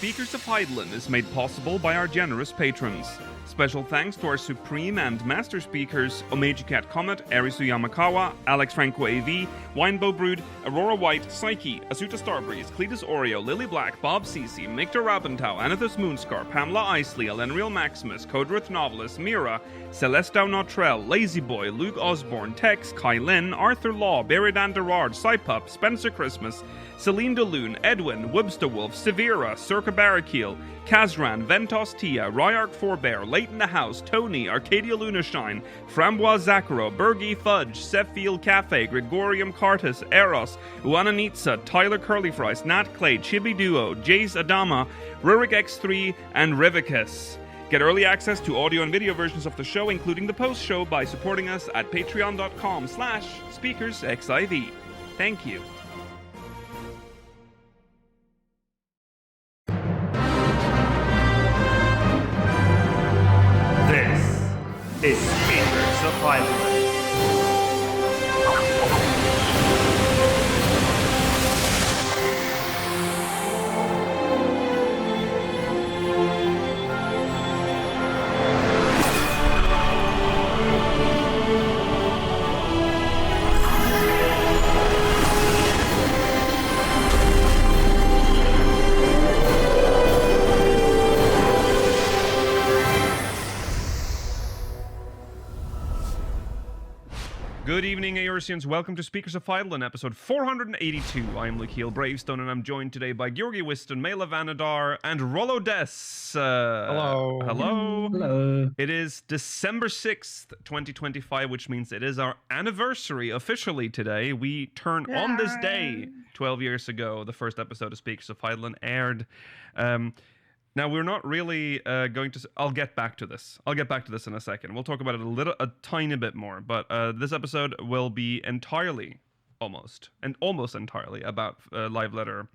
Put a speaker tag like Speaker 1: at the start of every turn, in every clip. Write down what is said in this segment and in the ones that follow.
Speaker 1: Speakers of Heidelin is made possible by our generous patrons. Special thanks to our Supreme and Master Speakers, Omeji Cat Comet, Arisu Yamakawa, Alex Franco AV, Winebow Brood, Aurora White, Psyche, Asuta Starbreeze, Cletus Oreo, Lily Black, Bob Cece, Mictor Rabentau, Anathus Moonscar, Pamela Isley, Elenriel Maximus, Codrith Novelist, Mira, Celestau Notrell, Lazy Boy, Luke Osborne, Tex, Kai Lin, Arthur Law, Beridan Derard, Cypup, Spencer Christmas, Celine DeLune, Edwin, Webster Wolf, Severa, Circa Barrakiel, Kazran, Ventos Tia, Ryark Forbear, Late in the House, Tony, Arcadia Lunashine, Framboise Zakaro, Bergie Fudge, Seffield Cafe, Gregorium Cartus, Eros, Uananitsa, Tyler Curlyfries, Nat Clay, Chibi Duo, Jace Adama, Rurik X3, and Rivicus. Get early access to audio and video versions of the show, including the post-show, by supporting us at patreon.com/speakersxiv. Thank you.
Speaker 2: This is Speakers of Heidelin.
Speaker 1: Good evening, Aorsians. Welcome to Speakers of Heidelin, episode 482. I'm Lukile Bravestone, and I'm joined today by Georgi Wiston, Mela Vanadar, and Rollo Des.
Speaker 3: Hello.
Speaker 1: Hello.
Speaker 4: Hello.
Speaker 1: It is December 6th, 2025, which means it is our anniversary officially today. We turn on this day 12 years ago. The first episode of Speakers of Heidelin aired. Now, we're not really going to... I'll get back to this. I'll get back to this in a second. We'll talk about it a tiny bit more. But this episode will be almost entirely about live letter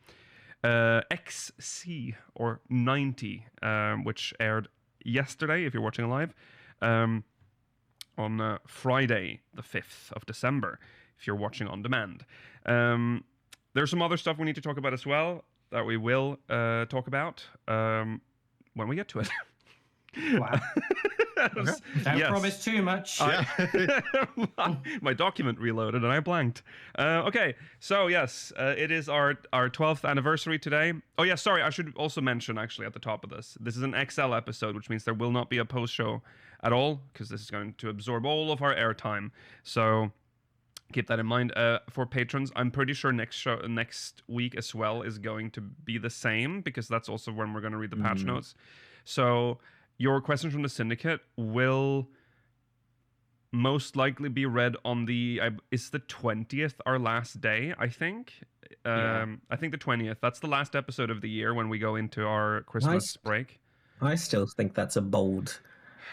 Speaker 1: XC, or 90, which aired yesterday, if you're watching live, on Friday, the 5th of December, if you're watching on demand. There's some other stuff we need to talk about as well, that we will talk about when we get to it.
Speaker 5: Wow. Don't promise too much.
Speaker 1: My document reloaded and I blanked. Okay, so yes, it is our 12th anniversary today. Oh yeah, sorry, I should also mention actually at the top of this is an XL episode, which means there will not be a post-show at all, because this is going to absorb all of our airtime. So keep that in mind. For patrons, I'm pretty sure next week as well is going to be the same, because that's also when we're going to read the patch notes. So your questions from the syndicate will most likely be read on it's the 20th, our last day, I think. I think the 20th. That's the last episode of the year when we go into our Christmas break.
Speaker 4: I still think that's a bold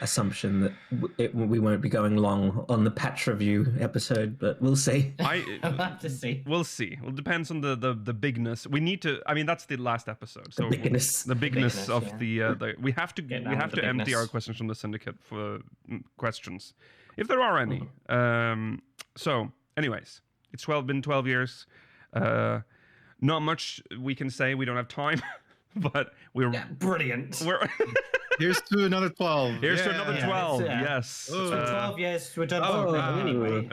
Speaker 4: assumption that we won't be going long on the patch review episode, but we'll see.
Speaker 5: We'll have to see.
Speaker 1: We'll see. Well, it depends on the bigness. We need to. I mean, that's the last episode. So
Speaker 4: the bigness
Speaker 1: of the we have to empty our questions from the syndicate for questions, if there are any. So, anyways, it's been 12 years. Not much we can say. We don't have time, but we're
Speaker 5: brilliant.
Speaker 3: Here's to another 12.
Speaker 1: Here's to another 12. Yes.
Speaker 5: For 12 years, we're done.
Speaker 4: Anyway.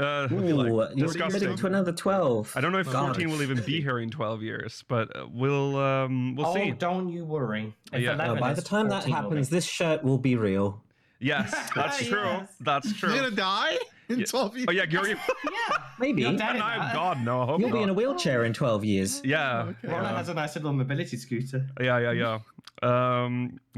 Speaker 4: You're committing to another 12.
Speaker 1: I don't know if 14 will even be here in 12 years, but we'll see.
Speaker 5: Oh, don't you worry.
Speaker 4: By the time that happens, this shirt will be real.
Speaker 1: Yes, that's true.
Speaker 5: Yes.
Speaker 1: That's true.
Speaker 3: You're gonna die in 12 years?
Speaker 1: Oh yeah, Georgi.
Speaker 4: Maybe.
Speaker 1: God, no. I hope
Speaker 4: You'll be in a wheelchair in 12 years.
Speaker 1: Yeah.
Speaker 5: Roland has a nice little mobility scooter.
Speaker 1: Yeah. You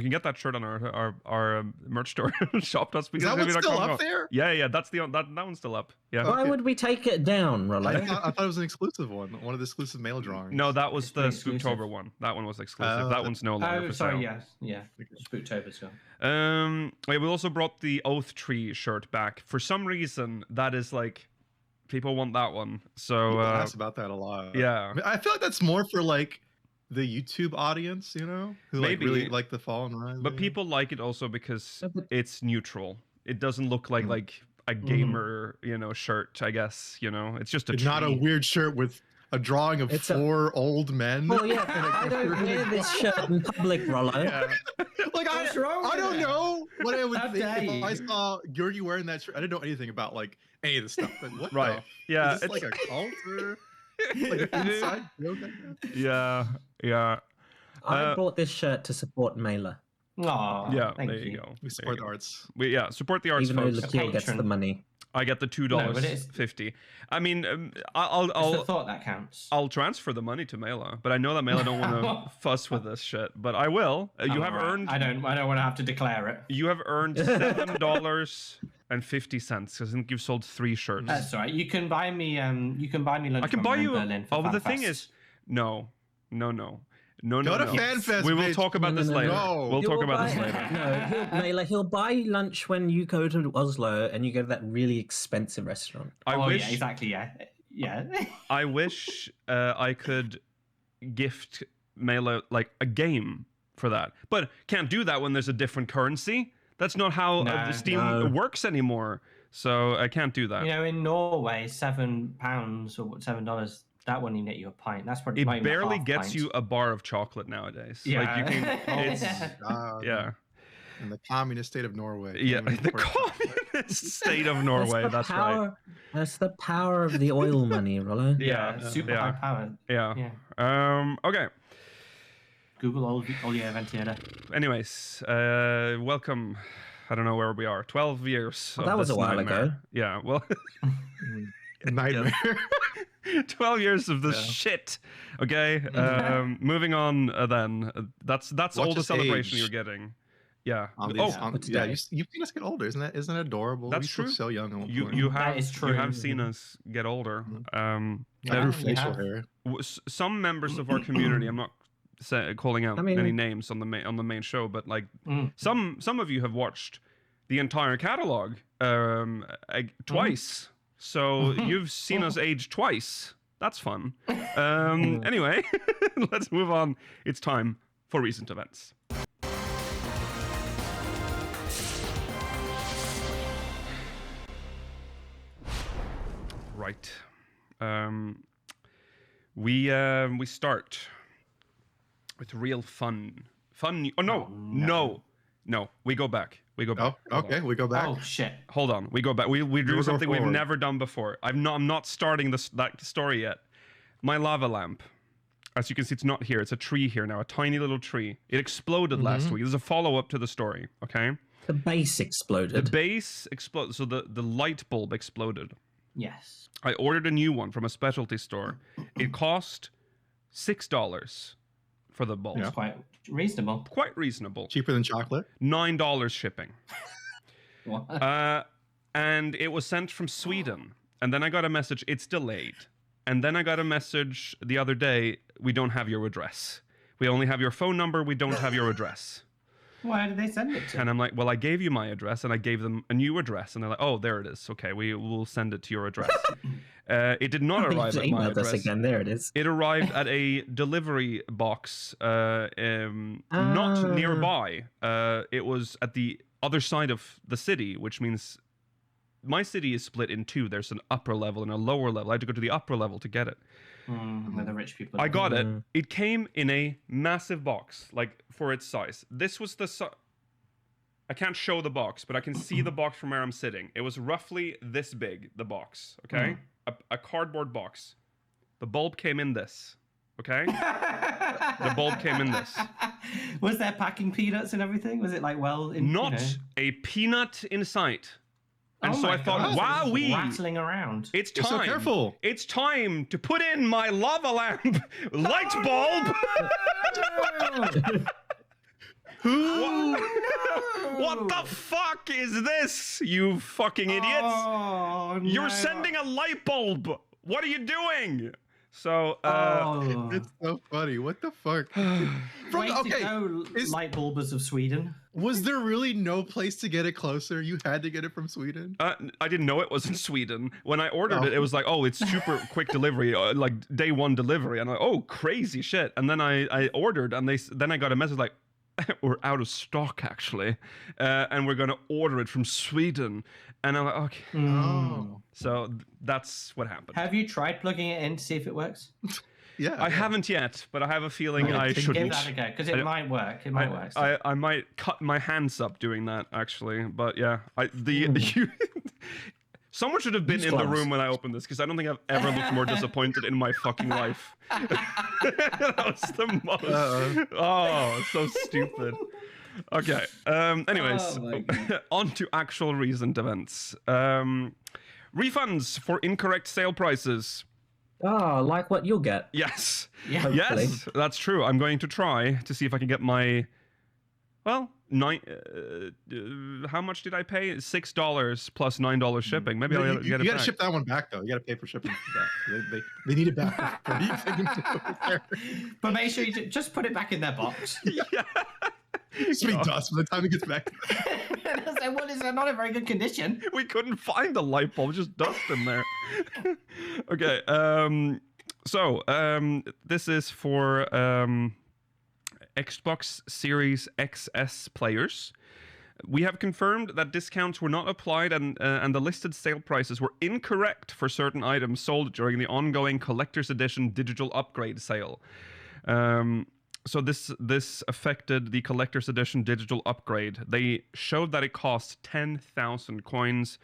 Speaker 1: can get that shirt on our merch store. Shop.speakers.
Speaker 3: Is that one still up there?
Speaker 1: Yeah. That's that one's still up. Yeah.
Speaker 4: Why would we take it down, Rollo?
Speaker 3: I thought it was an exclusive one of the exclusive mail drawings.
Speaker 1: No, that was the
Speaker 5: exclusive.
Speaker 1: Spooktober one. That one was exclusive. That one's no longer for sale.
Speaker 5: Yeah. Spooktober's gone.
Speaker 1: We also brought the Oath Tree shirt back. For some reason, that is like, people want that one. So
Speaker 3: People ask about that a lot.
Speaker 1: Yeah.
Speaker 3: I feel like that's more for like the YouTube audience, who
Speaker 1: Maybe.
Speaker 3: like really like the Fall and Rise.
Speaker 1: But people like it also because it's neutral. It doesn't look like a gamer, shirt, I guess, It's just a tree.
Speaker 3: Not a weird shirt with a drawing of
Speaker 4: It's a-
Speaker 3: four old men.
Speaker 4: Well, yeah, I don't wear this shirt in public, Rollo.
Speaker 3: Like
Speaker 5: What's wrong
Speaker 3: I
Speaker 5: with
Speaker 3: don't
Speaker 5: it?
Speaker 3: know what I would
Speaker 5: How
Speaker 3: think
Speaker 5: dare
Speaker 3: if I
Speaker 5: you.
Speaker 3: saw Georgie wearing that shirt. I didn't know anything about like any of the stuff. Like what?
Speaker 1: Right.
Speaker 3: The,
Speaker 1: Yeah,
Speaker 3: Is this like a cult or like an inside joke?
Speaker 1: Yeah.
Speaker 4: I bought this shirt to support Mela,
Speaker 5: Aw,
Speaker 1: Yeah,
Speaker 5: thank
Speaker 1: there you go.
Speaker 3: We
Speaker 1: There
Speaker 3: support
Speaker 1: you
Speaker 3: the
Speaker 1: go.
Speaker 3: arts.
Speaker 1: Support the arts,
Speaker 4: even though
Speaker 1: folks.
Speaker 4: Lukile gets
Speaker 5: Patron.
Speaker 4: the money.
Speaker 1: I get the $2
Speaker 5: No, but it's-
Speaker 1: 50. I mean,
Speaker 5: It's the
Speaker 1: I'll
Speaker 5: thought that counts.
Speaker 1: I'll transfer the money to Mela, but I know that Mela don't want to fuss with this shit. But I will. You have
Speaker 5: Alright.
Speaker 1: earned.
Speaker 5: I don't want to have to declare it.
Speaker 1: You have earned $7.50 because I think you've sold 3 shirts.
Speaker 5: That's all right. You can buy me. You can buy me lunch.
Speaker 1: I can
Speaker 5: when
Speaker 1: buy
Speaker 5: we're in
Speaker 1: you.
Speaker 5: Berlin for
Speaker 1: But the thing
Speaker 5: FanFest.
Speaker 1: is, no.
Speaker 3: Go to FanFest.
Speaker 1: We will
Speaker 3: bitch.
Speaker 1: talk about this later.
Speaker 3: No.
Speaker 1: We'll
Speaker 4: He
Speaker 1: talk
Speaker 4: will
Speaker 1: about
Speaker 4: buy-
Speaker 1: this later.
Speaker 4: No, Mela, he'll buy you lunch when you go to Oslo and you go to that really expensive restaurant.
Speaker 1: I wish.
Speaker 5: Yeah, exactly. Yeah.
Speaker 1: I wish I could gift Mela like a game for that, but can't do that when there's a different currency. That's not how
Speaker 5: No.
Speaker 1: Steam
Speaker 4: No.
Speaker 1: works anymore. So I can't do that.
Speaker 5: You know, in Norway, £7 or $7, that wouldn't even get you a pint. That's probably not
Speaker 1: It
Speaker 5: even a
Speaker 1: barely
Speaker 5: half
Speaker 1: gets
Speaker 5: pint.
Speaker 1: you a bar of chocolate nowadays.
Speaker 5: Yeah.
Speaker 1: Like you can, it's yeah,
Speaker 3: In the communist state of Norway.
Speaker 1: yeah.
Speaker 3: Can't even
Speaker 1: The
Speaker 3: afford-
Speaker 1: communist state of Norway. That's right.
Speaker 4: That's the power of the oil money, Rollo.
Speaker 5: Yeah, super
Speaker 1: yeah.
Speaker 5: high power.
Speaker 1: Yeah.
Speaker 5: Yeah.
Speaker 1: Okay.
Speaker 5: Google Olivier Ventura.
Speaker 1: Anyways, welcome. I don't know where we are. 12 years.
Speaker 4: Well,
Speaker 1: of
Speaker 4: that was
Speaker 1: this
Speaker 4: a while
Speaker 1: nightmare.
Speaker 4: ago.
Speaker 1: Yeah. Well.
Speaker 3: Nightmare.
Speaker 1: 12 years of this shit. Okay. Moving on then. That's all
Speaker 3: Watch
Speaker 1: the
Speaker 3: us
Speaker 1: celebration
Speaker 3: age.
Speaker 1: you're getting. Yeah.
Speaker 3: On
Speaker 1: Oh,
Speaker 3: these,
Speaker 4: But
Speaker 3: yeah,
Speaker 4: today-
Speaker 3: you've seen us get older, isn't that adorable?
Speaker 1: That's
Speaker 3: we
Speaker 1: true.
Speaker 3: Look so young. At one
Speaker 1: you
Speaker 3: point.
Speaker 1: you have
Speaker 5: is
Speaker 1: you
Speaker 5: true.
Speaker 1: have seen us get older.
Speaker 3: I grew
Speaker 5: Yeah,
Speaker 3: facial
Speaker 5: you
Speaker 3: hair.
Speaker 1: Some members of our community, I'm not calling out
Speaker 4: I mean-
Speaker 1: any names on the main show, but like
Speaker 5: Mm.
Speaker 1: some of you have watched the entire catalog twice. So you've seen us age twice. That's fun. Anyway, let's move on. It's time for recent events. Right. We start with real fun. Fun. Oh no. We go back.
Speaker 3: Oh, okay. We go back.
Speaker 5: Oh shit!
Speaker 1: Hold on. We go back. We do
Speaker 3: go
Speaker 1: something we've
Speaker 3: forward.
Speaker 1: never done before. I'm not starting that story yet. My lava lamp. As you can see, it's not here. It's a tree here now. A tiny little tree. It exploded last week. There's a follow-up to the story. Okay.
Speaker 4: The base
Speaker 1: The
Speaker 4: exploded.
Speaker 1: base exploded. So the light bulb exploded.
Speaker 5: Yes.
Speaker 1: I ordered a new one from a specialty store. It cost $6 for the bulb.
Speaker 5: It's quite reasonable.
Speaker 1: Quite reasonable.
Speaker 3: Cheaper than chocolate.
Speaker 1: $9 shipping.
Speaker 5: What?
Speaker 1: And it was sent from Sweden. And then I got a message, it's delayed. And then I got a message the other day, we don't have your address. We only have your phone number, we don't have your address.
Speaker 5: Why did they send it to?
Speaker 1: And I'm like, well, I gave you my address, and I gave them a new address. And they're like, oh, there it is. Okay, we will send it to your address. It did not
Speaker 4: You
Speaker 1: arrive
Speaker 4: just
Speaker 1: at my
Speaker 4: emailed us
Speaker 1: address.
Speaker 4: again. There it is.
Speaker 1: It arrived at a delivery box not
Speaker 4: Ah.
Speaker 1: nearby. It was at the other side of the city, which means my city is split in two. There's an upper level and a lower level. I had to go to the upper level to get it.
Speaker 5: Where the rich people.
Speaker 1: I got it. It came in a massive box, like for its size. This was the I can't show the box, but I can see the box from where I'm sitting. It was roughly this big, the box, okay? A cardboard box. The bulb came in this, okay? The bulb came in this.
Speaker 5: Was there packing peanuts and everything? Was it like well?
Speaker 1: Not a peanut in sight. And
Speaker 5: Oh
Speaker 1: so
Speaker 5: my
Speaker 1: I thought,
Speaker 5: God,
Speaker 1: wow,
Speaker 5: it's rattling around.
Speaker 1: it's
Speaker 3: You're
Speaker 1: time.
Speaker 3: so careful.
Speaker 1: It's time to put in my lava lamp light bulb. What the fuck is this, you fucking idiots?
Speaker 5: Oh,
Speaker 1: You're
Speaker 5: no.
Speaker 1: sending a light bulb. What are you doing? So,
Speaker 5: Oh.
Speaker 3: It's so funny. What the fuck?
Speaker 5: Way to
Speaker 3: okay.
Speaker 5: go, light bulbers of Sweden.
Speaker 3: Was there really no place to get it closer? You had to get it from Sweden?
Speaker 1: I didn't know it was in Sweden. When I ordered
Speaker 3: Oh.
Speaker 1: it, it was like, oh, it's super quick delivery, like day one delivery. And I'm like, oh, crazy shit. And then I ordered, and then I got a message like, we're out of stock actually, and we're gonna order it from Sweden. And I'm like, okay.
Speaker 3: Oh.
Speaker 1: So that's what happened.
Speaker 5: Have you tried plugging it in to see if it works?
Speaker 3: Yeah.
Speaker 1: I haven't yet, but I have a feeling I
Speaker 5: Give
Speaker 1: shouldn't.
Speaker 5: that a go, because it might work. It might work.
Speaker 1: I might cut my hands up doing that actually, but yeah, someone should have been in the
Speaker 4: gloves.
Speaker 1: room when I opened this, because I don't think I've ever looked more disappointed in my fucking life. That was the most. Oh, so stupid. Okay. Anyways,
Speaker 5: Oh
Speaker 1: on to actual recent events. Refunds for incorrect sale prices.
Speaker 4: Oh, like what you'll get.
Speaker 1: Yes.
Speaker 5: Yeah.
Speaker 1: Yes, that's true. I'm going to try to see if I can get my. Well, how much did I pay? $6 plus $9 shipping. Maybe I'll get it
Speaker 3: You
Speaker 1: back.
Speaker 3: gotta ship that one back though. You gotta pay for shipping for that. They need it back before you can get it over there.
Speaker 5: But make sure you just put it back in their box.
Speaker 1: Yeah.
Speaker 3: It's gonna be dust by the time it gets back.
Speaker 5: I say, well, it's not a very good condition.
Speaker 1: We couldn't find the light bulb, just dust in there. Okay, this is for Xbox Series XS players. We have confirmed that discounts were not applied and the listed sale prices were incorrect for certain items sold during the ongoing Collector's Edition digital upgrade sale. So this affected the Collector's Edition digital upgrade. They showed that it cost 10,000 coins,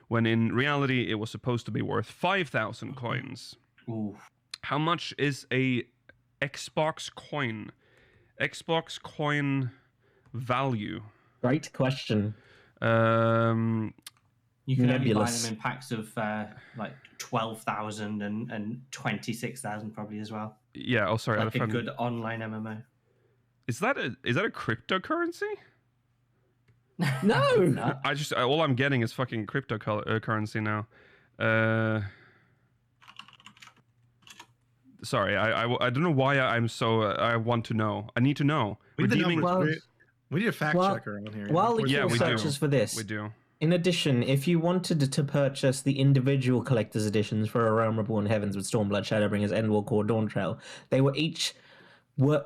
Speaker 1: when in reality it was supposed to be worth 5,000 coins.
Speaker 5: Ooh.
Speaker 1: How much is a Xbox coin? Xbox coin value?
Speaker 4: Great question.
Speaker 5: You can only buy
Speaker 4: Nebulous.
Speaker 5: them in packs of like 12,000 and 26,000 probably as well.
Speaker 1: Yeah. Oh, sorry.
Speaker 5: Like a good online MMO.
Speaker 1: Is that a cryptocurrency?
Speaker 4: No.
Speaker 1: I just all I'm getting is fucking cryptocurrency now. Sorry, I don't know why I'm so. I want to know. I need to know.
Speaker 3: We need the
Speaker 1: Redeeming.
Speaker 3: numbers. We need a fact
Speaker 4: Well,
Speaker 3: checker on here.
Speaker 4: While the
Speaker 1: Yeah,
Speaker 4: Q
Speaker 1: we do.
Speaker 4: searches for this,
Speaker 1: We do.
Speaker 4: in addition, if you wanted to purchase the individual collector's editions for A Realm Reborn, Heavens with Stormblood, Shadowbringers, Endwalker, or Dawntrail, they were each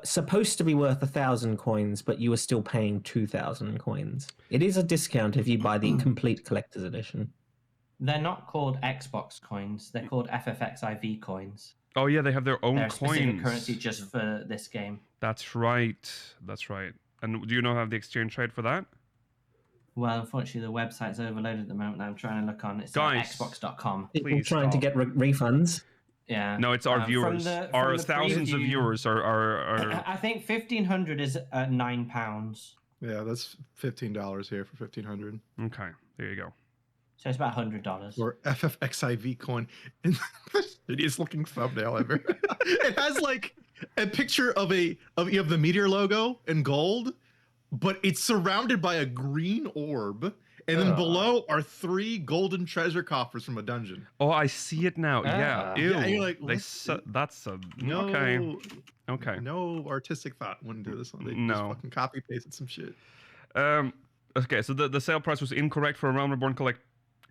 Speaker 4: supposed to be worth 1,000 coins, but you were still paying 2,000 coins. It is a discount if you buy the complete collector's edition.
Speaker 5: They're not called Xbox coins. They're called FFXIV coins.
Speaker 1: Oh yeah, they have their own
Speaker 5: They're a specific
Speaker 1: coins.
Speaker 5: currency just for this game.
Speaker 1: That's right. That's right. And do you know have the exchange rate for that?
Speaker 5: Well, unfortunately, the website's overloaded at the moment. I'm trying to look on. It's
Speaker 1: Guys.
Speaker 5: Xbox.com.
Speaker 4: People
Speaker 1: Please
Speaker 4: trying to
Speaker 1: stop.
Speaker 4: get refunds.
Speaker 5: Yeah.
Speaker 1: No, it's our
Speaker 5: From
Speaker 1: viewers.
Speaker 5: from
Speaker 1: Our
Speaker 5: the
Speaker 1: thousands of
Speaker 5: preview-
Speaker 1: viewers are.
Speaker 5: I think 1,500 is at £9.
Speaker 3: Yeah, that's $15 here for 1,500
Speaker 1: Okay, there you go.
Speaker 5: So it's about $100.
Speaker 3: or FFXIV coin. And the shittiest looking thumbnail ever. It has like a picture of you have the meteor logo in gold, but it's surrounded by a green orb, and then below are 3 golden treasure coffers from a dungeon.
Speaker 1: Oh, I see it now. Yeah.
Speaker 5: Ah.
Speaker 1: Ew.
Speaker 3: Yeah, and you're like,
Speaker 1: That's a
Speaker 3: No,
Speaker 1: okay. Okay.
Speaker 3: No artistic thought wouldn't do this one. They
Speaker 1: No.
Speaker 3: just fucking copy pasted some shit.
Speaker 1: Okay, so the sale price was incorrect for a Realm Reborn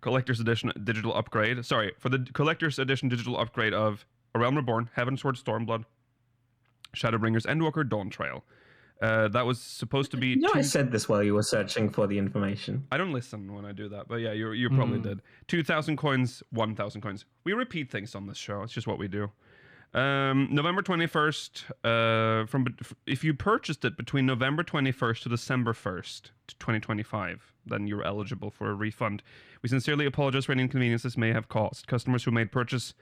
Speaker 1: Collector's Edition digital upgrade. Sorry, for the Collector's Edition digital upgrade of A Realm Reborn, Heavensward, Stormblood, Shadowbringers, Endwalker, Dawntrail. That was supposed to be.
Speaker 4: You know, I said this while you were searching for the information.
Speaker 1: I don't listen when I do that, but yeah, you probably did. 2,000 coins, 1,000 coins. We repeat things on this show. It's just what we do. November 21st, if you purchased it between November 21st to December 1st, 2025, then you're eligible for a refund. We sincerely apologize for any inconvenience this may have caused. Customers who made purchases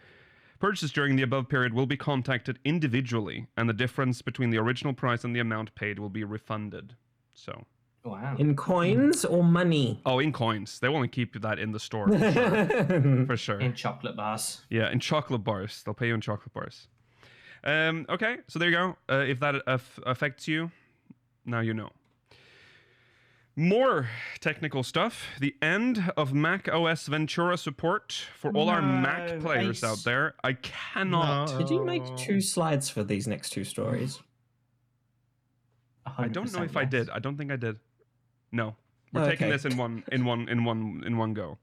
Speaker 1: during the above period will be contacted individually, and the difference between the original price and the amount paid will be refunded. So.
Speaker 5: Wow.
Speaker 4: In coins or money?
Speaker 1: Oh, in coins. They only keep that in the store. For sure. For sure.
Speaker 5: In chocolate bars.
Speaker 1: Yeah, in chocolate bars. They'll pay you in chocolate bars. Okay, so there you go. If that affects you, now you know. More technical stuff. The end of macOS Ventura support for all our Mac players
Speaker 5: Ace.
Speaker 1: out there. I cannot.
Speaker 3: No.
Speaker 4: Did you make 2 slides for these next 2 stories?
Speaker 1: I don't know if I
Speaker 5: yes.
Speaker 1: did. I don't think I did. No, we're
Speaker 4: Okay.
Speaker 1: taking this in one go.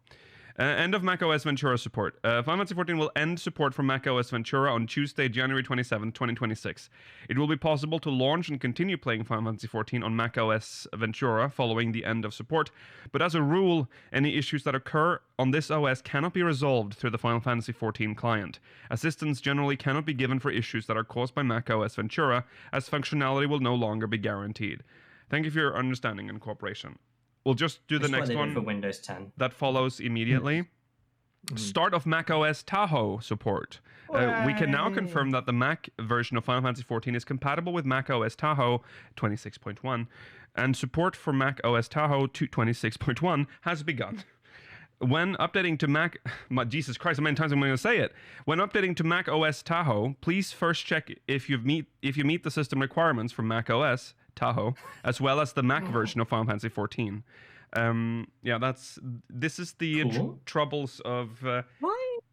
Speaker 1: End of macOS Ventura support. Final Fantasy 14 will end support for macOS Ventura on Tuesday, January 27, 2026. It will be possible to launch and continue playing Final Fantasy 14 on macOS Ventura following the end of support, but as a rule, any issues that occur on this OS cannot be resolved through the Final Fantasy 14 client. Assistance generally cannot be given for issues that are caused by macOS Ventura, as functionality will no longer be guaranteed. Thank you for your understanding and cooperation. We'll just do the
Speaker 5: That's what
Speaker 1: next
Speaker 5: they did
Speaker 1: one
Speaker 5: for Windows 10.
Speaker 1: that follows immediately. Start of macOS Tahoe support. We can now confirm that the Mac version of Final Fantasy XIV is compatible with macOS Tahoe 26.1, and support for macOS Tahoe 26.1 has begun. When updating to Jesus Christ, how many times am I going to say it? When updating to Mac OS Tahoe, please first check if you meet the system requirements for Mac OS Tahoe, as well as the Mac version of Final Fantasy XIV. This is the
Speaker 5: Cool.
Speaker 1: troubles of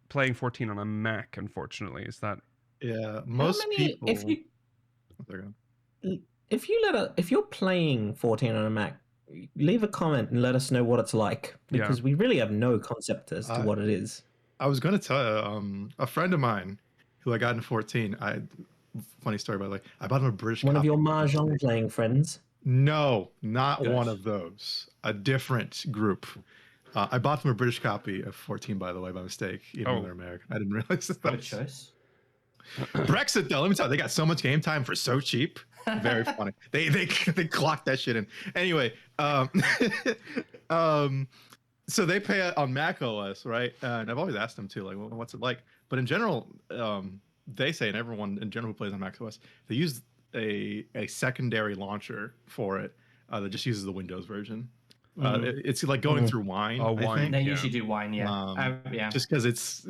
Speaker 1: playing 14 on a Mac. Unfortunately, is that
Speaker 3: most people.
Speaker 4: If you're playing 14 on a Mac, leave a comment and let us know what it's like, because we really have no concept as to what it is.
Speaker 3: I was going to tell you, a friend of mine who I got in 14. Funny story, by the way. I bought him a British.
Speaker 4: One of
Speaker 3: copy.
Speaker 4: your mahjong playing friends?
Speaker 3: No, not
Speaker 5: Yes.
Speaker 3: one of those. A different group. I bought them a British copy of 14, by the way, by mistake, even though they're American. I didn't realize that.
Speaker 5: Good choice.
Speaker 3: Brexit, though, let me tell you, they got so much game time for so cheap. Very funny. They clocked that shit in. Anyway, so they pay on Mac OS, right? And I've always asked them too, like, what's it like? But in general, they say, and everyone in general who plays on Mac OS, they use a secondary launcher for it that just uses the Windows version. It's like going through Wine.
Speaker 1: Oh,
Speaker 3: I
Speaker 1: Wine.
Speaker 3: think.
Speaker 5: They usually do Wine, yeah.
Speaker 3: Just because it's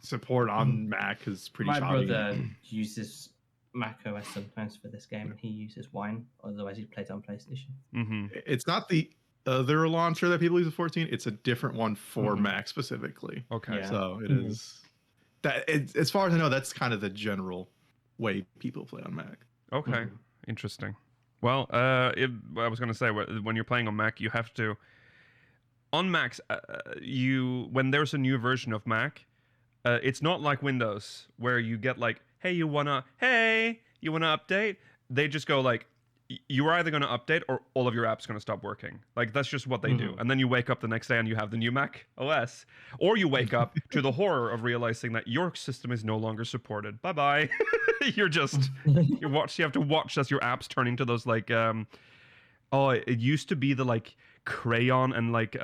Speaker 3: support on Mac is pretty
Speaker 5: My
Speaker 3: shoddy.
Speaker 5: brother uses Mac OS sometimes for this game, and he uses Wine. Otherwise, he plays it on PlayStation.
Speaker 1: Mm-hmm.
Speaker 3: It's not the other launcher that people use with 14. It's a different one for Mac specifically.
Speaker 1: Okay.
Speaker 5: Yeah.
Speaker 3: So it is that. As far as I know, that's kind of the general way people play on Mac.
Speaker 1: Okay. Interesting. Well, I was going to say, when you're playing on Mac, you have to. On Macs, when there's a new version of Mac, it's not like Windows where you get like, hey, you wanna update? They just go like, you're either gonna update or all of your apps gonna stop working. Like that's just what they do. And then you wake up the next day and you have the new Mac OS, or you wake up to the horror of realizing that your system is no longer supported. Bye bye. You have to watch as your apps turn into those like, it used to be the like crayon and like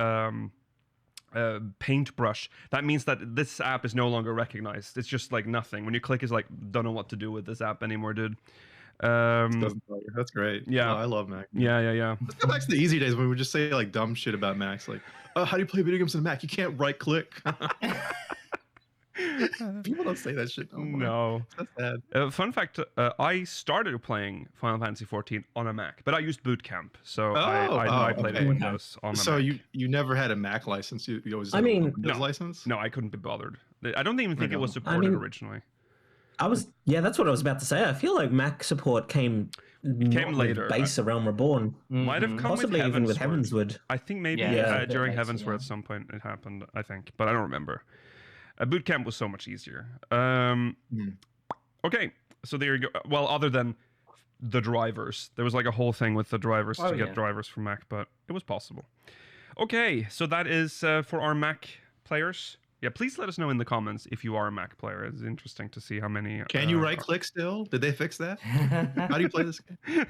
Speaker 1: paintbrush. That means that this app is no longer recognized. It's just like nothing. When you click, it's like, don't know what to do with this app anymore, dude.
Speaker 3: That's great.
Speaker 1: Yeah.
Speaker 3: Oh, I love Mac.
Speaker 1: Yeah.
Speaker 3: Let's go back to the easy days when we would just say like dumb shit about Macs, like, how do you play video games on Mac? You can't right click. People don't say that shit no more.
Speaker 1: No.
Speaker 3: That's sad.
Speaker 1: Fun fact, I started playing Final Fantasy 14 on a Mac, but I used Boot Camp, so I played
Speaker 3: okay.
Speaker 1: Windows on a
Speaker 3: So
Speaker 1: Mac.
Speaker 3: you never had a Mac license? You always
Speaker 4: I mean,
Speaker 3: had a Windows license?
Speaker 1: No, I couldn't be bothered. I don't even think it was supported originally.
Speaker 4: That's what I was about to say. I feel like Mac support came
Speaker 1: later.
Speaker 4: Base around Reborn.
Speaker 1: Might have come
Speaker 4: Possibly even with
Speaker 1: Heavensward.
Speaker 4: Heavensward.
Speaker 1: I think maybe
Speaker 5: Yeah,
Speaker 1: during
Speaker 5: that makes-
Speaker 1: Heavensward at some point it happened, I think, but I don't remember. Boot Camp was so much easier. Okay, so there you go. Well, other than the drivers, there was like a whole thing with the drivers to get drivers for Mac, but it was possible. Okay, so that is for our Mac players. Yeah, please let us know in the comments if you are a Mac player. It's interesting to see how many.
Speaker 3: Can you right click still? Did they fix that? How do you play this game?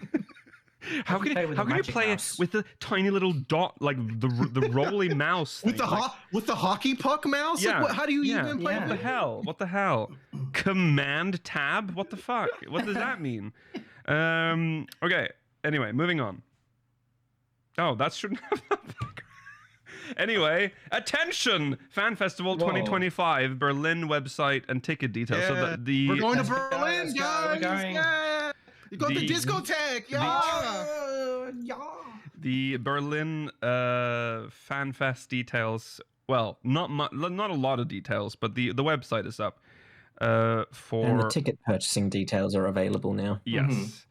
Speaker 1: How can you play it with the tiny little dot, like the rolly mouse?
Speaker 3: With
Speaker 1: thing?
Speaker 3: with the hockey puck mouse?
Speaker 1: Yeah.
Speaker 3: Like, how do you even play
Speaker 1: What the hell? What the hell? Command tab? What the fuck? What does that mean? Okay. Anyway, moving on. Oh, that shouldn't have that. Anyway, attention! Fan Festival 2025 Berlin website and ticket details. So
Speaker 3: We're going to
Speaker 5: Let's go,
Speaker 3: Berlin,
Speaker 5: let's go,
Speaker 3: guys!
Speaker 5: we're going.
Speaker 3: Yeah! You go to the discotheque! Yeah!
Speaker 1: The Berlin Fan Fest details. Well, not a lot of details, but the website is up. For
Speaker 4: And the ticket purchasing details are available now.
Speaker 1: yes.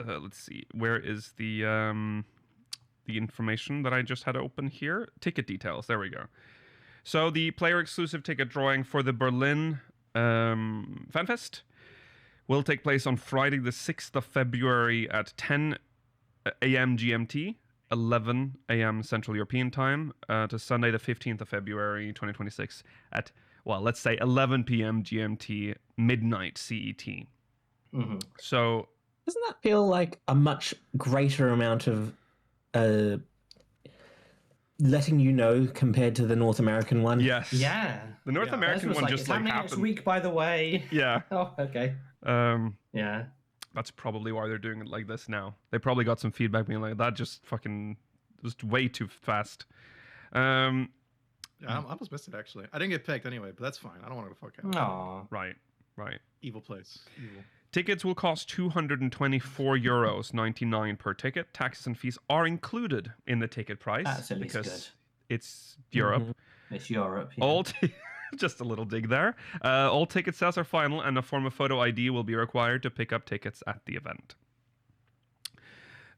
Speaker 1: Let's see. Where is the the information that I just had open here. Ticket details. There we go. So the player-exclusive ticket drawing for the Berlin FanFest will take place on Friday the 6th of February at 10 a.m. GMT, 11 a.m. Central European Time, to Sunday the 15th of February 2026 at, well, let's say 11 p.m. GMT, midnight CET.
Speaker 5: Mm-hmm.
Speaker 1: So
Speaker 4: Doesn't that feel like a much greater amount of letting you know compared to the North American one?
Speaker 1: yes,
Speaker 5: Yeah.
Speaker 1: the North
Speaker 3: Yeah,
Speaker 1: American one just
Speaker 5: it's
Speaker 1: like
Speaker 5: happening next
Speaker 1: happened.
Speaker 5: week, by the way.
Speaker 1: Yeah.
Speaker 5: Oh, okay. Yeah.
Speaker 1: That's probably why they're doing it like this now. They probably got some feedback being like, that just fucking was way too fast.
Speaker 3: Yeah, I almost missed it actually. I didn't get picked anyway, but that's fine. I don't want to fuck out.
Speaker 5: Aw.
Speaker 1: Right.
Speaker 3: Evil place. Evil.
Speaker 1: Tickets will cost €224.99 per ticket. Taxes and fees are included in the ticket price
Speaker 5: That's at least
Speaker 1: because
Speaker 5: good.
Speaker 1: it's Europe.
Speaker 4: Mhm.
Speaker 5: It's Europe. Yeah.
Speaker 1: All just a little dig there. All ticket sales are final, and a form of photo ID will be required to pick up tickets at the event.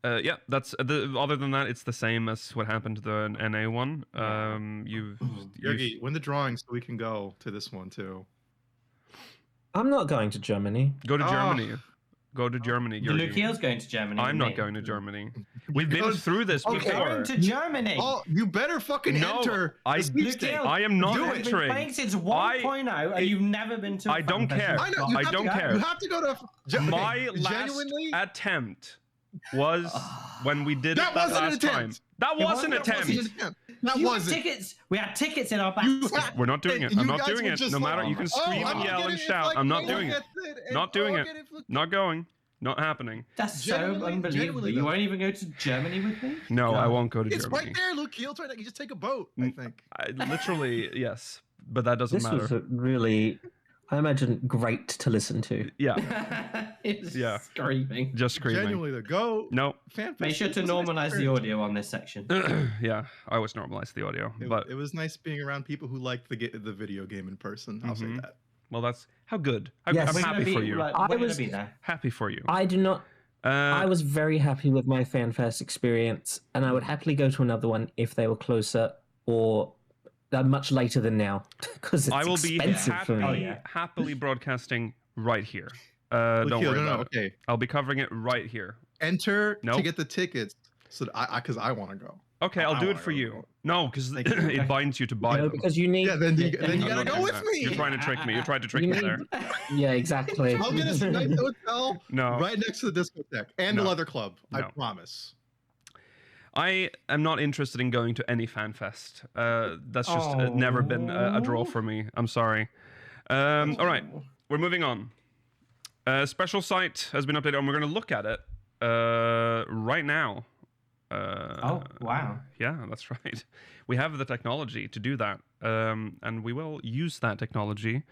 Speaker 1: Yeah, that's other than that, it's the same as what happened to the NA one.
Speaker 3: Yergi, win the drawing so we can go to this one too.
Speaker 4: I'm not going to Germany.
Speaker 1: Go to
Speaker 3: Oh.
Speaker 1: Germany. Go to Germany.
Speaker 5: The
Speaker 1: Yergi.
Speaker 5: Lukile's going to Germany.
Speaker 1: I'm
Speaker 5: with
Speaker 1: not
Speaker 5: me.
Speaker 1: going to Germany. We've been
Speaker 3: Because-
Speaker 1: through this
Speaker 3: Okay.
Speaker 1: before.
Speaker 5: Going to Germany.
Speaker 3: Oh, you better fucking
Speaker 1: No,
Speaker 3: enter.
Speaker 1: I-
Speaker 3: the sweepstakes.
Speaker 5: Lukile,
Speaker 1: I am not
Speaker 3: Do it.
Speaker 5: You've been
Speaker 1: entering.
Speaker 5: playing since 1.0 and you've never been to.
Speaker 1: I don't care.
Speaker 3: I know.
Speaker 1: I
Speaker 3: have
Speaker 1: don't
Speaker 3: to,
Speaker 1: care.
Speaker 3: You have to go to.
Speaker 1: My last
Speaker 3: genuinely.
Speaker 1: attempt was when we did
Speaker 3: That
Speaker 1: it
Speaker 3: wasn't an
Speaker 1: last time.
Speaker 3: attempt.
Speaker 1: That
Speaker 5: It
Speaker 1: was an
Speaker 5: wasn't-
Speaker 1: attempt.
Speaker 3: That
Speaker 5: You had
Speaker 3: wasn't.
Speaker 5: tickets. We had tickets in our
Speaker 3: You
Speaker 5: basket.
Speaker 3: had-
Speaker 1: We're not doing it.
Speaker 3: You
Speaker 1: I'm not
Speaker 3: guys
Speaker 1: doing
Speaker 3: were
Speaker 1: it.
Speaker 3: just
Speaker 1: No matter.
Speaker 3: like,
Speaker 1: You can
Speaker 3: "Oh,
Speaker 1: scream
Speaker 3: I'm
Speaker 1: and
Speaker 3: gonna
Speaker 1: yell
Speaker 3: get
Speaker 1: and
Speaker 3: it if,
Speaker 1: shout.
Speaker 3: like,
Speaker 1: I'm not
Speaker 3: no
Speaker 1: doing
Speaker 3: one
Speaker 1: it.
Speaker 3: gets and
Speaker 1: Not
Speaker 3: I'll
Speaker 1: doing
Speaker 3: get
Speaker 1: it.
Speaker 3: if-
Speaker 1: Not going. Not happening.
Speaker 5: That's so
Speaker 3: Genuinely-
Speaker 5: unbelievable.
Speaker 3: genuinely
Speaker 5: You
Speaker 3: though.
Speaker 5: won't even go to Germany with me?
Speaker 1: No, I
Speaker 5: God.
Speaker 1: won't go to
Speaker 3: It's
Speaker 1: Germany.
Speaker 3: right there, Lukile. It's right there. You just take a boat. I think.
Speaker 1: Literally, yes, but that doesn't
Speaker 4: This
Speaker 1: matter.
Speaker 4: was a really, I imagine, great to listen to.
Speaker 1: Yeah,
Speaker 5: It's
Speaker 1: Yeah.
Speaker 5: screaming.
Speaker 1: just screaming.
Speaker 3: Genuinely, though, go.
Speaker 1: No,
Speaker 3: Fan
Speaker 5: Make sure to normalize the audio on this section.
Speaker 1: yeah, I always normalize the audio, but
Speaker 3: It was nice being around people who liked the video game in person. I'll say
Speaker 1: Mhm.
Speaker 3: that.
Speaker 1: well, that's how good.
Speaker 4: Yes.
Speaker 1: I'm
Speaker 5: We're
Speaker 1: happy
Speaker 5: gonna
Speaker 1: for
Speaker 5: be,
Speaker 1: you.
Speaker 5: Like,
Speaker 4: I
Speaker 5: we're
Speaker 4: was-
Speaker 5: gonna be there.
Speaker 1: Happy for you.
Speaker 4: I do not. I was very happy with my FanFest experience, and I would happily go to another one if they were closer or much later than now, because it's
Speaker 1: I will be
Speaker 4: expensive for me.
Speaker 5: Oh, yeah.
Speaker 1: happily broadcasting right here. Don't
Speaker 3: Lukile,
Speaker 1: worry
Speaker 3: no,
Speaker 1: about it.
Speaker 3: okay.
Speaker 1: I'll be covering it right here.
Speaker 3: Enter
Speaker 1: Nope.
Speaker 3: to get the tickets, so that because I want to go.
Speaker 1: Okay,
Speaker 3: I
Speaker 1: I'll do it
Speaker 3: wanna
Speaker 1: for
Speaker 3: go.
Speaker 1: you. No, because
Speaker 3: Thank you.
Speaker 1: it binds you to buy
Speaker 4: You know,
Speaker 1: them.
Speaker 4: because you need.
Speaker 3: Yeah, then you
Speaker 5: I'm
Speaker 3: gotta
Speaker 1: not
Speaker 3: go
Speaker 1: doing
Speaker 3: with
Speaker 1: that.
Speaker 3: me.
Speaker 1: You're trying to trick me. You're trying to trick
Speaker 4: You
Speaker 1: me
Speaker 4: need-
Speaker 1: there.
Speaker 4: Yeah, exactly.
Speaker 3: I'll get us a nice hotel
Speaker 1: No.
Speaker 3: right next to the discotheque and
Speaker 1: No.
Speaker 3: the leather club. I
Speaker 1: No.
Speaker 3: promise.
Speaker 1: I am not interested in going to any fan fest. That's just never been a draw for me. I'm sorry. All right, we're moving on. Special site has been updated, and we're going to look at it right now.
Speaker 5: Oh, wow.
Speaker 1: Yeah, that's right. We have the technology to do that, and we will use that technology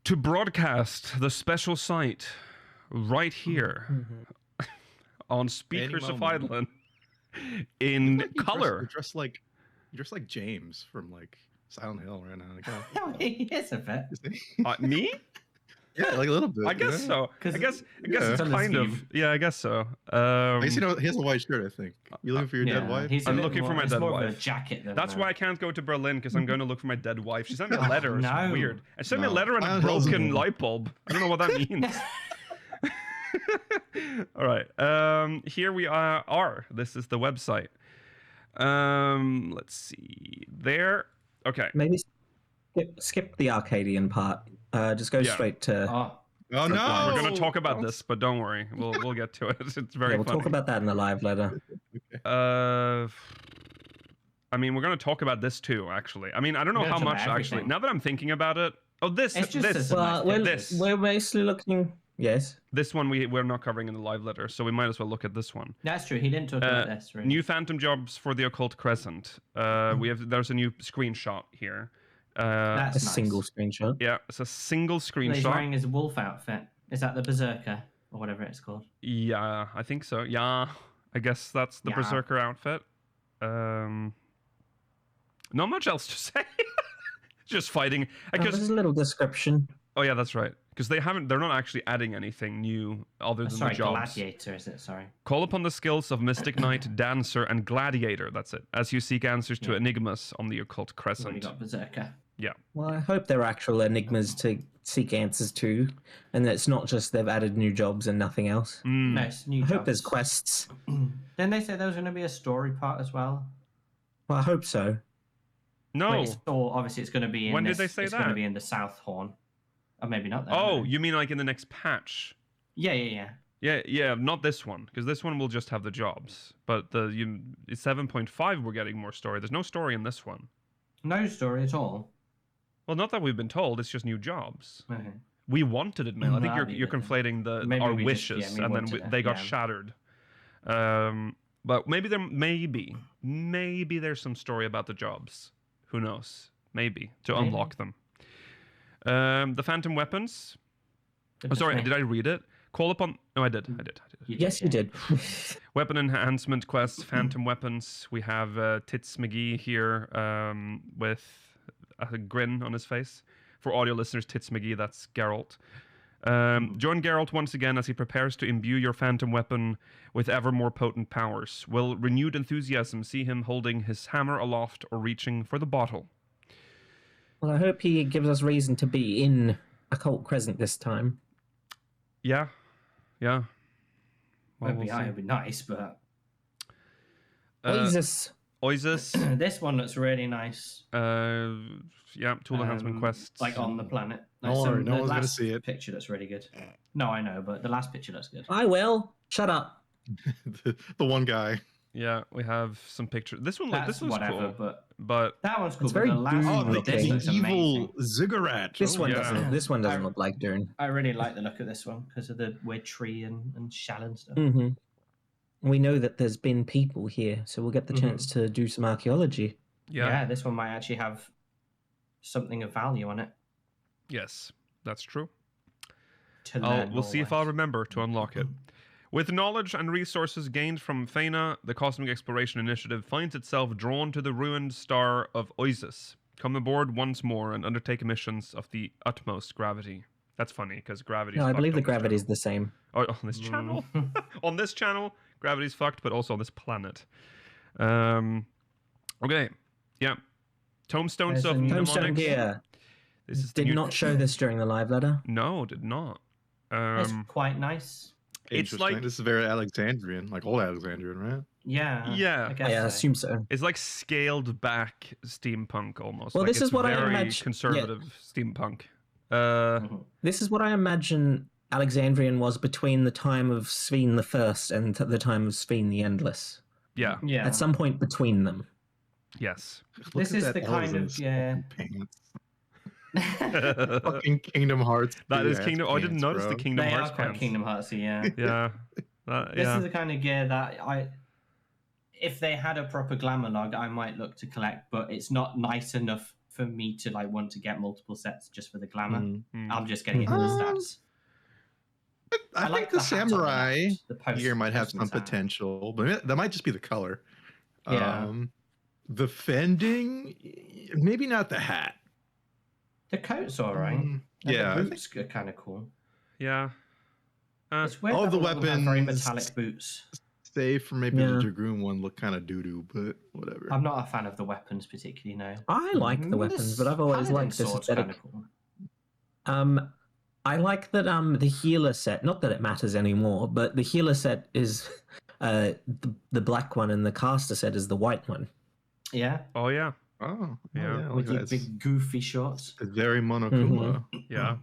Speaker 1: to broadcast the special site right here on Speakers of
Speaker 3: moment.
Speaker 1: Ireland in
Speaker 3: Like you
Speaker 1: color.
Speaker 3: Dress like James from like Silent Hill right now. Like,
Speaker 5: Oh, he is a bit.
Speaker 1: Me?
Speaker 3: yeah, like a little bit.
Speaker 1: I guess so. I
Speaker 5: 'Cause
Speaker 1: guess
Speaker 3: yeah.
Speaker 1: it's
Speaker 5: Colour
Speaker 1: kind of.
Speaker 5: scheme.
Speaker 1: Yeah, I guess so.
Speaker 3: I guess he has a white shirt. I think. You looking for your dead wife?
Speaker 5: he's a
Speaker 1: I'm
Speaker 5: bit
Speaker 1: looking for
Speaker 5: more-
Speaker 1: my
Speaker 5: it's
Speaker 1: dead
Speaker 5: more of a
Speaker 1: wife.
Speaker 5: jacket than
Speaker 1: That's
Speaker 5: that.
Speaker 1: why I can't go to Berlin, because I'm going to look for my dead wife. She sent me a
Speaker 5: Oh,
Speaker 1: letter. It's
Speaker 5: no.
Speaker 1: weird. She sent me a
Speaker 3: No.
Speaker 1: letter and a
Speaker 3: Silent Hill's
Speaker 1: broken
Speaker 3: in-
Speaker 1: light bulb. I don't know what that means. All right. Here we are. This is the website. Let's see. There. Okay.
Speaker 4: Maybe skip the Arcadion part. Just go
Speaker 1: Yeah.
Speaker 4: straight to.
Speaker 5: Oh,
Speaker 3: Oh no!
Speaker 1: We're going to talk about this, but don't worry. We'll get to it. It's very
Speaker 4: Yeah, we'll
Speaker 1: funny.
Speaker 4: talk about that in the live letter.
Speaker 1: I mean, we're going to talk about this too, actually. I mean, I don't know
Speaker 5: We're
Speaker 1: how
Speaker 5: gonna talk
Speaker 1: much,
Speaker 5: about
Speaker 1: actually.
Speaker 5: everything.
Speaker 1: Now that I'm thinking about it. Oh, this.
Speaker 5: It's just
Speaker 1: This.
Speaker 5: a-
Speaker 4: Well,
Speaker 5: nice
Speaker 4: we're
Speaker 1: this.
Speaker 4: basically looking. Yes.
Speaker 1: This one we're not covering in the live letter, so we might as well look at this one.
Speaker 5: that's true. He didn't talk about this. Really.
Speaker 1: New Phantom jobs for the Occult Crescent. There's a new screenshot here.
Speaker 5: That's
Speaker 4: A
Speaker 5: nice.
Speaker 4: single screenshot.
Speaker 1: Yeah, it's a single
Speaker 5: He's
Speaker 1: screenshot.
Speaker 5: wearing his wolf outfit. Is that the Berserker or whatever it's called?
Speaker 1: Yeah, I think so. Yeah, I guess that's the
Speaker 5: Yeah.
Speaker 1: Berserker outfit. Not much else to say. Just fighting.
Speaker 4: There's a little description.
Speaker 1: Oh yeah, that's right. because they're not actually adding anything new other than
Speaker 5: Sorry,
Speaker 1: the jobs.
Speaker 5: Gladiator, is it? Sorry.
Speaker 1: Call upon the skills of Mystic Knight, Dancer, and Gladiator. That's it. As you seek answers to enigmas on the occult
Speaker 5: We've already
Speaker 1: crescent.
Speaker 5: got Berserker.
Speaker 1: Yeah.
Speaker 4: Well, I hope there are actual enigmas to seek answers to, and that it's not just they've added new jobs and nothing else.
Speaker 5: No, it's new
Speaker 4: I
Speaker 5: jobs.
Speaker 4: hope there's quests.
Speaker 5: Didn't they say there was going to be a story part as well?
Speaker 4: Well, I hope so.
Speaker 1: No.
Speaker 5: Obviously, it's going to be in
Speaker 1: When did
Speaker 5: this,
Speaker 1: they say
Speaker 5: it's going
Speaker 1: that?
Speaker 5: to be in the South Horn. Or maybe not. Then,
Speaker 1: Oh, you mean like in the next patch?
Speaker 5: Yeah.
Speaker 1: Yeah, not this one, because this one will just have the jobs. But it's 7.5, we're getting more story. There's no story in this one.
Speaker 5: No story at all.
Speaker 1: Well, not that we've been told. It's just new jobs.
Speaker 5: Okay.
Speaker 1: We wanted it, man. I think
Speaker 5: That'd
Speaker 1: you're
Speaker 5: be good then.
Speaker 1: conflating
Speaker 5: Maybe
Speaker 1: our
Speaker 5: we just-
Speaker 1: wishes,
Speaker 5: yeah, we
Speaker 1: and then
Speaker 5: wanted it,
Speaker 1: they got
Speaker 5: yeah.
Speaker 1: shattered. But maybe there's some story about the jobs. Who knows? Maybe to
Speaker 5: Maybe.
Speaker 1: unlock them. The Phantom Weapons. Oh, sorry, did I read it? Call upon. No, I did.
Speaker 4: Yes, you did.
Speaker 1: Weapon enhancement quests, Phantom Weapons. We have Tits McGee here with a grin on his face. For audio listeners, Tits McGee, that's Geralt. Join Geralt once again as he prepares to imbue your Phantom Weapon with ever more potent powers. Will renewed enthusiasm see him holding his hammer aloft or reaching for the bottle?
Speaker 4: Well, I hope he gives us reason to be in Occult Crescent this time.
Speaker 1: Yeah. Well,
Speaker 5: It'd
Speaker 1: we'll
Speaker 5: be
Speaker 1: see.
Speaker 5: nice, but
Speaker 4: Jesus.
Speaker 1: Oisis.
Speaker 5: this one looks really nice.
Speaker 1: Yeah, tool enhancement quests.
Speaker 5: Like on the planet.
Speaker 3: Don't
Speaker 5: Like
Speaker 3: worry, no
Speaker 5: the
Speaker 3: one's gonna
Speaker 5: last
Speaker 3: see it.
Speaker 5: Picture looks really good. No, I know, but the last picture looks good.
Speaker 4: I will. Shut up.
Speaker 3: the one guy.
Speaker 1: Yeah, we have some pictures. This one
Speaker 5: That's
Speaker 1: looks
Speaker 5: whatever,
Speaker 1: cool.
Speaker 5: but
Speaker 1: But
Speaker 5: that one's cool.
Speaker 4: It's
Speaker 5: but
Speaker 4: very
Speaker 5: the last
Speaker 4: Doom
Speaker 3: Oh,
Speaker 5: one,
Speaker 3: the,
Speaker 4: looking.
Speaker 5: this
Speaker 3: the
Speaker 5: looks
Speaker 3: evil
Speaker 5: amazing.
Speaker 3: ziggurat.
Speaker 4: This one
Speaker 1: yeah.
Speaker 4: doesn't. This one doesn't
Speaker 5: I-
Speaker 4: look like Dune.
Speaker 5: I really like the look of this one because of the weird tree and shell and stuff.
Speaker 4: Hmm. We know that there's been people here, so we'll get the
Speaker 5: Mhm.
Speaker 4: chance to do some archaeology.
Speaker 1: yeah.
Speaker 5: This one might actually have something of value on it.
Speaker 1: Yes, that's true.
Speaker 5: Learn
Speaker 1: We'll see
Speaker 5: more
Speaker 1: if I'll
Speaker 5: ways.
Speaker 1: remember to unlock it. With knowledge and resources gained from Fena, the Cosmic Exploration Initiative finds itself drawn to the ruined star of Oisis. Come aboard once more and undertake missions of the utmost gravity. That's funny because gravity.
Speaker 4: No, I believe the gravity is the same.
Speaker 1: on this channel. On this channel, gravity's fucked, but also on this planet. Okay, yeah. Tomestones
Speaker 5: There's
Speaker 1: of
Speaker 5: a new-
Speaker 4: Tombstone
Speaker 1: mnemonics.
Speaker 4: gear.
Speaker 1: This is the
Speaker 4: Did
Speaker 1: new-
Speaker 4: not show this during the live letter.
Speaker 1: No, did not.
Speaker 5: It's quite nice.
Speaker 1: It's
Speaker 3: Interesting.
Speaker 1: like
Speaker 3: This is very Alexandrian, like old Alexandrian, right?
Speaker 5: Yeah.
Speaker 1: Yeah.
Speaker 5: I guess
Speaker 4: Yeah, I
Speaker 5: so.
Speaker 4: assume so.
Speaker 1: it's like scaled back steampunk almost.
Speaker 4: Well,
Speaker 1: Like,
Speaker 4: this is
Speaker 1: it's
Speaker 4: what I
Speaker 1: very
Speaker 4: imagine-
Speaker 1: conservative steampunk.
Speaker 5: Mhm.
Speaker 4: This is what I imagine Alexandrian was between the time of Sveen the First and the time of Sveen the Endless.
Speaker 1: Yeah.
Speaker 5: Yeah.
Speaker 4: At some point between them.
Speaker 1: Yes.
Speaker 3: Look
Speaker 5: This
Speaker 3: at
Speaker 5: is
Speaker 3: that
Speaker 5: the kind
Speaker 3: elephant's
Speaker 5: of
Speaker 3: pants.
Speaker 1: that
Speaker 3: Fucking Kingdom Hearts.
Speaker 1: is
Speaker 3: big-ass
Speaker 1: Kingdom. Oh, I didn't
Speaker 3: pants,
Speaker 1: notice
Speaker 3: bro.
Speaker 1: the Kingdom
Speaker 5: they
Speaker 1: Hearts
Speaker 5: are quite
Speaker 1: pants.
Speaker 5: Kingdom Heartsy, yeah.
Speaker 1: Yeah.
Speaker 5: This
Speaker 1: Yeah.
Speaker 5: is the kind of gear that if they had a proper Glamour log, I might look to collect, but it's not nice enough for me to like want to get multiple sets just for the Glamour.
Speaker 3: Mm.
Speaker 5: I'm just getting it for the stats.
Speaker 3: I think
Speaker 5: like
Speaker 3: the
Speaker 5: hat on
Speaker 3: samurai
Speaker 5: left, the post-
Speaker 3: gear might have
Speaker 5: post
Speaker 3: some
Speaker 5: and hat.
Speaker 3: potential, but that might just be the color.
Speaker 5: Yeah.
Speaker 3: The fending, maybe not the hat.
Speaker 5: The coat's all right.
Speaker 3: Mm,
Speaker 5: And
Speaker 3: yeah, I
Speaker 5: the
Speaker 3: think
Speaker 5: boots are kind of cool.
Speaker 1: Yeah.
Speaker 5: It's weird
Speaker 3: all
Speaker 5: that
Speaker 3: the
Speaker 5: all of them have very
Speaker 3: weapons-
Speaker 5: metallic boots.
Speaker 3: save for maybe
Speaker 4: Yeah.
Speaker 3: the Dragoon one look kind of doo-doo, but whatever.
Speaker 5: I'm not a fan of the weapons particularly, no.
Speaker 4: I like the weapons, but I've always
Speaker 5: Paladin
Speaker 4: liked this
Speaker 5: sword's
Speaker 4: aesthetic.
Speaker 5: kinda cool.
Speaker 4: I like that the healer set, not that it matters anymore, but the healer set is the black one and the caster set is the white one.
Speaker 5: Yeah,
Speaker 1: Oh yeah.
Speaker 3: Oh,
Speaker 1: Yeah.
Speaker 3: look
Speaker 5: with
Speaker 3: at
Speaker 5: your
Speaker 3: that.
Speaker 5: big goofy shorts.
Speaker 3: It's very Monokuma.
Speaker 1: Yeah.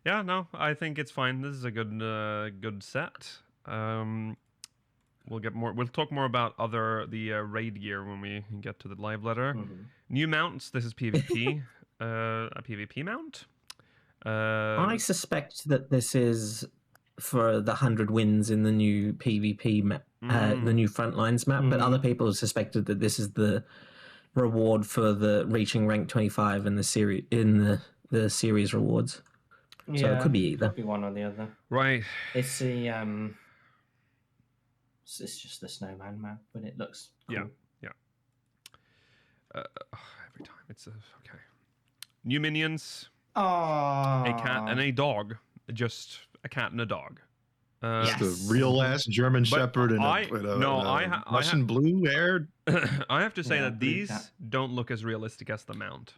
Speaker 1: Yeah. No, I think it's fine. This is a good set. We'll get more. We'll talk more about the raid gear when we get to the live letter.
Speaker 5: Mhm.
Speaker 1: New mounts. This is PvP. A PvP mount.
Speaker 4: I suspect that this is for the 100 wins in the new PvP map, the new Frontlines map, but other people have suspected that this is the reward for the reaching rank 25 in the series rewards. So it could be either.
Speaker 5: Could be one or the other.
Speaker 1: Right.
Speaker 5: It's the it's just the snowman map, but it looks cool.
Speaker 1: Yeah. Every time it's okay. New minions.
Speaker 5: Oh,
Speaker 1: A cat and a dog. Just a cat and a dog.
Speaker 5: Yes.
Speaker 3: Just a real ass German Shepherd and a Russian blue haired.
Speaker 1: I have to say
Speaker 5: Yeah,
Speaker 1: that
Speaker 5: blue
Speaker 1: these
Speaker 5: cat.
Speaker 1: don't look as realistic as the mount.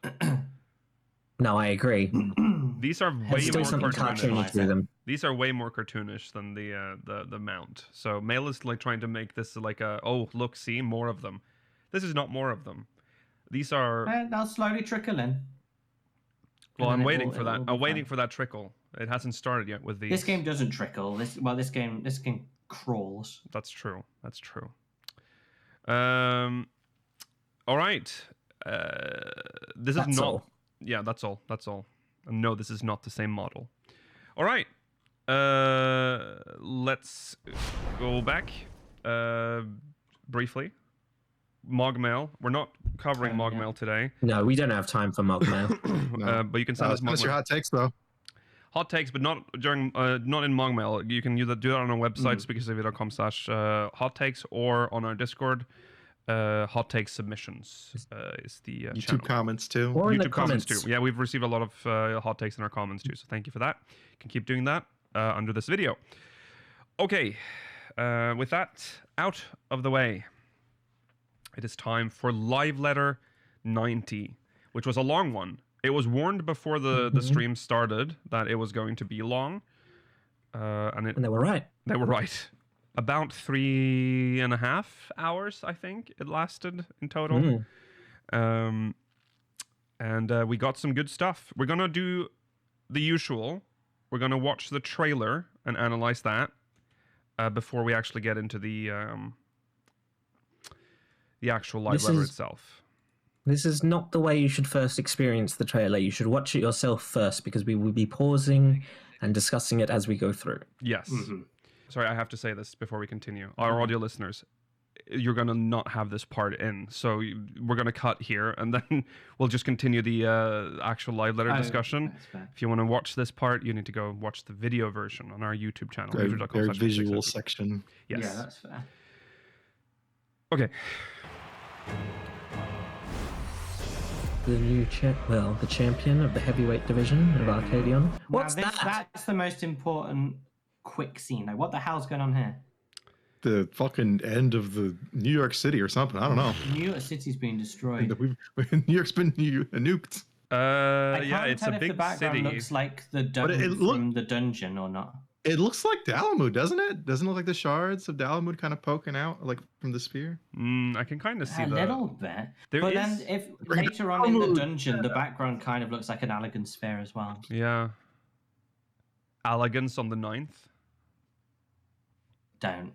Speaker 4: No, I agree.
Speaker 1: These are
Speaker 4: There's
Speaker 1: way
Speaker 4: still
Speaker 1: more
Speaker 4: something
Speaker 1: cartoonish.
Speaker 4: cartoony to them.
Speaker 1: These are way more cartoonish than the mount. So Mail is like trying to make this like a look, see more of them. This is not more of them. These are
Speaker 5: They'll slowly trickle in.
Speaker 1: well.
Speaker 5: and
Speaker 1: I'm
Speaker 5: then
Speaker 1: waiting
Speaker 5: it
Speaker 1: for
Speaker 5: will-
Speaker 1: that.
Speaker 5: it will be
Speaker 1: I'm waiting
Speaker 5: fine.
Speaker 1: for that trickle. It hasn't started yet with these.
Speaker 5: This game doesn't trickle. This game crawls.
Speaker 1: That's true. That's true. All right. This
Speaker 4: That's
Speaker 1: is not.
Speaker 4: all.
Speaker 1: Yeah, that's all. That's all. And no, this is not the same model. All right. Let's go back briefly. Mogmail. We're not covering
Speaker 5: Yeah.
Speaker 1: Mogmail today,
Speaker 4: No, we don't have time for Mogmail.
Speaker 1: but you can send us
Speaker 3: That's your
Speaker 1: Mogmail.
Speaker 3: hot takes, though.
Speaker 1: Hot takes, but not during, not in Mogmail. You can do that on our website, speakersofit.com/hot takes, or on our Discord. Hot takes submissions is the
Speaker 3: YouTube
Speaker 1: channel.
Speaker 3: comments too.
Speaker 4: Or in the
Speaker 1: YouTube comments
Speaker 4: comments.
Speaker 1: too. Yeah, we've received a lot of hot takes in our comments too, so thank you for that. You can keep doing that under this video. Okay, with that out of the way, it is time for live letter 90, which was a long one. It was warned before the stream started that it was going to be long, and
Speaker 4: And they were right.
Speaker 1: they were right. About 3.5 hours, I think it lasted in total. And we got some good stuff. We're gonna do the usual. We're gonna watch the trailer and analyze that before we actually get into the actual live letter itself.
Speaker 4: This is not the way you should first experience the trailer. You should watch it yourself first because we will be pausing and discussing it as we go through.
Speaker 1: Yes. Sorry, I have to say this before we continue. Our audio listeners, you're going to not have this part in. So we're going to cut here, and then we'll just continue the actual live letter discussion.
Speaker 5: That's fair.
Speaker 1: If you want to watch this part, you need to go watch the video version on our YouTube channel.
Speaker 3: Very visual section.
Speaker 1: Yes.
Speaker 5: Yeah, that's fair.
Speaker 1: Okay.
Speaker 4: The new the champion of the heavyweight division of Arcadion. What's
Speaker 5: now,
Speaker 4: that?
Speaker 5: That's the most important quick scene. Like, what the hell's going on here?
Speaker 3: The fucking end of the New York City or something. I don't know.
Speaker 5: New York City's being destroyed.
Speaker 3: New York's been nuked.
Speaker 5: I
Speaker 1: Yeah,
Speaker 5: can't
Speaker 1: it's
Speaker 5: tell
Speaker 1: a
Speaker 5: if the
Speaker 1: big
Speaker 5: background
Speaker 1: city.
Speaker 5: looks like the
Speaker 3: But it
Speaker 5: from the dungeon or not.
Speaker 3: It looks like Dalamud, doesn't it? Doesn't it look like the shards of Dalamud kind of poking out, like from the spear?
Speaker 1: I can kind of see
Speaker 5: A
Speaker 1: that.
Speaker 5: little bit.
Speaker 1: There
Speaker 5: But
Speaker 1: is-
Speaker 5: then, if later on in the dungeon, the background kind of looks like an Allegan sphere as well.
Speaker 1: Yeah. Elegance on the 9th.
Speaker 5: Don't.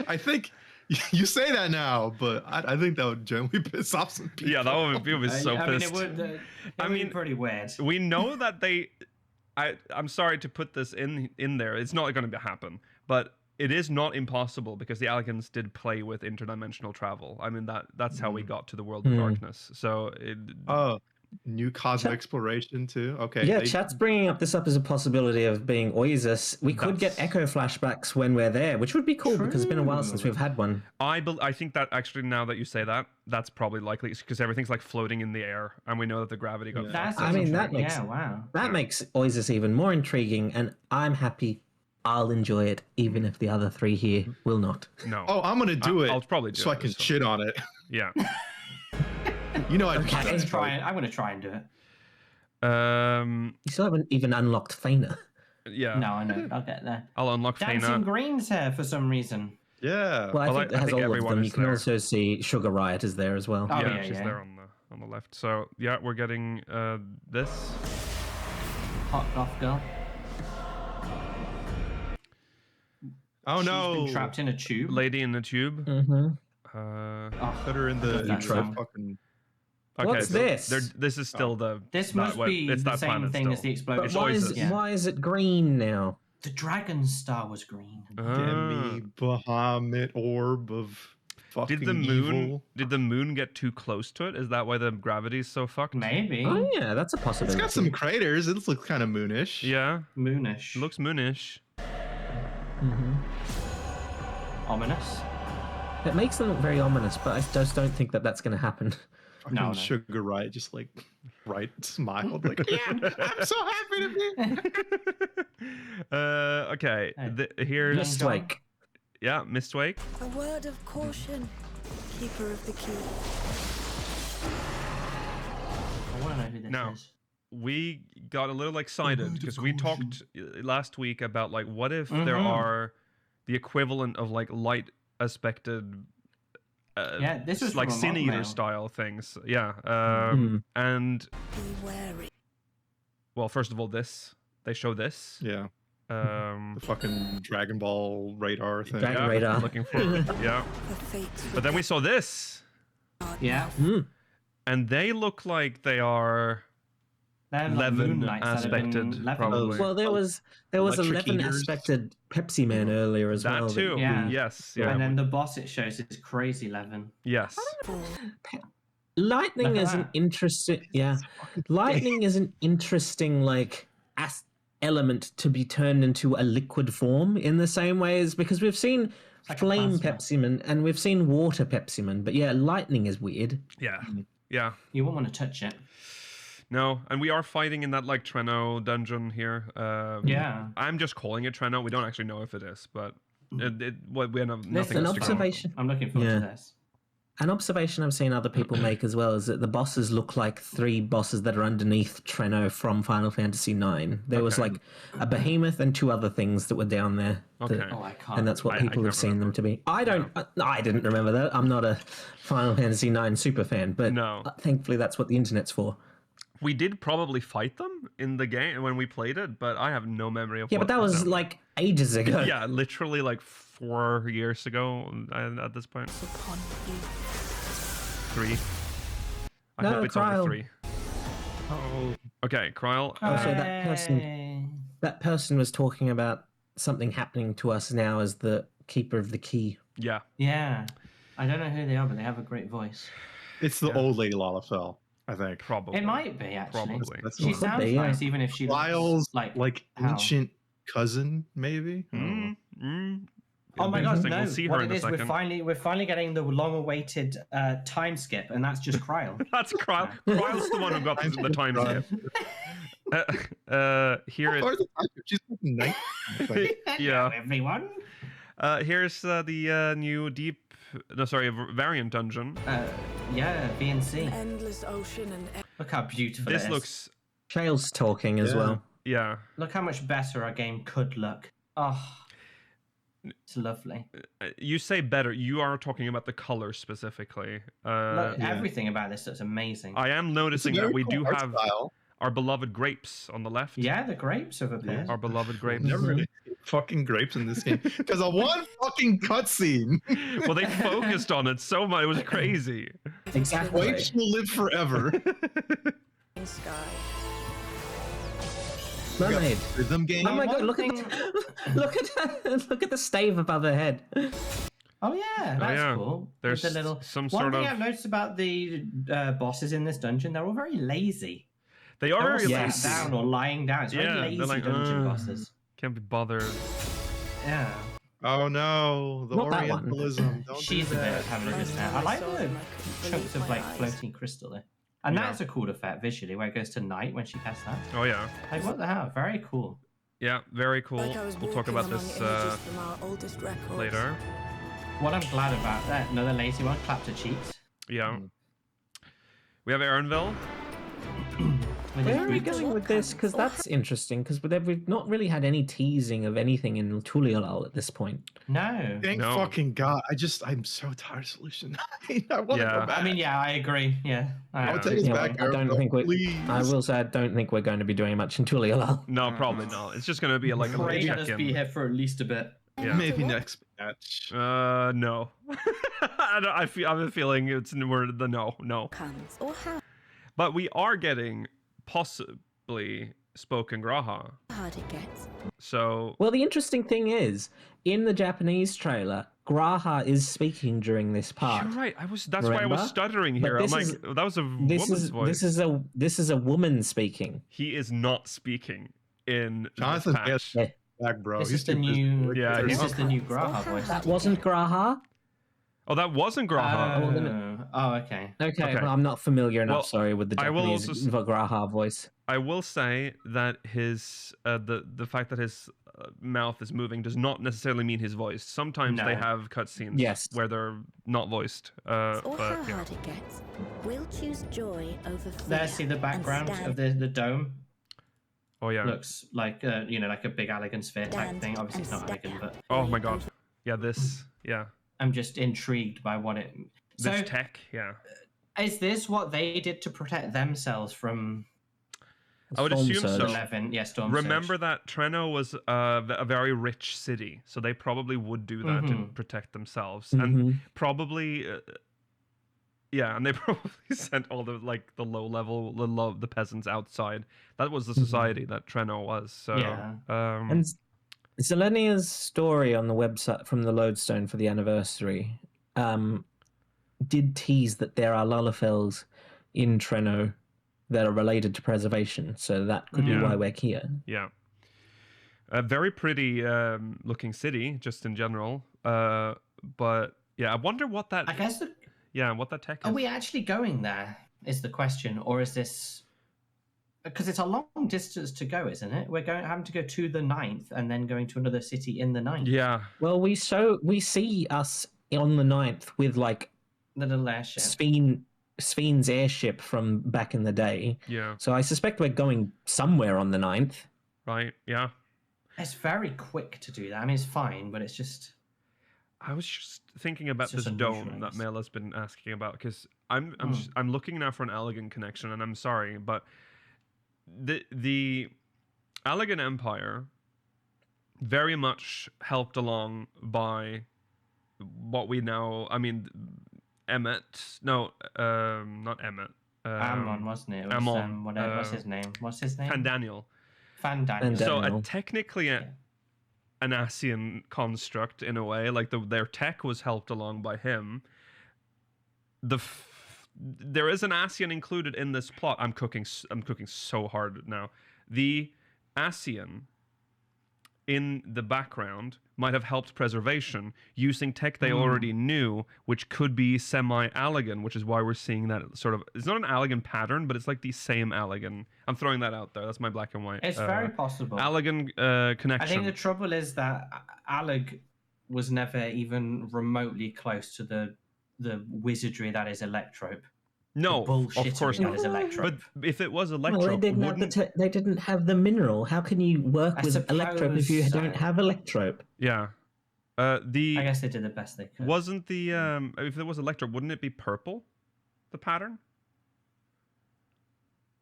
Speaker 3: I think you say that now, but I think that would generally piss off some people.
Speaker 1: Yeah, that would be so
Speaker 5: I mean,
Speaker 1: pissed.
Speaker 5: it would. It
Speaker 1: I
Speaker 5: would be
Speaker 1: mean,
Speaker 5: pretty weird.
Speaker 1: We know that they. I'm sorry to put this in there. It's not going to happen, but it is not impossible because the Allegans did play with interdimensional travel. I mean that's how we got to the world of darkness. So it.
Speaker 3: New cosmic exploration too. Okay.
Speaker 4: Yeah, chat's bringing this up as a possibility of being Oasis. We could get echo flashbacks when we're there, which would be cool because it's been a while since we've had one.
Speaker 1: I think that actually now that you say that, that's probably likely because everything's like floating in the air, and we know that the gravity got.
Speaker 5: That's
Speaker 4: I mean, that
Speaker 5: interesting.
Speaker 4: makes
Speaker 5: wow.
Speaker 4: that makes Oasis even more intriguing, and I'm happy. I'll enjoy it, even if the other three here will not.
Speaker 1: No.
Speaker 3: Oh, I'm gonna do it.
Speaker 1: I'll probably do
Speaker 3: so
Speaker 1: it,
Speaker 3: I can
Speaker 1: so-
Speaker 3: shit on it.
Speaker 1: Yeah.
Speaker 3: You know,
Speaker 5: I'm gonna try and do it.
Speaker 4: You still haven't even unlocked Faina.
Speaker 1: Yeah.
Speaker 5: No, I know. I'll get there.
Speaker 1: I'll unlock
Speaker 5: Dancing
Speaker 1: Faina.
Speaker 5: Green's here for some reason.
Speaker 3: Yeah.
Speaker 4: Well, I
Speaker 1: Well,
Speaker 4: think
Speaker 1: I
Speaker 4: it has
Speaker 1: think
Speaker 4: all of
Speaker 1: everyone
Speaker 4: them.
Speaker 1: is
Speaker 4: You can
Speaker 1: there.
Speaker 4: also see Sugar Riot is there as well.
Speaker 5: Oh,
Speaker 1: Yeah,
Speaker 5: yeah,
Speaker 1: she's
Speaker 5: yeah.
Speaker 1: there on the left. So yeah, we're getting this.
Speaker 5: Hot goth girl.
Speaker 3: Oh
Speaker 5: She's
Speaker 3: no.
Speaker 5: been trapped in a tube.
Speaker 1: Lady in the tube.
Speaker 4: Mm-hmm.
Speaker 5: Oh,
Speaker 3: Put her in the
Speaker 5: That's
Speaker 3: intro
Speaker 5: fine.
Speaker 3: fucking.
Speaker 4: What's this?
Speaker 1: This is still the.
Speaker 5: this
Speaker 1: that
Speaker 5: must
Speaker 1: way-
Speaker 5: be
Speaker 1: it's
Speaker 5: the
Speaker 1: that
Speaker 5: same
Speaker 1: planet
Speaker 5: thing as
Speaker 1: still.
Speaker 5: the exploded.
Speaker 1: It's
Speaker 4: Why
Speaker 1: Oasis.
Speaker 4: is
Speaker 5: Yeah.
Speaker 4: why is it green now?
Speaker 5: The dragon star was green.
Speaker 3: Demi Bahamut orb of fucking
Speaker 1: Did the moon?
Speaker 3: evil.
Speaker 1: Did the moon get too close to it? Is that why the gravity's so fucked?
Speaker 5: Maybe.
Speaker 4: Oh yeah, that's a
Speaker 3: It's
Speaker 4: possibility.
Speaker 3: got some craters. It looks kind of moonish.
Speaker 1: Yeah,
Speaker 5: Moonish.
Speaker 1: it looks moonish.
Speaker 4: Mhm.
Speaker 5: Ominous.
Speaker 4: It makes them look very ominous, but I just don't think that that's going to happen.
Speaker 3: Fucking
Speaker 5: No.
Speaker 3: Sugar Right, just like smiled like, yeah, I'm so happy to be.
Speaker 1: Okay.
Speaker 5: Hey.
Speaker 1: Here's
Speaker 4: Mistwake.
Speaker 1: yeah, Mistwake.
Speaker 6: A word of caution, keeper of the key.
Speaker 5: I want to know who this
Speaker 1: No.
Speaker 5: is.
Speaker 1: We got a little excited because we talked last week about like what if there
Speaker 5: Mhm.
Speaker 1: are the equivalent of like light aspected
Speaker 5: Yeah, this was
Speaker 1: like
Speaker 5: from a
Speaker 1: Sin
Speaker 5: mock
Speaker 1: Eater
Speaker 5: mail.
Speaker 1: style things. Yeah. And
Speaker 6: Be wary.
Speaker 1: well, first of all, they show this.
Speaker 3: Yeah,
Speaker 1: Um
Speaker 3: the fucking Dragon Ball radar thing.
Speaker 4: Dragon
Speaker 1: yeah,
Speaker 4: Radar.
Speaker 1: looking for yeah.
Speaker 6: For fate's
Speaker 1: But then we saw this.
Speaker 5: Yeah,
Speaker 4: Mm.
Speaker 1: And they look like they are
Speaker 5: they're like
Speaker 1: Levin
Speaker 5: moon knights that have been
Speaker 1: aspected,
Speaker 5: Levin.
Speaker 1: probably.
Speaker 4: Well, there was
Speaker 3: Electric
Speaker 4: 11
Speaker 3: eaters.
Speaker 4: aspected Pepsi Man earlier as well.
Speaker 1: that too.
Speaker 5: Yeah.
Speaker 1: Yes.
Speaker 4: Yeah.
Speaker 1: Yeah.
Speaker 5: And then the boss it shows is crazy Levin.
Speaker 1: Yes.
Speaker 4: Lightning
Speaker 5: Look at
Speaker 4: is an
Speaker 5: that.
Speaker 4: interesting, yeah. Lightning is an interesting like element to be turned into a liquid form in the same way as because we've seen
Speaker 5: like a
Speaker 4: flame
Speaker 5: plasma.
Speaker 4: Pepsi Man and we've seen water Pepsi Man, but yeah, lightning is weird.
Speaker 1: Yeah. Yeah.
Speaker 5: You won't want to touch it.
Speaker 1: No, and we are fighting in that like Treno dungeon here.
Speaker 5: Yeah.
Speaker 1: I'm just calling it Treno. We don't actually know if it is, but we have nothing
Speaker 5: This
Speaker 4: an
Speaker 1: else to
Speaker 5: looks
Speaker 1: go.
Speaker 5: fun.
Speaker 4: observation.
Speaker 5: I'm looking forward
Speaker 4: Yeah.
Speaker 5: to this.
Speaker 4: An observation I've seen other people make as well is that the bosses look like 3 bosses that are underneath Treno from Final Fantasy IX. There was
Speaker 1: Okay.
Speaker 4: like a behemoth and 2 other things that were down there. that-
Speaker 1: Okay.
Speaker 5: Oh, I can't.
Speaker 4: and that's what
Speaker 1: I
Speaker 4: people
Speaker 1: can't
Speaker 4: have seen them
Speaker 1: remember.
Speaker 4: to be. I don't. I didn't remember that. I'm not a Final Fantasy IX super fan, but
Speaker 1: No.
Speaker 4: thankfully that's what the internet's for.
Speaker 1: We did probably fight them in the game when we played it, but I have no memory of
Speaker 4: Yeah,
Speaker 1: what
Speaker 4: but that was
Speaker 1: them.
Speaker 4: like ages ago.
Speaker 1: Yeah, literally like 4 years ago at this point.
Speaker 6: upon you.
Speaker 1: 3. I
Speaker 4: No,
Speaker 1: hope it's
Speaker 4: Kryle.
Speaker 1: only 3.
Speaker 3: Oh,
Speaker 1: Okay, Kryle.
Speaker 4: Oh, so
Speaker 5: Hey.
Speaker 4: that person was talking about something happening to us now as the keeper of the key.
Speaker 1: Yeah.
Speaker 5: Yeah. I don't know who they are, but they have a great voice.
Speaker 3: it's the
Speaker 1: Yeah.
Speaker 3: old Lady Lalafell, I think.
Speaker 1: Probably.
Speaker 5: It might be, actually.
Speaker 1: Probably.
Speaker 3: That's
Speaker 5: She
Speaker 3: what-
Speaker 4: Could
Speaker 5: sounds
Speaker 4: be, yeah.
Speaker 5: nice, even if she
Speaker 3: Lyle's
Speaker 5: looks
Speaker 3: like
Speaker 5: how?
Speaker 3: ancient cousin, maybe.
Speaker 5: Oh my god,
Speaker 1: Interesting.
Speaker 5: no!
Speaker 1: We'll see her
Speaker 5: What
Speaker 1: in
Speaker 5: it
Speaker 1: a
Speaker 5: is,
Speaker 1: second.
Speaker 5: we're finally getting the long-awaited time skip, and that's just Kryle.
Speaker 1: That's Kryle. Kryle's the one who got the time skip. Here it.
Speaker 3: Or the she's like 19, I think.
Speaker 1: Yeah.
Speaker 5: Hello, everyone.
Speaker 1: Here's the new variant dungeon.
Speaker 5: Yeah,
Speaker 6: An
Speaker 5: VNC.
Speaker 6: endless ocean and
Speaker 5: Look how beautiful
Speaker 1: This
Speaker 5: it is.
Speaker 1: looks,
Speaker 4: Trails talking as
Speaker 3: Yeah.
Speaker 4: well.
Speaker 1: yeah.
Speaker 5: Look how much better our game could look. Oh, it's lovely.
Speaker 1: You say better. You are talking about the color specifically.
Speaker 5: Look,
Speaker 3: yeah.
Speaker 5: Everything about this looks amazing.
Speaker 1: I am
Speaker 3: It's a
Speaker 1: noticing that
Speaker 3: very
Speaker 1: we
Speaker 3: cool
Speaker 1: do
Speaker 3: art
Speaker 1: have
Speaker 3: style.
Speaker 1: our beloved grapes on the left.
Speaker 5: Yeah, the grapes have appeared.
Speaker 1: Our beloved grapes.
Speaker 3: Never really seen fucking grapes in this game because of one fucking cutscene.
Speaker 1: Well, they focused on it so much. It was crazy.
Speaker 4: Exactly.
Speaker 3: Grapes will live forever.
Speaker 6: sky.
Speaker 4: Mermaid.
Speaker 3: Rhythm game.
Speaker 4: Oh my god!
Speaker 5: one
Speaker 4: Look
Speaker 5: thing-
Speaker 4: at look at the stave above her head.
Speaker 5: Oh yeah, that's
Speaker 1: yeah.
Speaker 5: cool.
Speaker 1: There's
Speaker 5: With the little...
Speaker 1: some
Speaker 5: One
Speaker 1: sort
Speaker 5: thing
Speaker 1: of-
Speaker 5: I've noticed about the bosses in this dungeon, they're all very lazy.
Speaker 1: They
Speaker 5: They're
Speaker 1: are
Speaker 5: all
Speaker 1: very
Speaker 4: Yes.
Speaker 5: sat
Speaker 1: lazy.
Speaker 5: down or lying down. It's
Speaker 1: Yeah,
Speaker 5: very
Speaker 1: they're
Speaker 5: lazy
Speaker 1: like,
Speaker 5: dungeon bosses.
Speaker 1: Can't be bothered.
Speaker 5: Yeah.
Speaker 3: Oh no, the
Speaker 4: Not that one.
Speaker 3: Orientalism. Don't
Speaker 5: She's
Speaker 3: do
Speaker 5: a bit
Speaker 3: that.
Speaker 5: of having a good time. I like the chunks of like floating crystal there. And
Speaker 1: Yeah.
Speaker 5: that's a cool effect visually where it goes to night when she casts that.
Speaker 1: Oh yeah.
Speaker 5: Like what the hell? Very cool.
Speaker 1: Yeah, very cool.
Speaker 6: Like I was
Speaker 1: We'll talk
Speaker 6: walking
Speaker 1: about
Speaker 6: among
Speaker 1: this
Speaker 6: images from our oldest records.
Speaker 1: later.
Speaker 5: What I'm glad about that, another lazy one, clapped her cheeks.
Speaker 1: Yeah. We have Aaronville.
Speaker 5: With
Speaker 4: Where
Speaker 5: his
Speaker 4: are we
Speaker 5: boots.
Speaker 4: going with this? Because that's interesting. Because we've not really had any teasing of anything in Tuliolal at this point.
Speaker 5: No.
Speaker 3: Thank
Speaker 1: No.
Speaker 3: fucking God. I'm so tired of Solution 9. I want to
Speaker 1: Yeah.
Speaker 3: go back.
Speaker 5: I mean, yeah, I agree. Yeah.
Speaker 3: I'll
Speaker 1: Yeah.
Speaker 3: take us
Speaker 4: You know,
Speaker 3: back.
Speaker 4: I don't
Speaker 3: Arrow,
Speaker 4: think we.
Speaker 3: please.
Speaker 4: I will say I don't think we're going to be doing much in Tuliolal.
Speaker 1: No, probably not. It's just gonna be like a little
Speaker 5: Pray let us be
Speaker 1: check-in.
Speaker 5: here for at least a bit.
Speaker 1: Yeah.
Speaker 3: Maybe next match.
Speaker 1: No. I have a feeling we're the no.
Speaker 6: Comes or how
Speaker 1: But we are getting possibly spoken Graha.
Speaker 6: hard it gets.
Speaker 1: So
Speaker 4: Well, the interesting thing is, in the Japanese trailer, Graha is speaking during this part.
Speaker 1: you're right. That's why I was
Speaker 4: Remember?
Speaker 1: stuttering
Speaker 4: But
Speaker 1: here. I'm
Speaker 4: this
Speaker 1: like,
Speaker 4: is-
Speaker 1: that was a
Speaker 4: This
Speaker 1: woman's
Speaker 4: is
Speaker 1: voice.
Speaker 4: this is a woman speaking.
Speaker 1: He is not speaking in this
Speaker 3: Jonathan's
Speaker 1: patch.
Speaker 4: Yeah.
Speaker 3: Back, bro.
Speaker 5: This
Speaker 3: He's
Speaker 5: is the
Speaker 3: too busy
Speaker 5: new.
Speaker 3: with
Speaker 1: Yeah,
Speaker 3: it.
Speaker 5: This
Speaker 1: he's-
Speaker 5: is the new Graha voice.
Speaker 4: That wasn't Graha.
Speaker 1: Oh, that wasn't Graha.
Speaker 4: well, then
Speaker 5: okay.
Speaker 4: Okay, well, I'm not familiar enough.
Speaker 1: Well,
Speaker 4: Sorry, with the
Speaker 1: I will
Speaker 4: Japanese
Speaker 1: also
Speaker 4: Graha voice.
Speaker 1: I will say that his the fact that his mouth is moving does not necessarily mean his voice. Sometimes they
Speaker 5: No.
Speaker 1: have cutscenes
Speaker 4: Yes.
Speaker 1: where they're not voiced.
Speaker 6: Or
Speaker 1: But
Speaker 6: how
Speaker 1: yeah.
Speaker 6: hard it gets. We'll choose joy over fear.
Speaker 5: There, see the
Speaker 6: and
Speaker 5: background
Speaker 6: stand-
Speaker 5: of the dome
Speaker 1: Oh yeah.
Speaker 5: looks like like a big elegant sphere type
Speaker 6: Stand
Speaker 5: thing. Obviously, it's
Speaker 6: and
Speaker 5: not elegant,
Speaker 6: stand.
Speaker 5: but
Speaker 1: Oh my god. Yeah, this. Yeah.
Speaker 5: I'm just intrigued by what it.
Speaker 1: This
Speaker 5: So,
Speaker 1: tech. Yeah.
Speaker 5: is this what they did to protect themselves from
Speaker 1: I would
Speaker 4: Storm
Speaker 1: assume
Speaker 4: surge.
Speaker 1: so.
Speaker 5: 11? Yeah, Storm
Speaker 1: Remember
Speaker 5: Surge.
Speaker 1: that Treno was a very rich city, so they probably would do that to
Speaker 5: Mhm.
Speaker 1: protect themselves,
Speaker 4: Mhm.
Speaker 1: and probably, yeah, and they probably sent all the the low level, the peasants outside. That was the society that Treno was. So,
Speaker 5: Yeah.
Speaker 4: And Zelenia's story on the website from the Lodestone for the anniversary did tease that there are Lullafels in Treno that are related to preservation, so that could be
Speaker 1: Yeah.
Speaker 4: why we're here.
Speaker 1: yeah, a very pretty looking city, just in general. But yeah, I wonder what that.
Speaker 5: I guess.
Speaker 1: What that tech is.
Speaker 5: Are we actually going there? Is the question, or is this? Because it's a long distance to go, isn't it? We're having to go to the 9th and then going to another city in the 9th.
Speaker 1: Yeah,
Speaker 4: Well, we see us on the 9th with like
Speaker 5: The little airship.
Speaker 4: Sven's airship from back in the day.
Speaker 1: yeah,
Speaker 4: So I suspect we're going somewhere on the 9th.
Speaker 1: right, yeah.
Speaker 5: It's very quick to do that. I mean, it's fine, but it's just.
Speaker 1: I was just thinking about
Speaker 5: It's just
Speaker 1: this
Speaker 5: unusual,
Speaker 1: dome
Speaker 5: I
Speaker 1: that
Speaker 5: guess.
Speaker 1: Mel has been asking about, because I'm
Speaker 5: Hmm.
Speaker 1: I'm looking now for an Allegan connection, and I'm sorry, but the Allegan Empire very much helped along by what we now. I mean, Emmet. No, not Emmet.
Speaker 5: Ammon, wasn't it? It was,
Speaker 1: Ammon,
Speaker 5: whatever. What's his name? What's his name?
Speaker 1: Fandaniel.
Speaker 5: Fandaniel.
Speaker 1: So
Speaker 4: Daniel.
Speaker 1: technically an Asian construct in a way, like their tech was helped along by him. There is an ASEAN included in this plot. I'm cooking so hard now. The ASEAN in the background might have helped preservation using tech they already knew, which could be semi-Allegan, which is why we're seeing that sort of. It's not an Allegan pattern, but it's like the same Allegan. I'm throwing that out there. That's my black and white.
Speaker 5: It's very possible.
Speaker 1: Allegan connection.
Speaker 5: I think the trouble is that Alleg was never even remotely close to the wizardry that is Electrope.
Speaker 1: No,
Speaker 5: Bullshit.
Speaker 1: of course
Speaker 5: that
Speaker 1: not.
Speaker 5: is Electrope.
Speaker 1: But if it was
Speaker 4: Well,
Speaker 1: Electrope,
Speaker 4: they didn't have the mineral. How can you work
Speaker 5: I
Speaker 4: with Electrope if you
Speaker 5: suppose
Speaker 4: don't
Speaker 5: so.
Speaker 4: have Electrope?
Speaker 1: yeah.
Speaker 5: I guess they did the best they could.
Speaker 1: Wasn't the if it was Electrope, wouldn't it be purple? The pattern?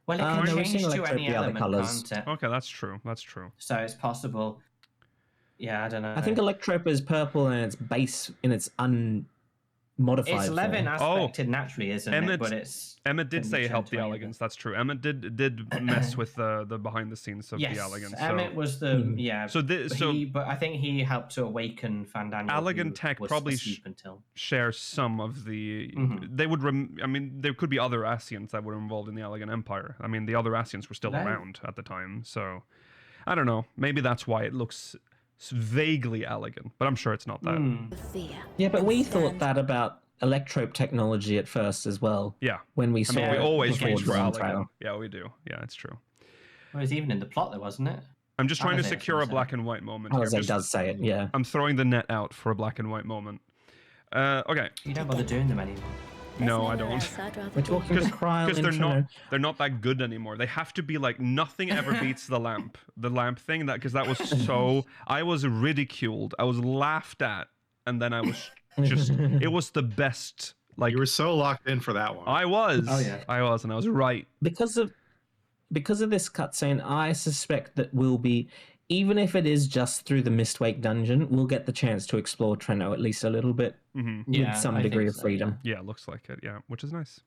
Speaker 5: Well, it
Speaker 4: No,
Speaker 5: can
Speaker 4: we're
Speaker 5: change
Speaker 4: seeing
Speaker 5: to
Speaker 4: Electrope
Speaker 5: any
Speaker 4: the other
Speaker 5: element,
Speaker 4: colours.
Speaker 5: can't it?
Speaker 1: Okay, that's true. That's true.
Speaker 5: So it's possible. Yeah, I don't know.
Speaker 4: I think Electrope is purple in its base, in its unmodified
Speaker 5: it's Levin
Speaker 4: form.
Speaker 5: aspected naturally, isn't
Speaker 1: Emmett-
Speaker 5: it? But it's
Speaker 1: Emmett did
Speaker 5: can
Speaker 1: say
Speaker 5: be
Speaker 1: it helped the
Speaker 5: changed to
Speaker 1: elegance.
Speaker 5: anything.
Speaker 1: That's true. Emmett did mess with the behind the scenes of
Speaker 5: yes.
Speaker 1: the elegance.
Speaker 5: Emmett was the yeah.
Speaker 1: So
Speaker 5: but I think he helped to awaken Fandaniel.
Speaker 1: Allegan
Speaker 5: who
Speaker 1: Tech
Speaker 5: was
Speaker 1: probably
Speaker 5: asleep until.
Speaker 1: share some of the. They would. I mean, there could be other Asians that were involved in the Allegan Empire. I mean, the other Asians were still
Speaker 5: Right.
Speaker 1: around at the time, so I don't know. Maybe that's why it looks vaguely Allegan, but I'm sure it's not that.
Speaker 5: Hmm.
Speaker 6: Fear.
Speaker 4: Yeah, but we
Speaker 6: and
Speaker 4: thought
Speaker 6: stand
Speaker 4: that about Electrope technology at first as well.
Speaker 1: Yeah,
Speaker 4: When we
Speaker 1: I
Speaker 4: saw
Speaker 1: mean, we
Speaker 5: Yeah,
Speaker 1: always
Speaker 5: before
Speaker 1: reach for
Speaker 4: Dawn
Speaker 1: Allegan.
Speaker 4: Trail.
Speaker 1: Yeah, we do. Yeah, it's true.
Speaker 5: Well, it was even in the plot, there wasn't it?
Speaker 1: I'm just trying to
Speaker 5: Alizé was
Speaker 1: secure a
Speaker 5: gonna say.
Speaker 1: black and white moment here.
Speaker 4: Alizé does say it, yeah.
Speaker 1: I'm throwing the net out for a black and white moment. Okay.
Speaker 5: You don't bother doing them anymore.
Speaker 6: There's
Speaker 1: No, I
Speaker 6: nowhere
Speaker 1: don't.
Speaker 6: else I'd rather
Speaker 4: We're
Speaker 6: be.
Speaker 4: talking to Kryl
Speaker 1: Because
Speaker 4: and
Speaker 1: they're not that good anymore. They have to be like nothing ever beats the lamp thing. Because that was so. I was ridiculed. I was laughed at, and then I was just. It was the best. Like
Speaker 3: You were so locked in for that one.
Speaker 1: I was.
Speaker 5: Oh, yeah.
Speaker 1: I was, and I was right.
Speaker 4: because of this cutscene, I suspect that we'll be, even if it is just through the Mistwake dungeon, we'll get the chance to explore Treno at least a little bit
Speaker 1: Hmm
Speaker 4: with
Speaker 5: Yeah,
Speaker 4: some
Speaker 5: I
Speaker 4: degree
Speaker 5: think
Speaker 4: of
Speaker 5: so,
Speaker 4: freedom.
Speaker 1: Yeah, looks like it. Yeah, which is nice.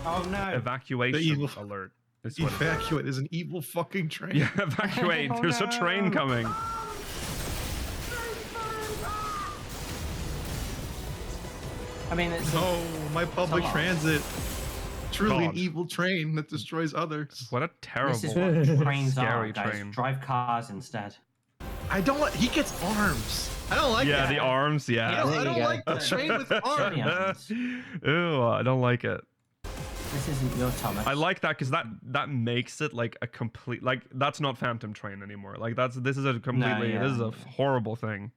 Speaker 5: Oh no!
Speaker 1: Evacuation
Speaker 3: evil-
Speaker 1: alert. Is what it is.
Speaker 3: Evacuate. There's an evil fucking train.
Speaker 1: Yeah, evacuate.
Speaker 5: Oh,
Speaker 1: There's a train
Speaker 5: no.
Speaker 1: coming.
Speaker 5: I mean, it's
Speaker 3: Oh, my public
Speaker 5: lot.
Speaker 3: transit. truly an
Speaker 1: God.
Speaker 3: evil train that destroys others.
Speaker 1: What a terrible,
Speaker 5: This is what trains are,
Speaker 1: scary
Speaker 5: guys.
Speaker 1: train.
Speaker 5: Drive cars instead.
Speaker 3: I don't like. He gets arms. I don't like
Speaker 1: Yeah,
Speaker 3: that.
Speaker 1: the arms. Yeah.
Speaker 3: I don't like the train with arms.
Speaker 5: arms.
Speaker 1: Ew, I don't like it.
Speaker 5: This isn't your Thomas.
Speaker 1: I like that because that makes it like a complete like that's not Phantom Train anymore. Like this is a completely this is a horrible thing.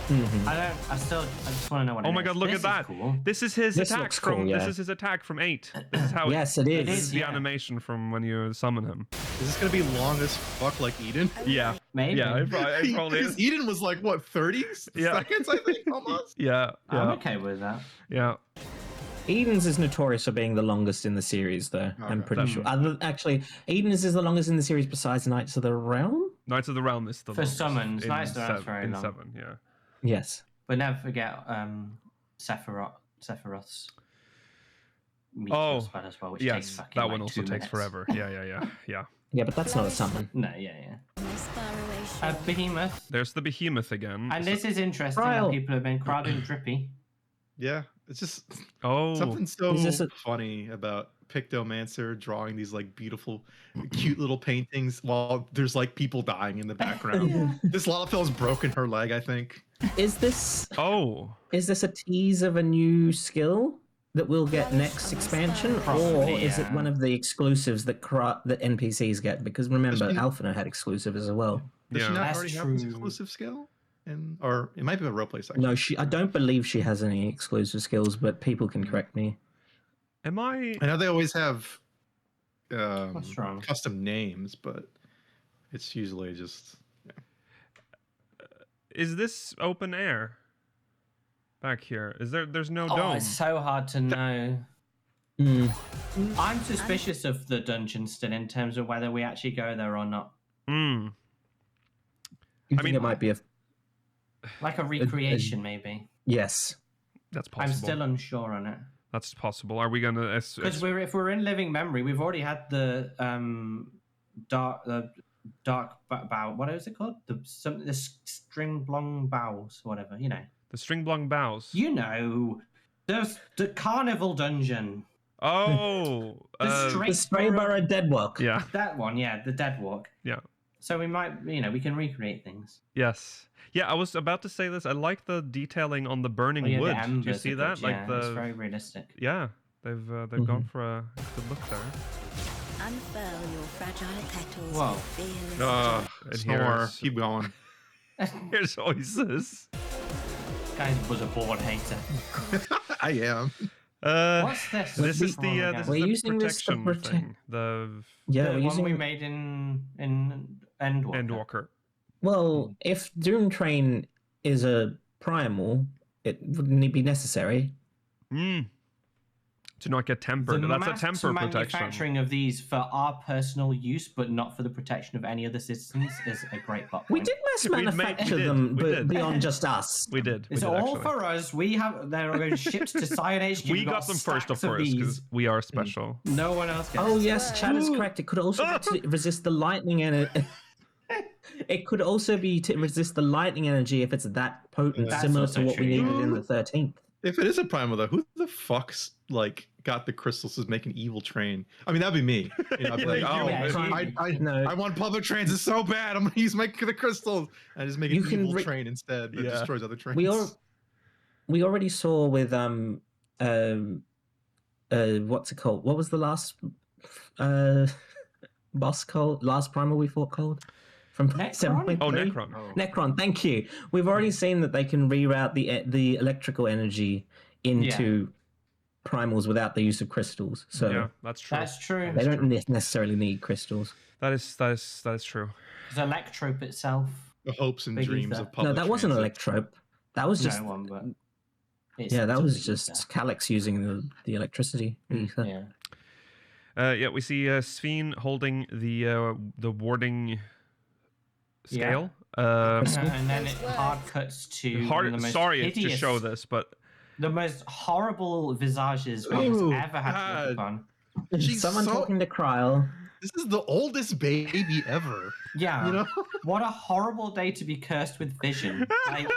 Speaker 5: I just want to know what.
Speaker 1: Oh
Speaker 5: it
Speaker 1: my
Speaker 5: is.
Speaker 1: God! Look
Speaker 5: This
Speaker 1: at
Speaker 5: is
Speaker 1: that.
Speaker 5: cool.
Speaker 1: This is his
Speaker 4: This
Speaker 1: attack
Speaker 4: looks
Speaker 1: from.
Speaker 4: cool, yeah.
Speaker 1: This is his attack from 8. This is how.
Speaker 4: Yes, it is.
Speaker 1: This is the
Speaker 5: yeah.
Speaker 1: animation from when you summon him.
Speaker 3: Is this gonna be long as fuck like Eden?
Speaker 1: Yeah.
Speaker 5: Maybe.
Speaker 1: Yeah. It probably
Speaker 3: Because
Speaker 1: is.
Speaker 3: Eden was like what 30
Speaker 1: Yeah.
Speaker 3: seconds, I think, almost.
Speaker 1: Yeah.
Speaker 5: I'm
Speaker 1: Yeah.
Speaker 5: okay with that.
Speaker 1: Yeah.
Speaker 4: Eden's is notorious for being the longest in the series, though. I'm
Speaker 3: Okay.
Speaker 4: pretty sure. Actually, Eden's is the longest in the series besides Knights of the Realm.
Speaker 1: Knights of the Realm is the
Speaker 5: For
Speaker 1: longest
Speaker 5: summons,
Speaker 1: in
Speaker 5: Knights of the Realm is
Speaker 1: 7,
Speaker 5: very
Speaker 1: in
Speaker 5: long.
Speaker 1: 7. Yeah.
Speaker 4: Yes.
Speaker 5: But never forget Sephiroth's
Speaker 1: Oh,
Speaker 5: spell as well, which
Speaker 1: yes,
Speaker 5: takes fucking
Speaker 1: that
Speaker 5: like
Speaker 1: one also
Speaker 5: 2
Speaker 1: takes
Speaker 5: minutes.
Speaker 1: forever. Yeah.
Speaker 4: Yeah, but that's not a summon.
Speaker 5: No, yeah.
Speaker 6: Most far away shore.
Speaker 5: Behemoth.
Speaker 1: There's the behemoth again.
Speaker 5: And this is interesting
Speaker 4: Trial.
Speaker 5: that people have been crowding Drippy.
Speaker 3: Yeah, it's just
Speaker 1: Oh,
Speaker 3: something so
Speaker 4: Is this a-
Speaker 3: funny about Pictomancer drawing these like beautiful, cute little paintings while there's like people dying in the background. This Lalafell's broken her leg, I think.
Speaker 4: Is this
Speaker 1: oh.
Speaker 4: a tease of a new skill that we'll get next expansion, or
Speaker 5: Probably,
Speaker 4: is it
Speaker 5: yeah.
Speaker 4: one of the exclusives that that NPCs get? Because remember,
Speaker 3: Does she-
Speaker 4: Alphinaud had exclusives as well.
Speaker 3: Does
Speaker 1: Yeah.
Speaker 3: she not
Speaker 5: That's
Speaker 3: already have this
Speaker 5: true.
Speaker 3: exclusive skill? Or it might be a roleplay section.
Speaker 4: No, I don't believe she has any exclusive skills, but people can correct me.
Speaker 1: Am I?
Speaker 3: I know they always have
Speaker 5: What's wrong?
Speaker 3: custom names, but it's usually just
Speaker 1: Is this open air? Back here, is there's no
Speaker 5: Oh,
Speaker 1: dome?
Speaker 5: it's so hard to know.
Speaker 4: Hmm.
Speaker 5: I'm suspicious of the dungeon still in terms of whether we actually go there or not.
Speaker 1: Hmm.
Speaker 4: You
Speaker 1: I
Speaker 4: think
Speaker 1: mean-
Speaker 4: it might be a
Speaker 5: Like a recreation, maybe.
Speaker 4: yes.
Speaker 1: That's possible.
Speaker 5: I'm still unsure on it.
Speaker 1: That's possible. Are we gonna?
Speaker 5: Because if we're in living memory, we've already had the dark bow. What is it called? The string blong bows, whatever. You know.
Speaker 1: the string blong bows.
Speaker 5: You know. There's the carnival dungeon.
Speaker 1: Oh.
Speaker 5: The
Speaker 4: The Sprayborough Deadwalk.
Speaker 1: yeah.
Speaker 5: That one, yeah, the dead walk.
Speaker 1: Yeah.
Speaker 5: So we might, we can recreate things.
Speaker 1: Yes. Yeah, I was about to say this. I like the detailing on the burning
Speaker 5: Oh, yeah, the
Speaker 1: wood. Do you
Speaker 5: embers
Speaker 1: see
Speaker 5: are
Speaker 1: that?
Speaker 5: good,
Speaker 1: Like
Speaker 5: yeah,
Speaker 1: the
Speaker 5: it's very realistic.
Speaker 1: yeah, they've gone for a good look there.
Speaker 6: Unfurl your fragile petals.
Speaker 5: Whoa.
Speaker 6: with fearless
Speaker 1: And
Speaker 3: snore.
Speaker 1: here's,
Speaker 3: Keep going.
Speaker 1: here's Oasis.
Speaker 5: Guy was a board hater.
Speaker 3: I am.
Speaker 5: What's this?
Speaker 1: This is the
Speaker 5: Wrong
Speaker 1: this
Speaker 5: again.
Speaker 1: is
Speaker 4: We're
Speaker 1: the
Speaker 4: using this to
Speaker 1: protection
Speaker 4: protect-
Speaker 1: thing. The
Speaker 4: Yeah,
Speaker 5: the
Speaker 4: we're
Speaker 5: one
Speaker 4: using.
Speaker 5: we made in Endwalker.
Speaker 1: Endwalker.
Speaker 4: Well, if Doom Train is a primal, it wouldn't be necessary.
Speaker 1: To not get tempered.
Speaker 5: The
Speaker 1: That's a
Speaker 5: mass
Speaker 1: temper protection.
Speaker 5: manufacturing of these for our personal use, but not for the protection of any other citizens, is a great plot
Speaker 4: We
Speaker 5: point.
Speaker 4: did mass
Speaker 1: We
Speaker 4: manufacture
Speaker 1: did,
Speaker 4: them,
Speaker 1: we
Speaker 4: but
Speaker 1: did.
Speaker 4: beyond just us.
Speaker 1: We did.
Speaker 5: It's
Speaker 1: we did,
Speaker 5: all
Speaker 1: actually.
Speaker 5: for us. They're shipped to Cyan HQ.
Speaker 1: We
Speaker 5: We've
Speaker 1: got them first, of
Speaker 5: stacks
Speaker 1: course,
Speaker 5: these.
Speaker 1: because we are special.
Speaker 5: No one else gets
Speaker 4: Oh
Speaker 5: it.
Speaker 4: yes, Chad is correct. It could also be to resist the lightning energy. It could also be to resist the lightning energy if it's that potent,
Speaker 5: That's
Speaker 4: similar
Speaker 5: also
Speaker 4: to what we
Speaker 5: true.
Speaker 4: needed in the 13th.
Speaker 3: If it is a primal though, who the fuck's like got the crystals to make an evil train? I mean, that'd be me. You know, I'd be like, oh,
Speaker 5: Yeah,
Speaker 4: No.
Speaker 3: I want public transit so bad. I'm gonna use the crystals and just make an
Speaker 4: You can
Speaker 3: evil train instead that
Speaker 1: Yeah.
Speaker 3: destroys other trains.
Speaker 4: We already saw with what's it called? What was the last boss called? Last primal we fought called? From
Speaker 5: Necron?
Speaker 4: 7.3?
Speaker 1: Oh, Necron.
Speaker 4: Necron, thank you. We've already seen that they can reroute the electrical energy into primals without the use of crystals. So
Speaker 1: Yeah, that's true.
Speaker 5: That's true.
Speaker 4: they don't necessarily need crystals.
Speaker 1: That is true.
Speaker 5: Because Electrope itself.
Speaker 3: The hopes and
Speaker 5: Big
Speaker 3: dreams
Speaker 5: ether.
Speaker 3: of public
Speaker 4: No, that wasn't
Speaker 3: transit.
Speaker 4: Electrope. That was just
Speaker 5: No one, but.
Speaker 4: yeah, that was
Speaker 5: it's
Speaker 4: just Calyx using the electricity. ether.
Speaker 5: Yeah.
Speaker 1: We see Sphene holding the warding scale.
Speaker 5: And then it hard cuts to one of the most
Speaker 1: Sorry to
Speaker 5: hideous,
Speaker 1: show this, but
Speaker 5: the most horrible visages one has
Speaker 3: Ooh,
Speaker 5: ever had to look
Speaker 3: God.
Speaker 5: upon.
Speaker 3: She's
Speaker 4: Someone
Speaker 3: so-
Speaker 4: talking to Kryl.
Speaker 3: This is the oldest baby ever.
Speaker 5: Yeah.
Speaker 3: You know?
Speaker 5: What a horrible day to be cursed with vision. Like,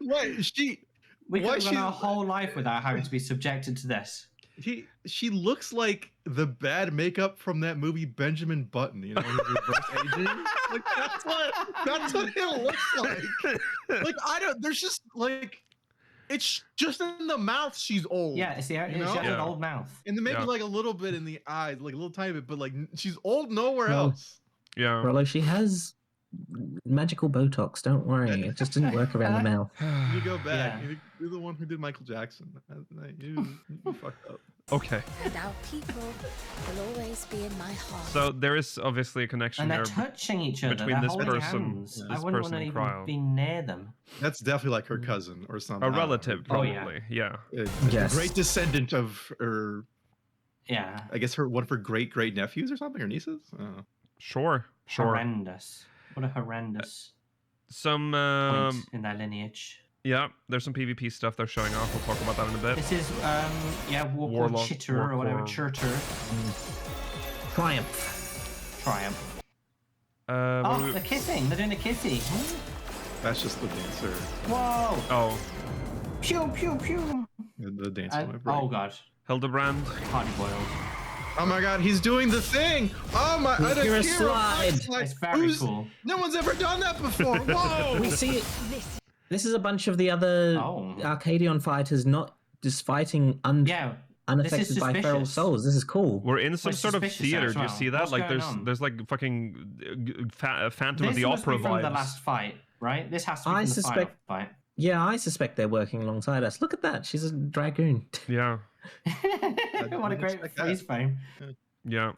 Speaker 3: What?
Speaker 5: we
Speaker 3: Why
Speaker 5: could have gone
Speaker 3: she-
Speaker 5: our whole life without having to be subjected to this.
Speaker 3: She looks like the bad makeup from that movie Benjamin Button, you know, his reverse aging. Like that's what it looks like. Like there's just like it's just in the mouth she's old.
Speaker 5: Yeah, it's the she has an old mouth.
Speaker 3: And then maybe like a little bit in the eyes, like a little tiny bit, but like she's old nowhere else.
Speaker 1: Yeah.
Speaker 4: Rollo, she has magical Botox. Don't worry, it just didn't work around the mouth.
Speaker 3: You go back. You're the one who did Michael Jackson. You fucked up.
Speaker 1: Okay.
Speaker 6: And our people will always be in my heart.
Speaker 1: So there is obviously a connection
Speaker 5: And they're
Speaker 1: there
Speaker 5: touching each other.
Speaker 1: between
Speaker 5: They're
Speaker 1: this
Speaker 5: holding
Speaker 1: person,
Speaker 5: hands.
Speaker 1: this
Speaker 5: I wouldn't
Speaker 1: person
Speaker 5: want to
Speaker 1: and
Speaker 5: even
Speaker 1: Cryo.
Speaker 5: be near them.
Speaker 3: That's definitely like her cousin or something.
Speaker 1: A relative,
Speaker 5: Oh, yeah.
Speaker 1: probably. Yeah.
Speaker 4: Yes.
Speaker 3: Great descendant of her.
Speaker 5: Yeah.
Speaker 3: I guess one of her great nephews or something, or nieces.
Speaker 1: Sure.
Speaker 5: Horrendous. What a horrendous
Speaker 1: Some
Speaker 5: point in their lineage.
Speaker 1: yeah, there's some PvP stuff they're showing off. We'll talk about that in a bit.
Speaker 5: This is Warcore
Speaker 1: Warlock,
Speaker 5: Chitter or whatever.
Speaker 1: Warcore.
Speaker 5: Chirter. Triumph.
Speaker 1: What do we-
Speaker 5: They're kissing. They're doing a kissy.
Speaker 3: That's just the dancer.
Speaker 5: Whoa!
Speaker 1: Oh,
Speaker 5: Pew pew pew.
Speaker 3: The dancer. on my brain.
Speaker 5: Oh god.
Speaker 1: Hildebrand.
Speaker 5: Hardy boiled.
Speaker 3: Oh my god, he's doing the thing! Oh my!
Speaker 4: You're a slide.
Speaker 5: It's very cool.
Speaker 3: No one's ever done that before. Whoa!
Speaker 4: We see it. This is a bunch of the other
Speaker 5: Oh.
Speaker 4: Arcadion fighters not just fighting
Speaker 5: Yeah.
Speaker 4: unaffected by feral
Speaker 5: suspicious.
Speaker 4: souls. This is cool.
Speaker 1: We're in some
Speaker 5: We're
Speaker 1: sort of
Speaker 5: suspicious
Speaker 1: theater.
Speaker 5: as
Speaker 1: Do you
Speaker 5: well.
Speaker 1: see that?
Speaker 5: What's
Speaker 1: Like
Speaker 5: going on?
Speaker 1: there's like fucking Phantom of
Speaker 5: This
Speaker 1: the
Speaker 5: must
Speaker 1: Opera
Speaker 5: be from
Speaker 1: vibes.
Speaker 5: the last fight, right? This has to be
Speaker 4: I
Speaker 5: from the
Speaker 4: suspect-
Speaker 5: final
Speaker 4: Yeah, I suspect they're working alongside us. Look at that. She's a dragoon.
Speaker 1: Yeah.
Speaker 5: fight. What a great
Speaker 3: expect that.
Speaker 5: freeze frame.
Speaker 1: Yeah.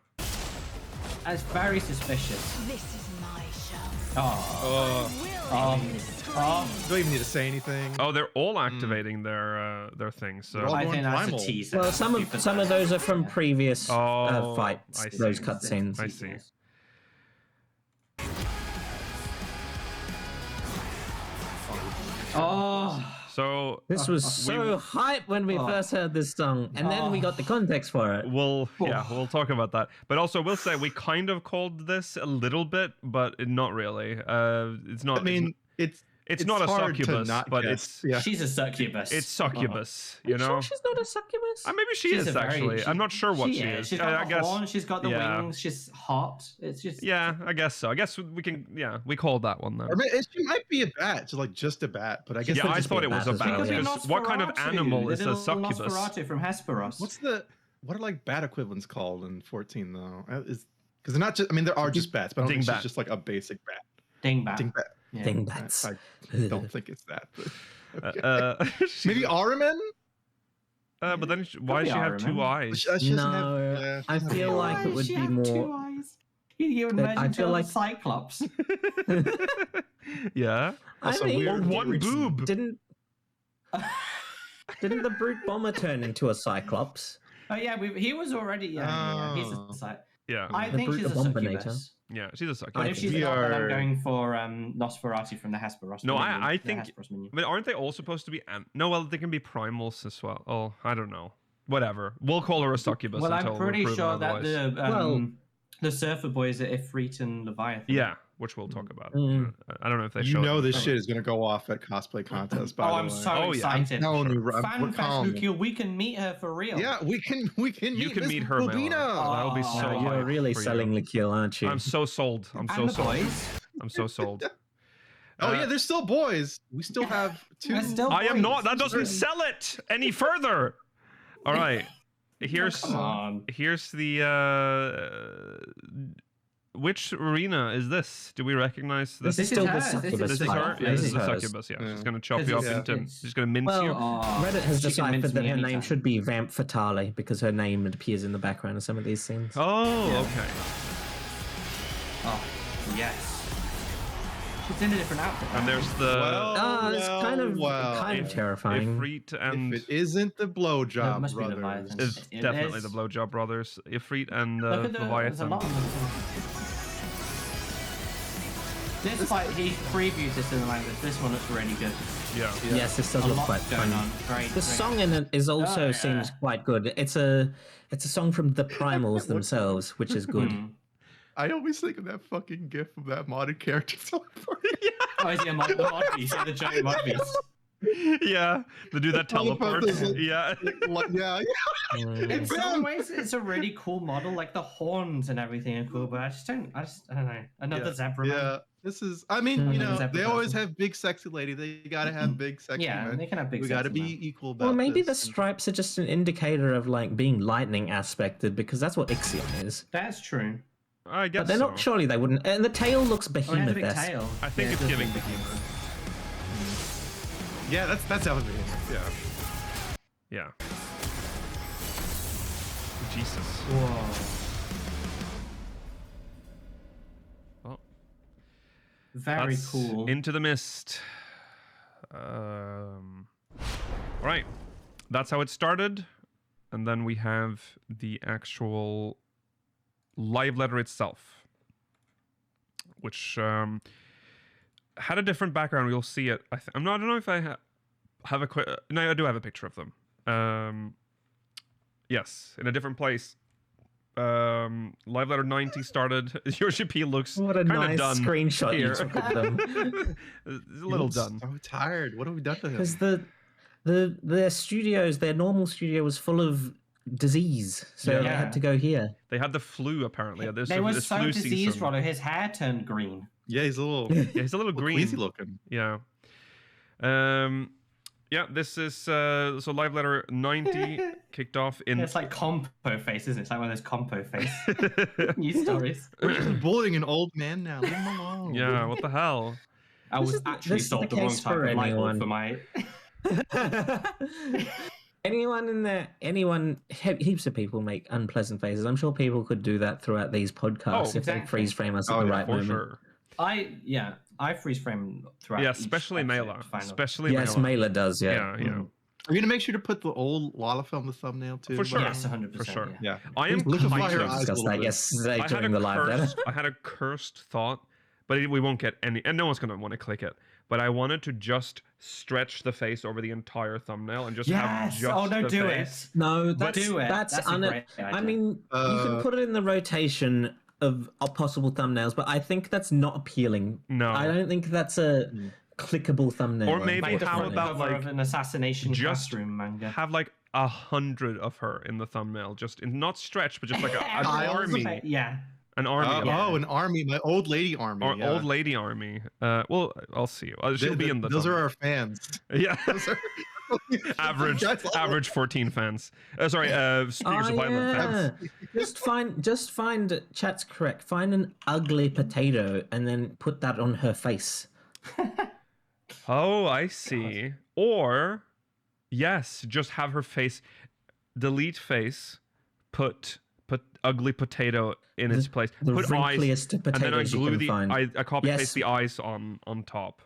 Speaker 5: That's very suspicious.
Speaker 6: This is my show.
Speaker 5: Oh.
Speaker 3: You don't even need to say anything.
Speaker 1: Oh, they're all activating their things.
Speaker 3: They're all
Speaker 1: So
Speaker 5: I
Speaker 3: going
Speaker 5: think that's
Speaker 3: primal.
Speaker 5: a teaser.
Speaker 4: Well, some of those are from previous
Speaker 1: Oh,
Speaker 4: fights.
Speaker 1: I see.
Speaker 4: Those cutscenes.
Speaker 1: I see.
Speaker 5: Oh.
Speaker 1: So
Speaker 4: This was so hype when we first heard this song, and then we got the context for it.
Speaker 1: we'll talk about that. But also, we'll say we kind of called this a little bit, but not really. It's not.
Speaker 3: I mean,
Speaker 1: it's not a
Speaker 3: hard to
Speaker 1: succubus,
Speaker 3: not
Speaker 1: but
Speaker 3: guess.
Speaker 1: it's
Speaker 5: She's a succubus.
Speaker 1: it's succubus. You
Speaker 4: Are
Speaker 1: know.
Speaker 4: sure she's not a succubus?
Speaker 1: Maybe she
Speaker 5: She's
Speaker 1: is
Speaker 5: a very-
Speaker 1: actually.
Speaker 5: she-
Speaker 1: I'm not sure what she is.
Speaker 5: She's got
Speaker 1: I
Speaker 5: the
Speaker 1: guess.
Speaker 5: horn, she's got the
Speaker 1: yeah.
Speaker 5: wings, she's hot. It's just
Speaker 1: Yeah, I guess so. I guess we can. Yeah, we called that one then.
Speaker 3: Or she might be a bat, so like just a bat. But I guess
Speaker 1: Yeah, I
Speaker 4: just
Speaker 1: thought
Speaker 4: be
Speaker 1: it was
Speaker 4: a
Speaker 1: a
Speaker 4: bat
Speaker 1: bat.
Speaker 4: as well,
Speaker 1: Because what kind of animal is a
Speaker 5: little
Speaker 1: succubus?
Speaker 5: Nosferatu from Hesperos.
Speaker 3: what are like bat equivalents called in 14 though? Because they're not just. I mean, there are just bats, but I don't think
Speaker 1: Dingbat.
Speaker 3: she's just like a basic bat.
Speaker 5: Dingbat.
Speaker 3: Dingbat.
Speaker 5: Yeah.
Speaker 4: Dingbats.
Speaker 3: I don't think it's that. But, okay.
Speaker 1: Maybe.
Speaker 3: Maybe Ahriman?
Speaker 1: But then why does she have two
Speaker 5: Armin.
Speaker 1: eyes?
Speaker 3: She doesn't
Speaker 4: No,
Speaker 3: have-
Speaker 4: I
Speaker 3: she doesn't
Speaker 4: feel
Speaker 3: have-
Speaker 4: like it would
Speaker 5: She
Speaker 4: be
Speaker 5: had
Speaker 4: more.
Speaker 5: two eyes. You would
Speaker 4: I
Speaker 5: imagine
Speaker 4: feel
Speaker 5: two
Speaker 4: like-
Speaker 5: Cyclops.
Speaker 1: Yeah.
Speaker 3: Also
Speaker 4: I mean,
Speaker 3: weird.
Speaker 1: Or one boob.
Speaker 4: Didn't the brute bomber turn into a cyclops?
Speaker 5: Oh yeah, he was already. Yeah, he's
Speaker 3: Oh.
Speaker 5: a Cyclops.
Speaker 1: Yeah.
Speaker 5: I
Speaker 4: The
Speaker 5: think
Speaker 4: brute
Speaker 5: she's a
Speaker 4: abominator.
Speaker 5: succubus.
Speaker 1: Yeah. She's a
Speaker 5: But
Speaker 1: succubus.
Speaker 5: if she's
Speaker 3: We
Speaker 5: not, then I'm
Speaker 3: are-
Speaker 5: going for Nosferatu from the Hesperos.
Speaker 1: No,
Speaker 5: Dominion,
Speaker 1: I
Speaker 5: the
Speaker 1: think.
Speaker 5: Hesperos minion.
Speaker 1: But aren't they all supposed to be? No, well, they can be primals as well. Oh, I don't know. Whatever. We'll call her a succubus.
Speaker 5: Well,
Speaker 1: until
Speaker 5: I'm
Speaker 1: we're
Speaker 5: pretty
Speaker 1: proven
Speaker 5: sure that
Speaker 1: otherwise.
Speaker 5: the Surfer Boys are Ifrit and Leviathan.
Speaker 1: Yeah, which we'll talk about.
Speaker 4: Mm.
Speaker 1: I don't know if they
Speaker 3: You
Speaker 1: show.
Speaker 3: know
Speaker 1: it.
Speaker 3: this shit is gonna go off at cosplay contest. By
Speaker 5: Oh,
Speaker 3: the
Speaker 5: I'm
Speaker 3: way.
Speaker 5: so
Speaker 1: Oh, yeah.
Speaker 5: excited.
Speaker 3: telling you, we're
Speaker 5: FanFest
Speaker 3: calm.
Speaker 5: Lukile, we can meet her for real.
Speaker 3: Yeah, we can.
Speaker 1: You
Speaker 3: meet
Speaker 1: can
Speaker 3: Miss
Speaker 1: meet her,
Speaker 3: Bobina.
Speaker 1: Mela. That'll be so.
Speaker 5: Oh,
Speaker 4: Now,
Speaker 1: hype
Speaker 4: you're really
Speaker 1: for you.
Speaker 4: selling Lukile, aren't you?
Speaker 1: I'm so sold. I'm so
Speaker 5: and the
Speaker 1: sold.
Speaker 5: boys.
Speaker 1: I'm so sold.
Speaker 3: Oh yeah, there's still boys. We still have two.
Speaker 5: There's still
Speaker 1: I am
Speaker 5: boys.
Speaker 1: not. That doesn't sell it any further. All right. Here's
Speaker 5: Come on.
Speaker 1: the which arena is this? Do we recognize this?
Speaker 4: This is
Speaker 5: This
Speaker 4: still
Speaker 5: is
Speaker 4: the
Speaker 5: her. This
Speaker 4: succubus.
Speaker 1: This is
Speaker 4: fight.
Speaker 1: her. Yeah,
Speaker 4: This
Speaker 1: this is a
Speaker 4: hers.
Speaker 1: succubus. Yeah,
Speaker 3: Yeah.
Speaker 1: she's gonna chop
Speaker 5: This
Speaker 1: you up
Speaker 5: is-
Speaker 1: into.
Speaker 5: it's-
Speaker 1: She's gonna mince
Speaker 4: Well,
Speaker 1: you.
Speaker 5: Oh,
Speaker 4: Reddit has
Speaker 5: she can mince
Speaker 4: deciphered that
Speaker 5: me
Speaker 4: her name
Speaker 5: anytime.
Speaker 4: should be Vamp Fatale because her name appears in the background of some of these scenes.
Speaker 1: Oh,
Speaker 5: Yeah.
Speaker 1: okay.
Speaker 5: Oh, yes. She's in a different outfit.
Speaker 1: And there's the
Speaker 4: It's kind of
Speaker 1: If-
Speaker 4: terrifying.
Speaker 1: Ifrit and
Speaker 3: If it isn't the
Speaker 5: No, it
Speaker 3: blowjob
Speaker 5: must be
Speaker 3: brothers,
Speaker 5: Leviathan.
Speaker 1: it's
Speaker 5: It
Speaker 1: definitely
Speaker 5: is.
Speaker 1: the Blowjob Brothers. Ifrit and
Speaker 5: Look at there's a
Speaker 1: Leviathan.
Speaker 5: lot of them. This fight, he previewed this in the language. This one looks really good.
Speaker 1: Yeah.
Speaker 4: Yes, this does
Speaker 5: A
Speaker 4: look
Speaker 5: lot
Speaker 4: quite
Speaker 5: going
Speaker 4: fun.
Speaker 5: on. Great.
Speaker 4: The
Speaker 5: great.
Speaker 4: song in it is also
Speaker 5: Oh, yeah.
Speaker 4: seems quite good. It's a song from the Primals themselves, which is good.
Speaker 5: Hmm.
Speaker 3: I always think of that fucking gif of that modded character.
Speaker 5: Oh, is he a mod? The mod piece? Yeah, the giant mod piece.
Speaker 1: Yeah, to do that teleport.
Speaker 3: Teleport is like-
Speaker 1: Yeah.
Speaker 3: Yeah.
Speaker 5: In some ways, it's a really cool model. Like the horns and everything are cool, but I don't know. Another zebra man.
Speaker 3: Yeah. This is. I mean, you know,
Speaker 5: Zebra
Speaker 3: they always
Speaker 5: person.
Speaker 3: have big sexy lady. They gotta have big sexy
Speaker 5: Yeah,
Speaker 3: men.
Speaker 5: they can have big.
Speaker 3: We gotta
Speaker 5: sexy
Speaker 3: be
Speaker 5: men.
Speaker 3: equal about
Speaker 4: Well, maybe the
Speaker 3: this.
Speaker 4: stripes are just an indicator of like being lightning aspected because that's what Ixion is.
Speaker 5: That's true.
Speaker 1: I guess
Speaker 4: But they're not.
Speaker 1: so.
Speaker 4: Surely they wouldn't. And the tail looks
Speaker 5: Oh, it has a big
Speaker 4: behemoth-esque.
Speaker 5: tail.
Speaker 1: I think
Speaker 5: Yeah,
Speaker 1: it's
Speaker 5: it does
Speaker 1: giving
Speaker 5: look
Speaker 1: behemoth.
Speaker 3: Yeah, that's how it is.
Speaker 1: Yeah. Yeah. Jesus.
Speaker 5: Whoa.
Speaker 1: Well,
Speaker 5: Very
Speaker 1: that's
Speaker 5: cool.
Speaker 1: Into the Mist. Right. That's how it started. And then we have the actual live letter itself, which had a different background. You'll see it. I don't know if I have a quick. No, I do have a picture of them. Yes, in a different place. Live letter 90 started. Yoshi P looks
Speaker 4: What a
Speaker 1: kind
Speaker 4: nice
Speaker 1: of done
Speaker 4: screenshot
Speaker 1: here.
Speaker 4: you took of them.
Speaker 1: It's a little done.
Speaker 3: So tired. What have we done to him?
Speaker 4: Because their studios, their normal studio was full of disease, so they
Speaker 5: Yeah.
Speaker 4: had to go here.
Speaker 1: They had the flu apparently. This
Speaker 5: They were
Speaker 1: this
Speaker 5: so
Speaker 1: flu
Speaker 5: diseased,
Speaker 1: season.
Speaker 5: Rollo. His hair turned green.
Speaker 3: Yeah, he's a little,
Speaker 1: Yeah, he's a little green.
Speaker 3: queasy looking.
Speaker 1: Yeah. Yeah, this is so live letter 90 kicked off in
Speaker 5: It's like compo face, isn't it? It's like one of those compo face news stories.
Speaker 3: We're bullying an old man now. Leave him alone.
Speaker 1: Yeah, what the hell?
Speaker 5: I was
Speaker 4: This
Speaker 5: actually
Speaker 4: is
Speaker 5: sold
Speaker 4: the
Speaker 5: the wrong
Speaker 4: case
Speaker 5: type
Speaker 4: for
Speaker 5: of light bulb
Speaker 4: anyone.
Speaker 5: for my.
Speaker 4: Anyone in there, heaps of people make unpleasant faces. I'm sure people could do that throughout these podcasts if
Speaker 5: exactly.
Speaker 4: they freeze frame us at
Speaker 3: Oh,
Speaker 4: the
Speaker 3: yeah,
Speaker 4: right
Speaker 1: For
Speaker 4: moment.
Speaker 1: sure.
Speaker 5: I freeze frame throughout.
Speaker 1: Yeah,
Speaker 5: each
Speaker 1: especially
Speaker 5: episode
Speaker 1: Mela.
Speaker 5: to find out.
Speaker 1: Especially
Speaker 4: Yes,
Speaker 1: Mela.
Speaker 4: Mailer does, yeah.
Speaker 1: Yeah, yeah.
Speaker 3: Are you gonna make sure to put the old Lala film, the thumbnail too?
Speaker 1: For sure.
Speaker 5: Yes, 100%.
Speaker 1: For sure.
Speaker 5: Yeah.
Speaker 3: Yeah.
Speaker 1: I am
Speaker 3: Liquefy
Speaker 1: kind
Speaker 3: her
Speaker 1: of-
Speaker 3: eyes a
Speaker 4: Discussed
Speaker 3: little
Speaker 4: that
Speaker 3: bit.
Speaker 4: yesterday
Speaker 1: I had
Speaker 4: during the live letter.
Speaker 1: I had a cursed thought, but we won't get any, and no one's gonna want to click it. But I wanted to just stretch the face over the entire thumbnail and just have
Speaker 5: Yes.
Speaker 1: just
Speaker 5: Oh no,
Speaker 1: the
Speaker 5: do
Speaker 1: face.
Speaker 5: it.
Speaker 4: No,
Speaker 5: But
Speaker 4: that's
Speaker 5: do it.
Speaker 4: that's
Speaker 5: That's a great
Speaker 4: I
Speaker 5: idea.
Speaker 4: mean, you can put it in the rotation of possible thumbnails, but I think that's not appealing.
Speaker 1: No.
Speaker 4: I don't think that's a clickable thumbnail.
Speaker 1: Or maybe
Speaker 5: Like the
Speaker 1: how
Speaker 5: front
Speaker 1: about
Speaker 5: cover
Speaker 1: like
Speaker 5: of an assassination
Speaker 1: just
Speaker 5: classroom manga?
Speaker 1: have like 100 of her in the thumbnail, just not stretched, but just like an
Speaker 3: Piles of
Speaker 1: army,
Speaker 5: Yeah.
Speaker 1: an army,
Speaker 5: Yeah.
Speaker 3: Oh, an army, my old lady army.
Speaker 1: or
Speaker 3: yeah.
Speaker 1: old lady army. Well, I'll see. She'll be in the.
Speaker 3: Those are
Speaker 1: thumbnail.
Speaker 3: our fans.
Speaker 1: Yeah.
Speaker 3: Those are-
Speaker 1: average
Speaker 3: That's all.
Speaker 1: average 14 fans. Sorry, speakers of violent fans.
Speaker 4: Just find chat's correct. Find an ugly potato and then put that on her face.
Speaker 1: Oh, I see. Or yes, just have her face, delete face, put ugly potato in its place.
Speaker 4: The
Speaker 1: Put eyes,
Speaker 4: wrinkliest
Speaker 1: and then I
Speaker 4: potatoes you
Speaker 1: glue
Speaker 4: can
Speaker 1: the
Speaker 4: find.
Speaker 1: I copy
Speaker 4: Yes.
Speaker 1: paste the eyes on top.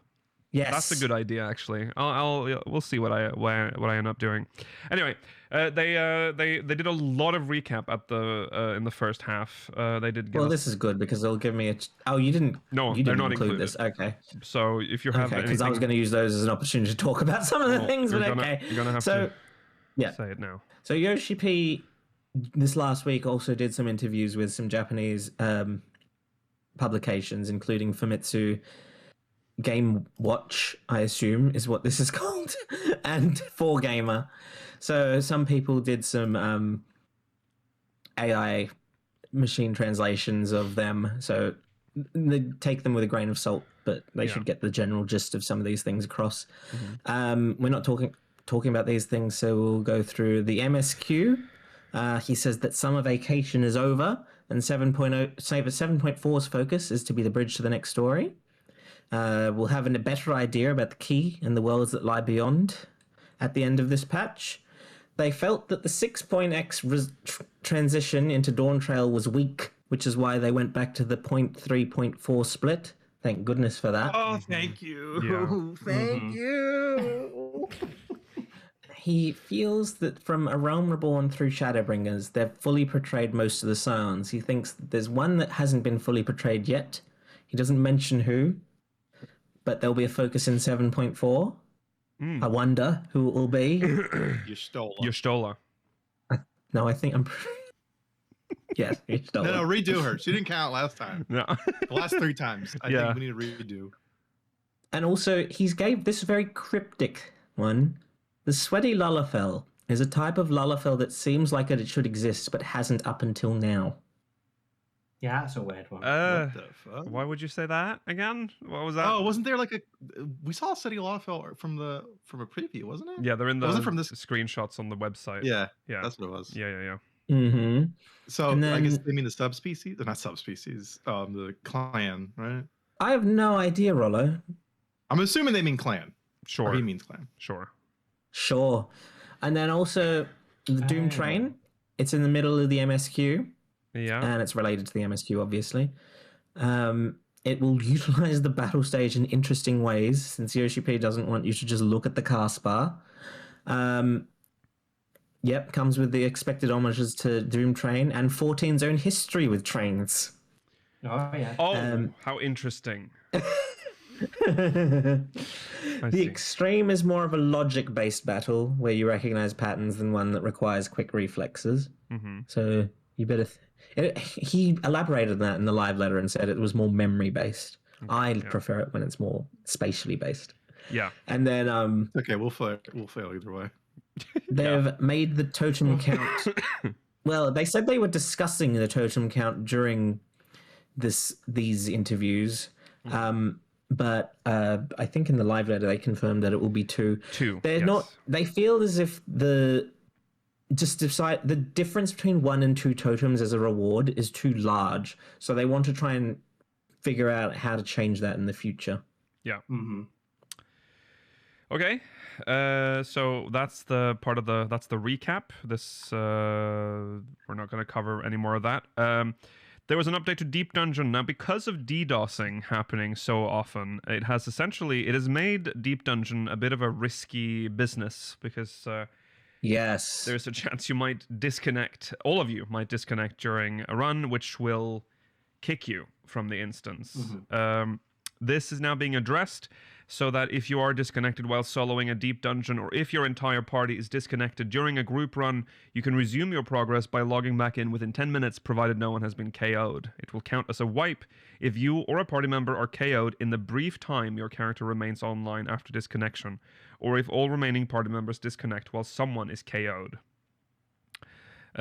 Speaker 4: Yes,
Speaker 1: That's a good idea, actually. We'll see what I end up doing. Anyway, they did a lot of recap at the in the first half. They did. Give
Speaker 4: Well,
Speaker 1: us-
Speaker 4: this is good because they'll give me a. Oh, you didn't.
Speaker 1: No,
Speaker 4: you
Speaker 1: they're
Speaker 4: didn't
Speaker 1: not
Speaker 4: include this. Okay,
Speaker 1: So if you have
Speaker 4: okay, because
Speaker 1: anything,
Speaker 4: I was going to use those as an opportunity to talk about some of the
Speaker 1: well,
Speaker 4: things,
Speaker 1: you're
Speaker 4: but
Speaker 1: gonna,
Speaker 4: okay.
Speaker 1: you're gonna have
Speaker 4: So,
Speaker 1: to
Speaker 4: yeah.
Speaker 1: say it now.
Speaker 4: So Yoshi P this last week also did some interviews with some Japanese publications, including Famitsu Game Watch, I assume is what this is called, and 4Gamer. So some people did some AI machine translations of them. So they take them with a grain of salt, but they
Speaker 1: Yeah.
Speaker 4: should get the general gist of some of these things across. We're not talking about these things, so we'll go through the MSQ. He says that summer vacation is over, and 7.4's focus is to be the bridge to the next story. We'll have a better idea about the key and the worlds that lie beyond at the end of this patch. They felt that the 6.x transition into Dawn Trail was weak, which is why they went back to the 0.3.4 split. Thank goodness for that.
Speaker 3: Oh, thank you.
Speaker 1: Yeah.
Speaker 3: Thank you.
Speaker 4: He feels that from A Realm Reborn through Shadowbringers, they've fully portrayed most of the Scions. He thinks that there's one that hasn't been fully portrayed yet. He doesn't mention who, but there'll be a focus in 7.4. I wonder who it will be.
Speaker 3: You stole it.
Speaker 1: Yostola.
Speaker 4: No, I think I'm... Yes, you stole
Speaker 3: No,
Speaker 4: it.
Speaker 3: redo her. She didn't count last time.
Speaker 1: No.
Speaker 3: The last 3 times. I
Speaker 1: Yeah.
Speaker 3: think we need to redo.
Speaker 4: And also, he's gave this very cryptic one. The sweaty Lullafell is a type of Lullafell that seems like it should exist, but hasn't up until now.
Speaker 5: Yeah, that's a weird one.
Speaker 3: What the fuck?
Speaker 1: Why would you say that again? What was that?
Speaker 3: Oh, wasn't there like a? We saw City Lawfell from a preview, wasn't it?
Speaker 1: yeah, they're in the
Speaker 3: Was it from this?
Speaker 1: screenshots on the website.
Speaker 3: Yeah,
Speaker 1: yeah,
Speaker 3: that's what it was.
Speaker 1: yeah.
Speaker 4: Mm-hmm.
Speaker 3: So
Speaker 4: And
Speaker 3: I guess
Speaker 4: then-
Speaker 3: they mean the subspecies. They're not subspecies. The clan, right?
Speaker 4: I have no idea, Rollo.
Speaker 3: I'm assuming they mean clan.
Speaker 1: Sure,
Speaker 3: Or he means clan.
Speaker 1: sure.
Speaker 4: Sure. And then also the Doom
Speaker 5: Oh.
Speaker 4: Train. It's in the middle of the MSQ,
Speaker 1: Yeah.
Speaker 4: and it's related to the MSQ, obviously. It will utilize the battle stage in interesting ways, since Yoshi P doesn't want you to just look at the cast bar. Yep, comes with the expected homages to Doom Train and 14's own history with trains.
Speaker 5: Oh yeah.
Speaker 1: Oh, how interesting.
Speaker 4: The
Speaker 1: see.
Speaker 4: extreme is more of a logic-based battle where you recognize patterns than one that requires quick reflexes.
Speaker 1: Mm-hmm.
Speaker 4: So you better. He elaborated on that in the live letter and said it was more memory-based. I prefer it when it's more spatially based.
Speaker 1: Yeah.
Speaker 4: And then
Speaker 3: Okay, we'll fail. We'll fail either way.
Speaker 4: they've made the totem count. Well, they said they were discussing the totem count during these interviews. But I think in the live letter they confirmed that it will be 2.
Speaker 1: 2.
Speaker 4: They're
Speaker 1: yes.
Speaker 4: not. They feel as if the difference between 1 and 2 totems as a reward is too large. So they want to try and figure out how to change that in the future.
Speaker 1: Yeah.
Speaker 5: Mm-hmm.
Speaker 1: Okay. So that's the part of that's the recap. This we're not going to cover any more of that. There was an update to Deep Dungeon. Now, because of DDoSing happening so often, it has made Deep Dungeon a bit of a risky business because
Speaker 4: Yes.
Speaker 1: there's a chance you might disconnect. All of you might disconnect during a run, which will kick you from the instance. This is now being addressed so that if you are disconnected while soloing a deep dungeon, or if your entire party is disconnected during a group run, you can resume your progress by logging back in within 10 minutes, provided no one has been KO'd. It will count as a wipe if you or a party member are KO'd in the brief time your character remains online after disconnection, or if all remaining party members disconnect while someone is KO'd.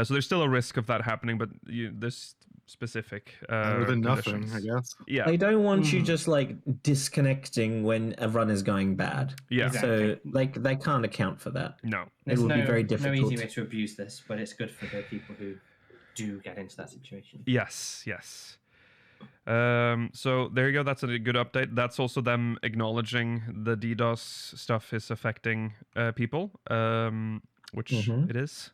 Speaker 1: So there's still a risk of that happening, but there's specific
Speaker 3: Better than nothing,
Speaker 1: conditions.
Speaker 3: I guess.
Speaker 1: Yeah.
Speaker 4: They don't want you just like disconnecting when a run is going bad.
Speaker 1: Yeah.
Speaker 5: Exactly.
Speaker 4: So like they can't account for that.
Speaker 1: No.
Speaker 5: There's
Speaker 4: would be very
Speaker 5: no
Speaker 4: difficult.
Speaker 5: easy way to abuse this, but it's good for the people who do get into that situation.
Speaker 1: Yes. So there you go. That's a good update. That's also them acknowledging the DDoS stuff is affecting people, which it is.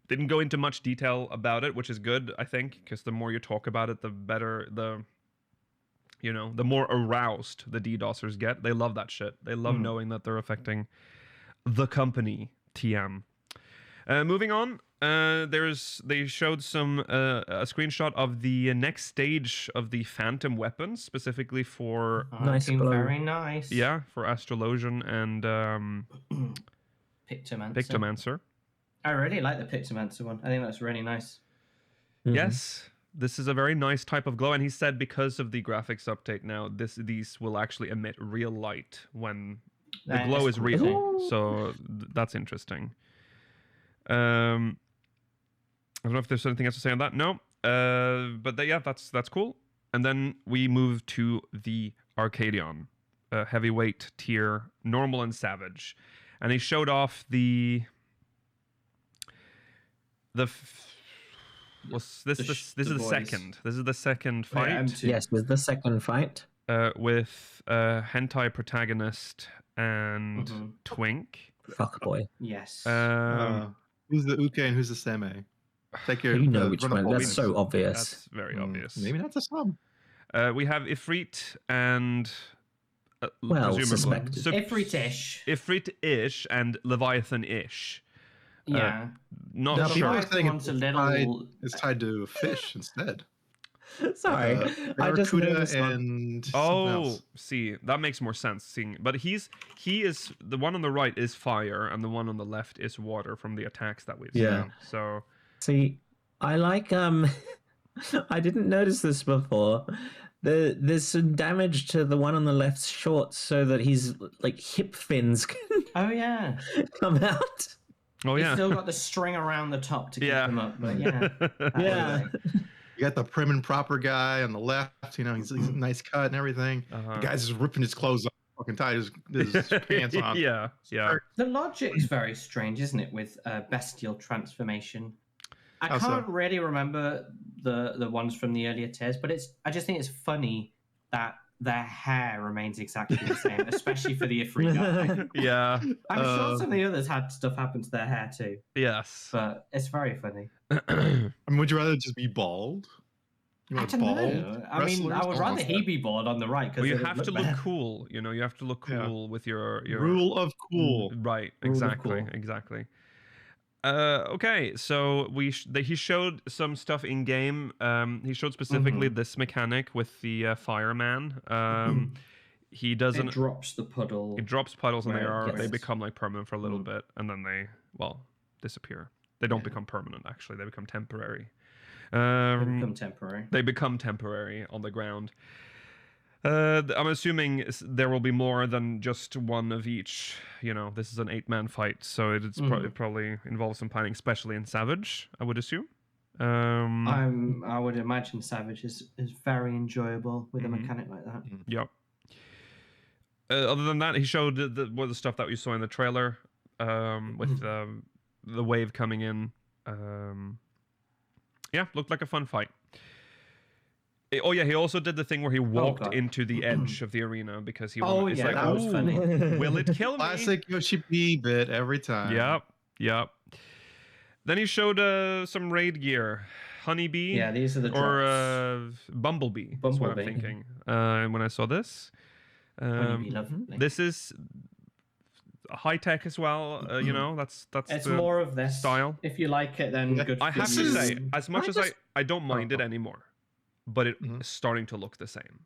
Speaker 1: Didn't go into much detail about it, which is good, I think, because the more you talk about it, the better the more aroused the DDoSers get. They love that shit. They love knowing that they're affecting the company, TM. Moving on, they showed a screenshot of the next stage of the Phantom weapons, specifically for
Speaker 4: Nice glow.
Speaker 5: Very nice.
Speaker 1: for Astrologian and Pictomancer.
Speaker 5: I really like the Pictomancer one. I think that's really nice.
Speaker 1: Yes, this is a very nice type of glow, and he said because of the graphics update now, these will actually emit real light when the
Speaker 5: That
Speaker 1: glow
Speaker 5: is
Speaker 1: is real.
Speaker 5: cool.
Speaker 1: So that's interesting. I don't know if there's anything else to say on that. No, but that's cool. And then we move to the Arcadion, heavyweight tier, normal and savage, and he showed off this is the
Speaker 5: boys.
Speaker 1: second. This is the second
Speaker 5: Oh, yeah,
Speaker 1: fight
Speaker 5: M2.
Speaker 4: Yes, with the second fight.
Speaker 1: with hentai protagonist and Twink.
Speaker 4: Fuck boy.
Speaker 5: Yes.
Speaker 3: Who's the Uke and who's the Seme? Take your.
Speaker 4: You know which
Speaker 3: run
Speaker 4: one.
Speaker 3: up
Speaker 4: That's
Speaker 3: points.
Speaker 4: so obvious.
Speaker 1: That's very obvious.
Speaker 3: Maybe not the sum.
Speaker 1: We have Ifrit and
Speaker 4: Well,
Speaker 1: presumably
Speaker 4: suspected.
Speaker 5: Ifrit-ish.
Speaker 1: Ifrit-ish and Leviathan-ish.
Speaker 5: Yeah.
Speaker 1: Not
Speaker 3: No, people
Speaker 1: sure.
Speaker 3: are saying
Speaker 5: One's a little.
Speaker 3: it's tied to a fish instead.
Speaker 4: Sorry, I just
Speaker 3: Barracuda
Speaker 4: noticed one.
Speaker 3: and something
Speaker 1: Oh,
Speaker 3: else.
Speaker 1: see, that makes more sense. Seeing, but he is the one on the right is fire, and the one on the left is water from the attacks that we've
Speaker 3: Yeah.
Speaker 1: seen. So
Speaker 4: See, I like I didn't notice this before, There's some damage to the one on the left's shorts, so that his like hip fins can
Speaker 5: Oh yeah.
Speaker 4: come out.
Speaker 1: Oh
Speaker 5: He's
Speaker 1: yeah.
Speaker 5: still got the string around the top to keep
Speaker 1: Yeah.
Speaker 5: them up, but yeah.
Speaker 4: Yeah.
Speaker 3: You got the prim and proper guy on the left. You know, he's a nice cut and everything.
Speaker 1: Uh-huh.
Speaker 3: The guy's just ripping his clothes off, fucking tied his pants on.
Speaker 1: Yeah. Yeah.
Speaker 5: The logic's very strange, isn't it, with bestial transformation? I
Speaker 3: How so?
Speaker 5: can't really remember the ones from the earlier tiers, but I just think it's funny that their hair remains exactly the same, especially for the Ifrit guy.
Speaker 1: Yeah.
Speaker 5: I'm sure some of the others had stuff happen to their hair too,
Speaker 1: Yes.
Speaker 5: but it's very funny.
Speaker 3: I mean, would you rather just be bald? You
Speaker 5: I
Speaker 3: want
Speaker 5: don't
Speaker 3: bald
Speaker 5: know. I mean, I would
Speaker 3: wrestlers?
Speaker 5: rather he be bald on the right because
Speaker 1: Well, you have to look cool. You know, you have to look
Speaker 3: Yeah.
Speaker 1: cool with your
Speaker 3: Rule of cool.
Speaker 1: Right.
Speaker 5: Rule of
Speaker 1: Exactly.
Speaker 5: cool.
Speaker 1: Exactly. Okay, so he showed some stuff in game. He showed specifically this mechanic with the fireman. He doesn't.
Speaker 5: It drops the puddle.
Speaker 1: It drops puddles and
Speaker 5: Right,
Speaker 1: they
Speaker 5: yes.
Speaker 1: become like permanent for a little bit, and then they disappear. They don't become permanent actually. They become temporary.
Speaker 5: They become temporary.
Speaker 1: They become temporary on the ground. I'm assuming there will be more than just one of each. You know, this is an 8-man fight, so it probably involves some planning, especially in Savage, I would assume.
Speaker 5: I would imagine Savage is very enjoyable with a mechanic like that.
Speaker 1: Yep. Other than that, he showed the stuff that we saw in the trailer with the wave coming in. Yeah, looked like a fun fight. Oh yeah, he also did the thing where he walked into the edge of the arena because he
Speaker 5: Oh, yeah, that was funny.
Speaker 1: Will it kill me?
Speaker 3: Classic Yoshi P bit every time.
Speaker 1: Yep. Then he showed some raid gear. Honeybee.
Speaker 5: Yeah, these are the
Speaker 1: or Bumblebee. That's what I'm
Speaker 5: Bumblebee.
Speaker 1: thinking. When I saw this.
Speaker 5: Honeybee, lovely.
Speaker 1: This is high tech as well. You know, that's
Speaker 5: It's
Speaker 1: the
Speaker 5: more of this
Speaker 1: style.
Speaker 5: If you like it, then good.
Speaker 1: I have
Speaker 5: for
Speaker 1: to
Speaker 5: you.
Speaker 1: say, as much as I don't mind it anymore, but it's
Speaker 3: Mhm.
Speaker 1: starting to look the same.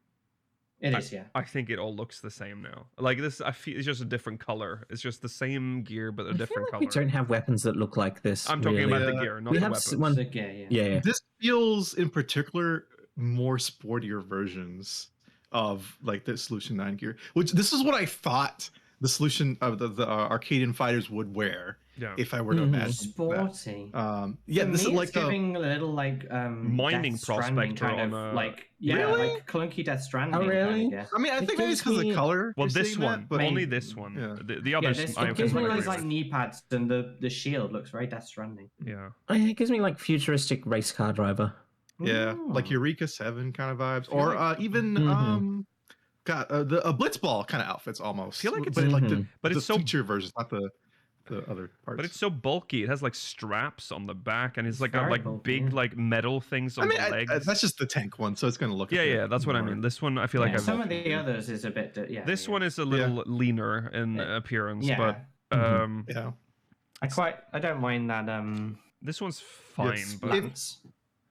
Speaker 5: It is, yeah.
Speaker 1: I think it all looks the same now. Like this, I feel it's just a different color. It's just the same gear, but a different color.
Speaker 4: We don't have weapons that look like this.
Speaker 1: I'm talking
Speaker 4: really.
Speaker 1: about the gear, not
Speaker 4: We
Speaker 1: the
Speaker 4: have
Speaker 1: weapons.
Speaker 4: one.
Speaker 5: So, yeah.
Speaker 4: Yeah.
Speaker 3: This feels, in particular, more sportier versions of like the Solution 9 gear. Which this is what I thought the Solution of the Arcadian fighters would wear.
Speaker 1: Yeah.
Speaker 3: If I were to imagine
Speaker 5: Sporty.
Speaker 3: that. Yeah,
Speaker 5: For
Speaker 3: this
Speaker 5: me,
Speaker 3: is like
Speaker 5: it's giving a little like
Speaker 1: mining
Speaker 5: Death Stranding
Speaker 1: prospector
Speaker 5: kind
Speaker 1: on
Speaker 5: of
Speaker 1: a-
Speaker 5: like
Speaker 3: Really?
Speaker 5: like clunky Death Stranding.
Speaker 4: Oh, really?
Speaker 5: Kind of, yeah.
Speaker 3: I mean, I
Speaker 4: It
Speaker 3: think maybe it's
Speaker 4: gives
Speaker 3: because
Speaker 4: me-
Speaker 3: of color.
Speaker 1: Well,
Speaker 3: you're
Speaker 1: this
Speaker 3: saying
Speaker 1: one,
Speaker 3: that, but
Speaker 1: only
Speaker 5: Maybe.
Speaker 1: this one.
Speaker 3: Yeah.
Speaker 1: The
Speaker 5: Yeah,
Speaker 1: others,
Speaker 5: this,
Speaker 1: I
Speaker 5: it gives me
Speaker 1: can
Speaker 5: those
Speaker 1: agree
Speaker 5: like
Speaker 1: with.
Speaker 5: knee pads, and the shield looks very Death Stranding.
Speaker 1: Yeah.
Speaker 4: It gives me like futuristic race car driver.
Speaker 3: yeah, like
Speaker 5: Ooh.
Speaker 3: Eureka 7 kind of vibes, or even the Blitzball kind of outfits almost.
Speaker 1: Feel like it's-
Speaker 3: but like
Speaker 1: But
Speaker 3: the
Speaker 1: it's so
Speaker 3: feature version, not the other parts.
Speaker 1: But it's so bulky. It has like straps on the back, and it's like got
Speaker 5: very
Speaker 1: like
Speaker 5: bulky,
Speaker 1: big
Speaker 5: yeah.
Speaker 1: like metal things on the legs.
Speaker 3: that's just the tank one, so it's going to look. a
Speaker 1: yeah,
Speaker 3: bit
Speaker 1: yeah, that's what I
Speaker 3: more-
Speaker 1: mean. This one, I feel like
Speaker 5: Yeah,
Speaker 1: I've.
Speaker 5: some of the others is a bit.
Speaker 1: This
Speaker 5: yeah.
Speaker 1: one is a little leaner in appearance,
Speaker 5: Yeah.
Speaker 1: but
Speaker 3: Yeah,
Speaker 5: I don't mind that.
Speaker 1: this one's fine.
Speaker 3: Yes.
Speaker 1: But
Speaker 5: Lance.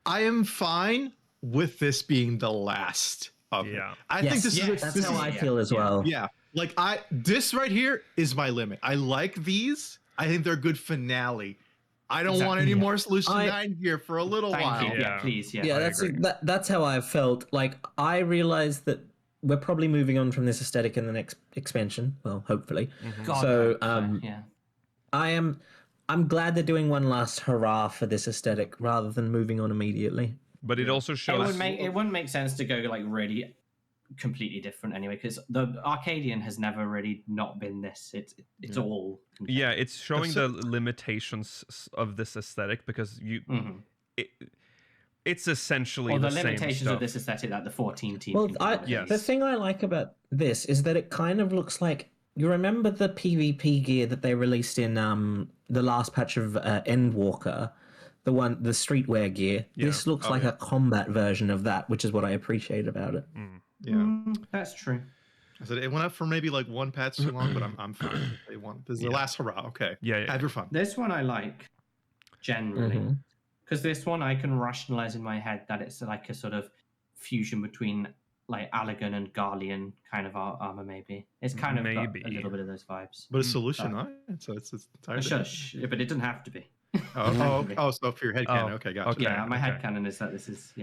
Speaker 3: I am fine with this being the last of it.
Speaker 1: Yeah.
Speaker 3: I think this is.
Speaker 4: That's
Speaker 3: this
Speaker 4: how
Speaker 3: is-
Speaker 4: I feel as well.
Speaker 3: Yeah, like this right here is my limit. I like these. I think they're a good finale. I don't want any
Speaker 5: Exactly, yeah.
Speaker 3: more Solution 9 here for a little
Speaker 5: Thank
Speaker 3: while.
Speaker 5: you.
Speaker 1: Yeah.
Speaker 5: Yeah, please. Yeah.
Speaker 4: Yeah,
Speaker 1: I
Speaker 4: that's
Speaker 1: agree.
Speaker 4: that's how I felt. Like I realized that we're probably moving on from this aesthetic in the next expansion. Well, hopefully.
Speaker 5: God,
Speaker 4: So,
Speaker 5: I hope yeah.
Speaker 4: I'm glad they're doing one last hurrah for this aesthetic rather than moving on immediately.
Speaker 1: But it also
Speaker 5: It
Speaker 1: shows.
Speaker 5: wouldn't make sense to go like really completely different anyway, because the Arcadion has never really not been this. It's all.
Speaker 1: Yeah, it's showing the limitations of this aesthetic because it's essentially
Speaker 5: Or the
Speaker 1: same
Speaker 5: limitations
Speaker 1: stuff.
Speaker 5: of this aesthetic that the 14 team.
Speaker 4: Well,
Speaker 5: can do.
Speaker 1: Yes.
Speaker 4: the thing I like about this is that it kind of looks like, you remember the PvP gear that they released in the last patch of Endwalker, the streetwear gear. This looks like a combat version of that, which is what I appreciate about it.
Speaker 3: Yeah.
Speaker 5: That's true.
Speaker 3: I said it went up for maybe like one patch too long, but I'm fine. This is the last hurrah. Okay.
Speaker 1: Yeah.
Speaker 3: Have your fun.
Speaker 5: This one I like generally, because this one I can rationalize in my head that it's like a sort of fusion between like Allagan and Garlean kind of armor. Maybe it's kind of got
Speaker 1: Maybe.
Speaker 5: a little bit of those vibes.
Speaker 3: But a Solution 9, so it's entirely.
Speaker 5: Shush, but it doesn't have to be.
Speaker 3: So for your headcanon.
Speaker 1: Oh,
Speaker 3: Okay, gotcha.
Speaker 1: okay.
Speaker 5: Yeah, my
Speaker 1: okay.
Speaker 5: headcanon is that this is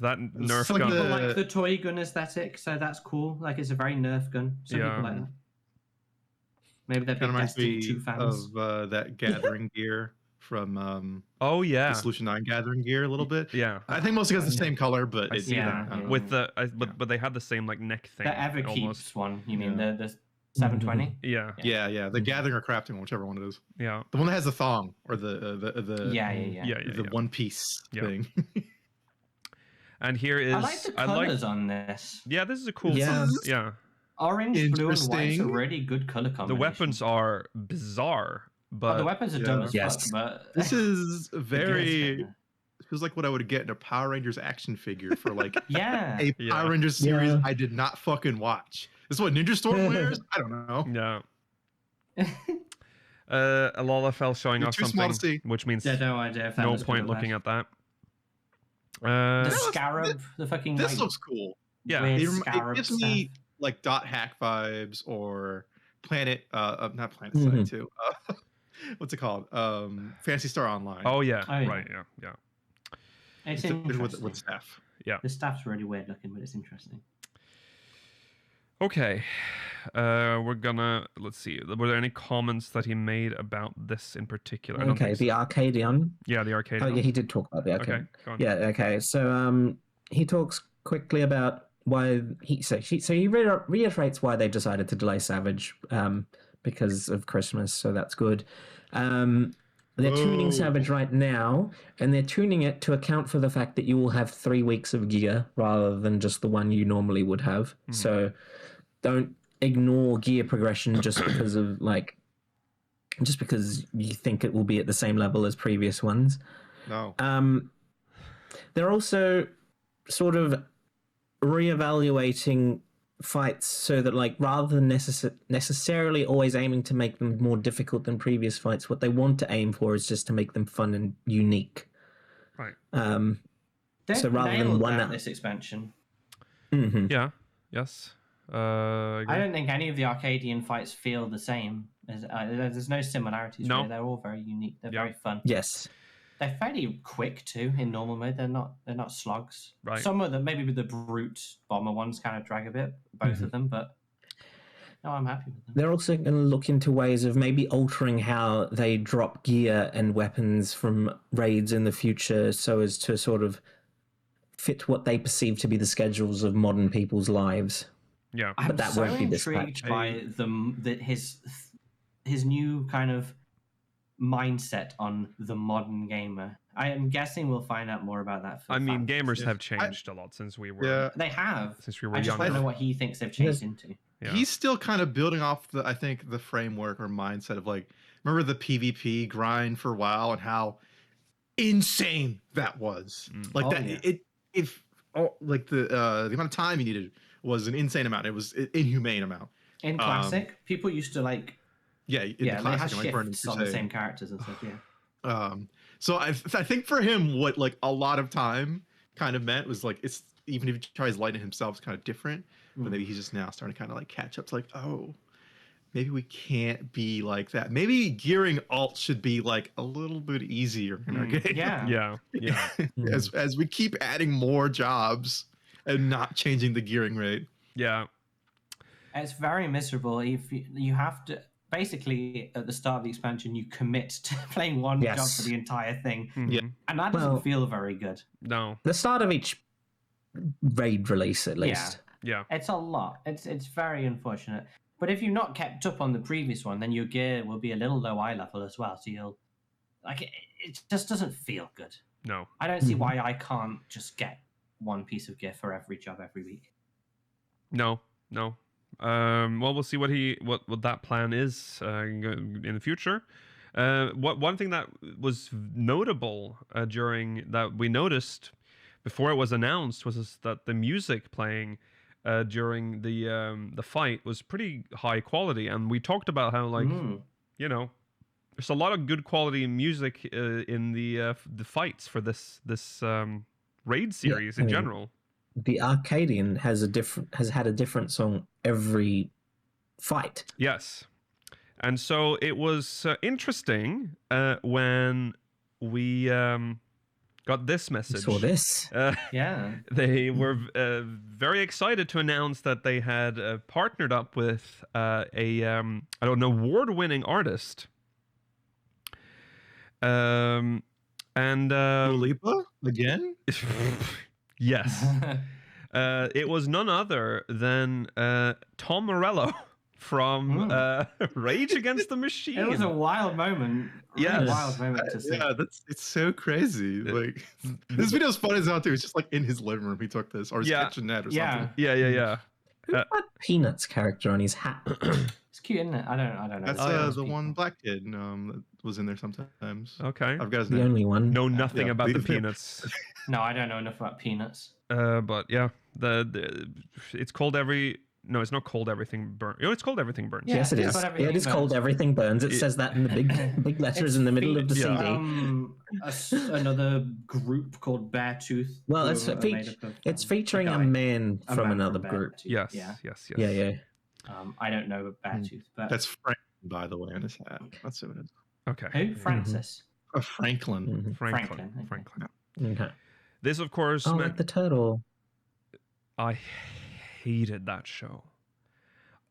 Speaker 1: that Nerf
Speaker 3: like
Speaker 1: gun.
Speaker 5: People like the toy gun aesthetic, so that's cool. Like it's a very Nerf gun. Some people like that. Maybe they're
Speaker 3: Kind
Speaker 5: big
Speaker 3: of reminds
Speaker 5: Destiny 2
Speaker 3: me
Speaker 5: fans.
Speaker 3: of that gathering gear from
Speaker 1: Oh
Speaker 3: the
Speaker 1: yeah,
Speaker 3: Solution 9 gathering gear a little bit.
Speaker 1: yeah.
Speaker 3: I think mostly because it's the same color, but
Speaker 1: I
Speaker 3: it's
Speaker 1: see
Speaker 5: Yeah,
Speaker 1: that
Speaker 5: yeah.
Speaker 1: with but they had the same like neck thing.
Speaker 5: The Everkeeps
Speaker 1: almost.
Speaker 5: one, you mean
Speaker 3: Yeah.
Speaker 5: the 720?
Speaker 1: Yeah,
Speaker 3: yeah, the gathering or crafting one, whichever one it is.
Speaker 1: yeah,
Speaker 3: The one that has the thong or the
Speaker 1: yeah.
Speaker 3: one piece
Speaker 1: Yeah.
Speaker 3: thing.
Speaker 1: And here is
Speaker 5: I like the colors on this.
Speaker 1: Yeah, this is a cool.
Speaker 4: Yeah.
Speaker 1: Yeah.
Speaker 5: Orange, blue, and white's a
Speaker 3: Interesting.
Speaker 5: really good color combination.
Speaker 1: The weapons are bizarre, but
Speaker 5: Oh, the weapons are dumb as
Speaker 4: Yes.
Speaker 5: fuck, but
Speaker 3: This is
Speaker 5: the gear's
Speaker 3: very
Speaker 5: good.
Speaker 3: feels like what I would get in a Power Rangers action figure for like
Speaker 5: Yeah.
Speaker 3: a
Speaker 1: Yeah.
Speaker 3: Power Rangers series
Speaker 4: Yeah.
Speaker 3: I did not fucking watch. This is what Ninja Storm wears? I don't know.
Speaker 1: yeah. Alolafel showing
Speaker 3: You're
Speaker 1: off
Speaker 3: too small to
Speaker 1: something,
Speaker 3: see.
Speaker 1: which means
Speaker 5: Yeah, no idea if that
Speaker 1: no
Speaker 5: was good
Speaker 1: point
Speaker 5: or
Speaker 1: looking
Speaker 5: bad.
Speaker 1: at that.
Speaker 5: The
Speaker 3: looks-
Speaker 5: scarab, the fucking
Speaker 3: This
Speaker 5: like,
Speaker 3: looks cool.
Speaker 1: Yeah.
Speaker 5: weird
Speaker 3: It
Speaker 5: scarab
Speaker 3: gives
Speaker 5: stuff.
Speaker 3: me like dot hack vibes or planet not planet
Speaker 4: Mhm.
Speaker 3: side too. What's it called? Fantasy Star Online.
Speaker 1: Oh yeah,
Speaker 5: Oh, yeah.
Speaker 1: right, yeah.
Speaker 5: It's
Speaker 3: It's with
Speaker 5: interesting.
Speaker 3: staff.
Speaker 5: The staff's really weird looking, but it's interesting.
Speaker 1: Okay, let's see. Were there any comments that he made about this in particular? I don't
Speaker 4: Okay,
Speaker 1: think
Speaker 4: the
Speaker 1: so.
Speaker 4: Arcadion.
Speaker 1: Yeah, the arcade.
Speaker 4: Oh, yeah, he did talk about the
Speaker 1: Okay,
Speaker 4: Arcadion.
Speaker 1: go on.
Speaker 4: Yeah, okay. So he talks quickly about why he reiterates why they decided to delay Savage because of Christmas, so that's good. They're tuning
Speaker 3: Whoa.
Speaker 4: Savage right now, and they're tuning it to account for the fact that you will have 3 weeks of gear rather than just the one you normally would have. So don't ignore gear progression just because of just because you think it will be at the same level as previous ones.
Speaker 3: No.
Speaker 4: They're also sort of reevaluating fights so that rather than necessarily always aiming to make them more difficult than previous fights, what they want to aim for is just to make them fun and unique.
Speaker 1: Right.
Speaker 5: They've
Speaker 4: So rather than
Speaker 5: nailed
Speaker 4: one
Speaker 5: that
Speaker 4: out-
Speaker 5: this expansion.
Speaker 4: Mhm.
Speaker 1: Yeah. Yes.
Speaker 5: I don't think any of the Arcadian fights feel the same. There's no similarities.
Speaker 1: No.
Speaker 5: Really. They're all very unique. They're
Speaker 1: Yeah.
Speaker 5: very fun.
Speaker 4: Yes.
Speaker 5: They're fairly quick too in normal mode. They're not slugs.
Speaker 1: Right.
Speaker 5: Some of them, maybe with the brute bomber ones, kind of drag a bit. Both of them, but no, I'm happy with them.
Speaker 4: They're also going to look into ways of maybe altering how they drop gear and weapons from raids in the future so as to sort of fit what they perceive to be the schedules of modern people's lives.
Speaker 1: Yeah.
Speaker 5: I'm
Speaker 4: that
Speaker 5: so
Speaker 4: won't be
Speaker 5: intrigued
Speaker 4: dispatched.
Speaker 5: by his new kind of mindset on the modern gamer. I am guessing we'll find out more about that.
Speaker 1: I mean,
Speaker 5: Fan
Speaker 1: gamers
Speaker 5: Fest.
Speaker 1: have changed a lot since we were
Speaker 3: Yeah.
Speaker 5: They have.
Speaker 1: since we were
Speaker 5: I just want to
Speaker 1: younger.
Speaker 5: know what he thinks they've changed into.
Speaker 1: Yeah.
Speaker 3: He's still kind of building off the framework or mindset of remember the PvP grind for WoW and how insane that was.
Speaker 5: Oh,
Speaker 3: That
Speaker 5: yeah.
Speaker 3: the amount of time you needed was an insane amount. It was an inhumane amount.
Speaker 5: In classic, people used to
Speaker 3: Yeah, in
Speaker 5: they
Speaker 3: the classic,
Speaker 5: had
Speaker 3: and Burning
Speaker 5: shifts on the
Speaker 3: Crusade.
Speaker 5: same characters and stuff. Yeah.
Speaker 3: So I think for him, what a lot of time kind of meant was it's even if he tries lighting himself, it's kind of different. But maybe he's just now starting to kind of catch up to maybe we can't be like that. Maybe gearing alt should be a little bit easier in our game.
Speaker 5: Yeah.
Speaker 1: Yeah. Yeah.
Speaker 3: As we keep adding more jobs and not changing the gearing rate.
Speaker 1: Yeah.
Speaker 5: It's very miserable. If you have to basically at the start of the expansion, you commit to playing one job
Speaker 4: Yes.
Speaker 5: for the entire thing,
Speaker 3: Yeah.
Speaker 1: Mhm.
Speaker 5: and that doesn't
Speaker 4: Well-
Speaker 5: feel very good.
Speaker 1: No.
Speaker 4: The start of each raid release, at least.
Speaker 1: Yeah.
Speaker 5: It's a lot. It's very unfortunate. But if you've not kept up on the previous one, then your gear will be a little low eye level as well. So you'll it just doesn't feel good.
Speaker 1: No.
Speaker 5: I don't see
Speaker 4: Mhm.
Speaker 5: why I can't just get one piece of gear for every job every week.
Speaker 1: No. No. Well, we'll see what that plan is in the future. One thing that was notable during that we noticed before it was announced was that the music playing during the fight was pretty high quality, and we talked about how there's a lot of good quality music in the fights for this raid series
Speaker 4: I
Speaker 1: in
Speaker 4: mean,
Speaker 1: general.
Speaker 4: The Arcadion has had a different song every fight.
Speaker 1: Yes. And so it was interesting when we got this
Speaker 4: I
Speaker 1: message.
Speaker 4: saw this.
Speaker 5: Yeah.
Speaker 1: They were very excited to announce that they had partnered up with an award-winning artist. And
Speaker 3: Dua Lipa again?
Speaker 1: yes, it was none other than Tom Morello from Rage Against the Machine.
Speaker 5: It was a wild moment. Really
Speaker 1: Yes.
Speaker 5: wild moment to see.
Speaker 3: Yeah, it's so crazy. Like this video's fun as hell too. It's just like in his living room he took this, or his
Speaker 1: Yeah.
Speaker 3: kitchenette or
Speaker 5: Yeah.
Speaker 3: something.
Speaker 1: Yeah.
Speaker 4: Who's that Peanuts character on his hat?
Speaker 5: It's cute, isn't it? I don't know.
Speaker 3: That's
Speaker 5: those
Speaker 3: the
Speaker 5: people.
Speaker 3: one black kid that was in there sometimes.
Speaker 1: Okay.
Speaker 3: I've got his
Speaker 4: The
Speaker 3: name.
Speaker 4: only one.
Speaker 1: Know nothing
Speaker 3: Yeah,
Speaker 1: about the
Speaker 3: the-
Speaker 1: Peanuts.
Speaker 5: No, I don't know enough about peanuts.
Speaker 1: But yeah, it's called every. No, it's not called Everything Burns. Oh, it's called Everything Burns.
Speaker 5: Yeah,
Speaker 4: Yes, it
Speaker 5: it's
Speaker 4: is.
Speaker 5: got
Speaker 4: Yeah,
Speaker 5: Everything
Speaker 4: it is called
Speaker 5: Burns.
Speaker 4: Everything Burns. It says that in the big letters
Speaker 5: It's
Speaker 4: in the middle of the
Speaker 1: yeah.
Speaker 4: CD.
Speaker 5: Another group called Beartooth.
Speaker 4: Well,
Speaker 5: who
Speaker 4: it's
Speaker 5: are made up of,
Speaker 4: it's featuring a
Speaker 5: guy.
Speaker 4: man
Speaker 5: A
Speaker 4: from
Speaker 5: man
Speaker 4: another
Speaker 5: Beartooth,
Speaker 4: group.
Speaker 1: Yes.
Speaker 5: Yeah.
Speaker 1: Yes.
Speaker 4: Yeah.
Speaker 5: I don't know Beartooth, but
Speaker 3: That's Frank, by the way, on his hat. That's who it is.
Speaker 1: Okay.
Speaker 5: who? Francis.
Speaker 3: Franklin.
Speaker 4: Mhm.
Speaker 1: Franklin.
Speaker 5: Franklin, okay.
Speaker 1: Franklin.
Speaker 4: Okay.
Speaker 1: This, of course,
Speaker 4: Oh,
Speaker 1: meant
Speaker 4: like the turtle.
Speaker 1: I hated that show.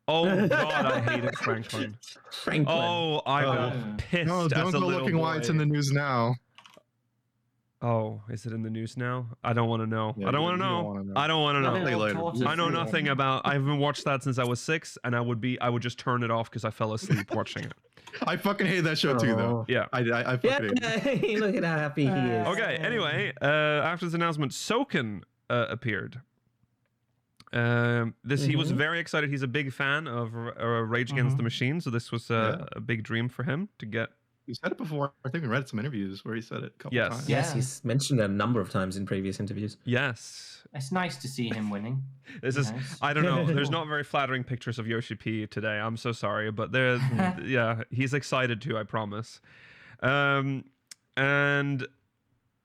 Speaker 1: Oh God, I hated Franklin.
Speaker 4: Franklin.
Speaker 1: Oh, I was
Speaker 5: Oh.
Speaker 1: pissed.
Speaker 3: No,
Speaker 1: as
Speaker 3: don't
Speaker 1: a
Speaker 3: go
Speaker 1: little
Speaker 3: looking why it's in
Speaker 1: boy.
Speaker 3: the news now.
Speaker 1: Oh, is it in the news now? I don't want to know.
Speaker 3: Yeah,
Speaker 1: I don't
Speaker 3: you-
Speaker 1: want to
Speaker 3: you
Speaker 1: know.
Speaker 3: don't wanna know.
Speaker 1: I don't want to
Speaker 5: Let
Speaker 1: know.
Speaker 5: it
Speaker 3: Play
Speaker 5: all
Speaker 3: later.
Speaker 5: torture
Speaker 1: I know
Speaker 5: you.
Speaker 1: nothing about. I haven't watched that since I was 6, and I would just turn it off because I fell asleep watching it.
Speaker 3: I fucking hate that show too, though.
Speaker 4: Oh.
Speaker 1: Yeah.
Speaker 3: I
Speaker 4: Yeah,
Speaker 3: fucking hate it.
Speaker 4: look at how happy he is.
Speaker 1: Okay. Anyway, after this announcement, Soken appeared. He was very excited. He's a big fan of Rage Against the Machine, so this was a big dream for him to get.
Speaker 3: You said it before. I think we read some interviews where he said it a couple
Speaker 1: Yes.
Speaker 3: times.
Speaker 4: Yes,
Speaker 5: Yeah.
Speaker 4: he's mentioned it a number of times in previous interviews.
Speaker 1: Yes.
Speaker 5: It's nice to see him winning.
Speaker 1: This is.
Speaker 5: Nice.
Speaker 1: I don't know. There's not very flattering pictures of Yoshi P today. I'm so sorry, but there. Yeah, he's excited too. I promise. And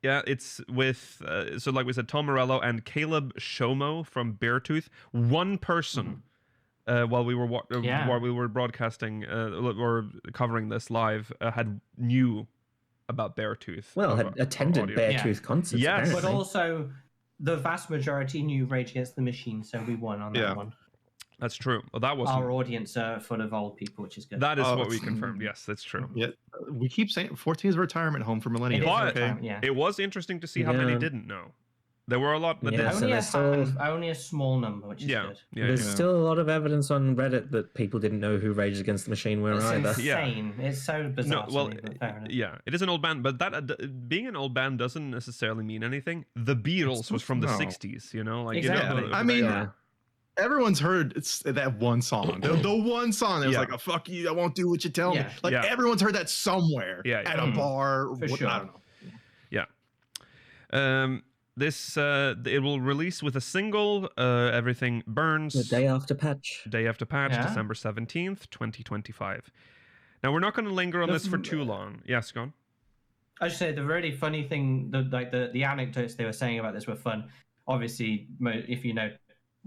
Speaker 1: yeah, it's with so like we said, Tom Morello and Caleb Shomo from Beartooth. One person. While we were while we were broadcasting or covering this live, knew about Beartooth.
Speaker 4: Well, had attended
Speaker 1: audio.
Speaker 4: Beartooth concerts.
Speaker 1: Yes.
Speaker 5: But
Speaker 4: apparently.
Speaker 5: also, the vast majority knew Rage Against the Machine, so we won on
Speaker 3: Yeah.
Speaker 5: that one.
Speaker 1: That's true. Well, that was
Speaker 5: Our audience are full of old people, which is good.
Speaker 1: that is
Speaker 3: Oh,
Speaker 1: what we
Speaker 3: it's-
Speaker 1: confirmed. Yes, that's true.
Speaker 3: Yeah, we keep saying 14 is a retirement home for millennials.
Speaker 5: It is
Speaker 1: But
Speaker 5: retirement, yeah.
Speaker 1: it was interesting to see how many
Speaker 4: Yeah.
Speaker 1: didn't know. There were a lot that
Speaker 4: Yeah,
Speaker 1: didn't.
Speaker 4: so
Speaker 5: only,
Speaker 4: there's
Speaker 5: only a small number, which is
Speaker 1: Yeah,
Speaker 5: good.
Speaker 1: yeah,
Speaker 4: There's
Speaker 1: yeah.
Speaker 4: still a lot of evidence on Reddit that people didn't know who Rage Against the Machine were
Speaker 5: It's
Speaker 4: either.
Speaker 5: insane. It's so bizarre.
Speaker 1: No, well,
Speaker 5: to me, but fair enough.
Speaker 1: yeah, it is an old band, but that being an old band doesn't necessarily mean anything. The Beatles was from the
Speaker 3: No.
Speaker 1: '60s, you know, like
Speaker 5: Exactly.
Speaker 1: you know,
Speaker 3: I mean,
Speaker 4: Yeah.
Speaker 3: everyone's heard that one song. The one song that was
Speaker 1: Yeah.
Speaker 3: like, "Oh, fuck you, I won't do what you tell me."
Speaker 5: Yeah.
Speaker 3: Like
Speaker 1: Yeah.
Speaker 3: everyone's heard that somewhere.
Speaker 1: Yeah,
Speaker 3: At
Speaker 1: yeah.
Speaker 3: a bar.
Speaker 5: For
Speaker 3: what-
Speaker 5: sure.
Speaker 3: I don't know.
Speaker 1: this it will release with a single, Everything Burns,
Speaker 4: The day after patch.
Speaker 1: day after patch,
Speaker 5: Yeah.
Speaker 1: December 17th, 2025. Now we're not going to linger on
Speaker 5: The
Speaker 1: this for
Speaker 5: f-
Speaker 1: too long. Yes, go on.
Speaker 5: I should say the really funny thing, the anecdotes they were saying about this were fun. Obviously, if you know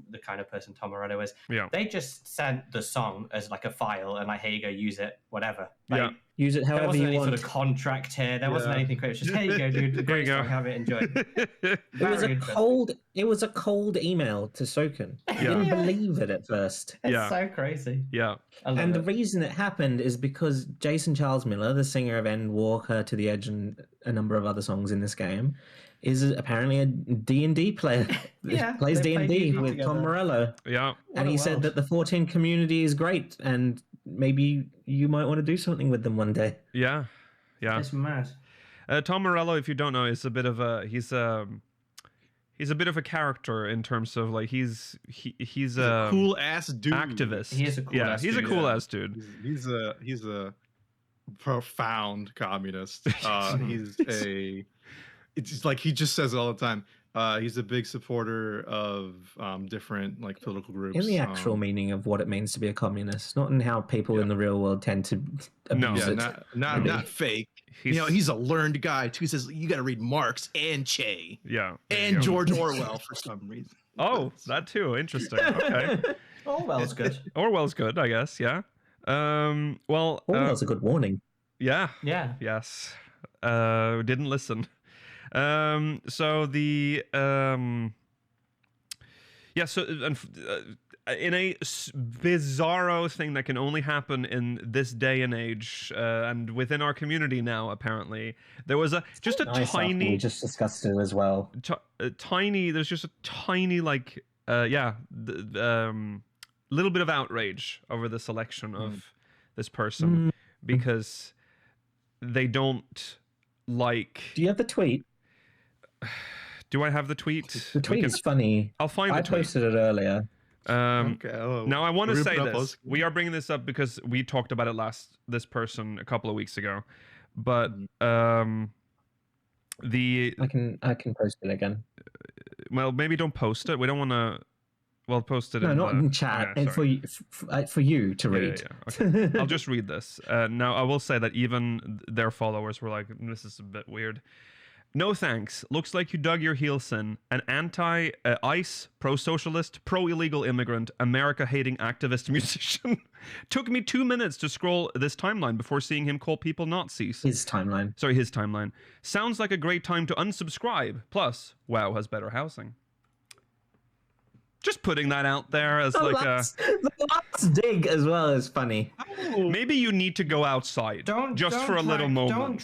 Speaker 5: the kind of person Tom Morello is,
Speaker 1: Yeah.
Speaker 5: they just sent the song as like a file and like, here you go, use it, whatever. Like,
Speaker 1: Yeah.
Speaker 4: Use it
Speaker 5: There
Speaker 4: however
Speaker 5: wasn't
Speaker 4: you
Speaker 5: any
Speaker 4: want.
Speaker 5: sort of contract here. There wasn't
Speaker 3: Yeah.
Speaker 5: anything crazy. It was just, here you go, dude. Great
Speaker 1: go.
Speaker 5: song. Have it. Enjoy.
Speaker 4: It was
Speaker 5: Very
Speaker 4: a
Speaker 5: interesting.
Speaker 4: cold. It was a cold email to Soken. I didn't
Speaker 5: Yeah.
Speaker 4: believe it at first.
Speaker 5: It's
Speaker 1: Yeah.
Speaker 5: so crazy.
Speaker 1: Yeah.
Speaker 5: I love
Speaker 4: And the
Speaker 5: it.
Speaker 4: reason it happened is because Jason Charles Miller, the singer of End Walker, To the Edge, and a number of other songs in this game, is apparently a D&D player.
Speaker 5: Yeah,
Speaker 4: Plays
Speaker 5: they play
Speaker 4: D&D
Speaker 5: D&D
Speaker 4: with
Speaker 5: together.
Speaker 4: Tom Morello.
Speaker 1: Yeah.
Speaker 4: And he said that the 14 community is great and maybe you might want to do something with them one day.
Speaker 1: Yeah. Yeah.
Speaker 5: It's mad.
Speaker 1: Tom Morello, if you don't know, is a bit of a he's a bit of a character in terms of like he's a
Speaker 3: Cool ass dude.
Speaker 1: activist.
Speaker 5: He is a cool
Speaker 1: yeah,
Speaker 5: ass
Speaker 1: he's
Speaker 5: dude,
Speaker 1: a cool
Speaker 3: yeah.
Speaker 1: ass dude.
Speaker 3: He's a profound communist. It's just like he just says it all the time. He's a big supporter of different like political groups.
Speaker 4: In the actual meaning of what it means to be a communist, not in how people in the real world tend to
Speaker 1: No.
Speaker 4: abuse
Speaker 3: yeah,
Speaker 4: it.
Speaker 3: not fake. He's a learned guy too. He says you got to read Marx and Che
Speaker 1: yeah. there you
Speaker 3: and
Speaker 1: go.
Speaker 3: George Orwell for some reason.
Speaker 1: Oh, that too. Interesting. Okay.
Speaker 5: Oh, well, it's good.
Speaker 1: Orwell's good, I guess. Yeah. Well.
Speaker 4: Oh, that's a good warning.
Speaker 1: Yeah.
Speaker 5: Yeah.
Speaker 1: Yes. Didn't listen. So the in a bizarro thing that can only happen in this day and age, and within our community now, apparently, there was just a
Speaker 4: Nice after
Speaker 1: tiny.
Speaker 4: we just discussed it as well.
Speaker 1: There's just a tiny little bit of outrage over the selection of this person because they don't like.
Speaker 4: Do you have the tweet?
Speaker 1: Do I have the tweet?
Speaker 4: The tweet is funny.
Speaker 1: I'll find the tweet.
Speaker 4: I posted it earlier.
Speaker 3: Okay.
Speaker 1: Now I want to
Speaker 3: We're
Speaker 1: say
Speaker 3: gonna
Speaker 1: this.
Speaker 3: post-
Speaker 1: We are bringing this up because we talked about it this person a couple of weeks ago, but the
Speaker 4: I can post it again.
Speaker 1: well, maybe don't post it. We don't want to. Well, post it.
Speaker 4: No,
Speaker 1: in
Speaker 4: not
Speaker 1: the,
Speaker 4: in chat.
Speaker 1: yeah, sorry.
Speaker 4: For you to
Speaker 1: Yeah,
Speaker 4: read.
Speaker 1: yeah, okay. I'll just read this. Now, I will say that even their followers were like, this is a bit weird. No thanks. Looks like you dug your heels in. An anti-ICE, pro-socialist, pro-illegal immigrant, America-hating activist musician. Took me 2 minutes to scroll this timeline before seeing him call people Nazis.
Speaker 4: His timeline.
Speaker 1: Sorry, his timeline. Sounds like a great time to unsubscribe. Plus, WoW has better housing. Just putting that out there as
Speaker 4: The last dig as well is funny.
Speaker 1: maybe you need to go outside for a little moment.
Speaker 5: Don't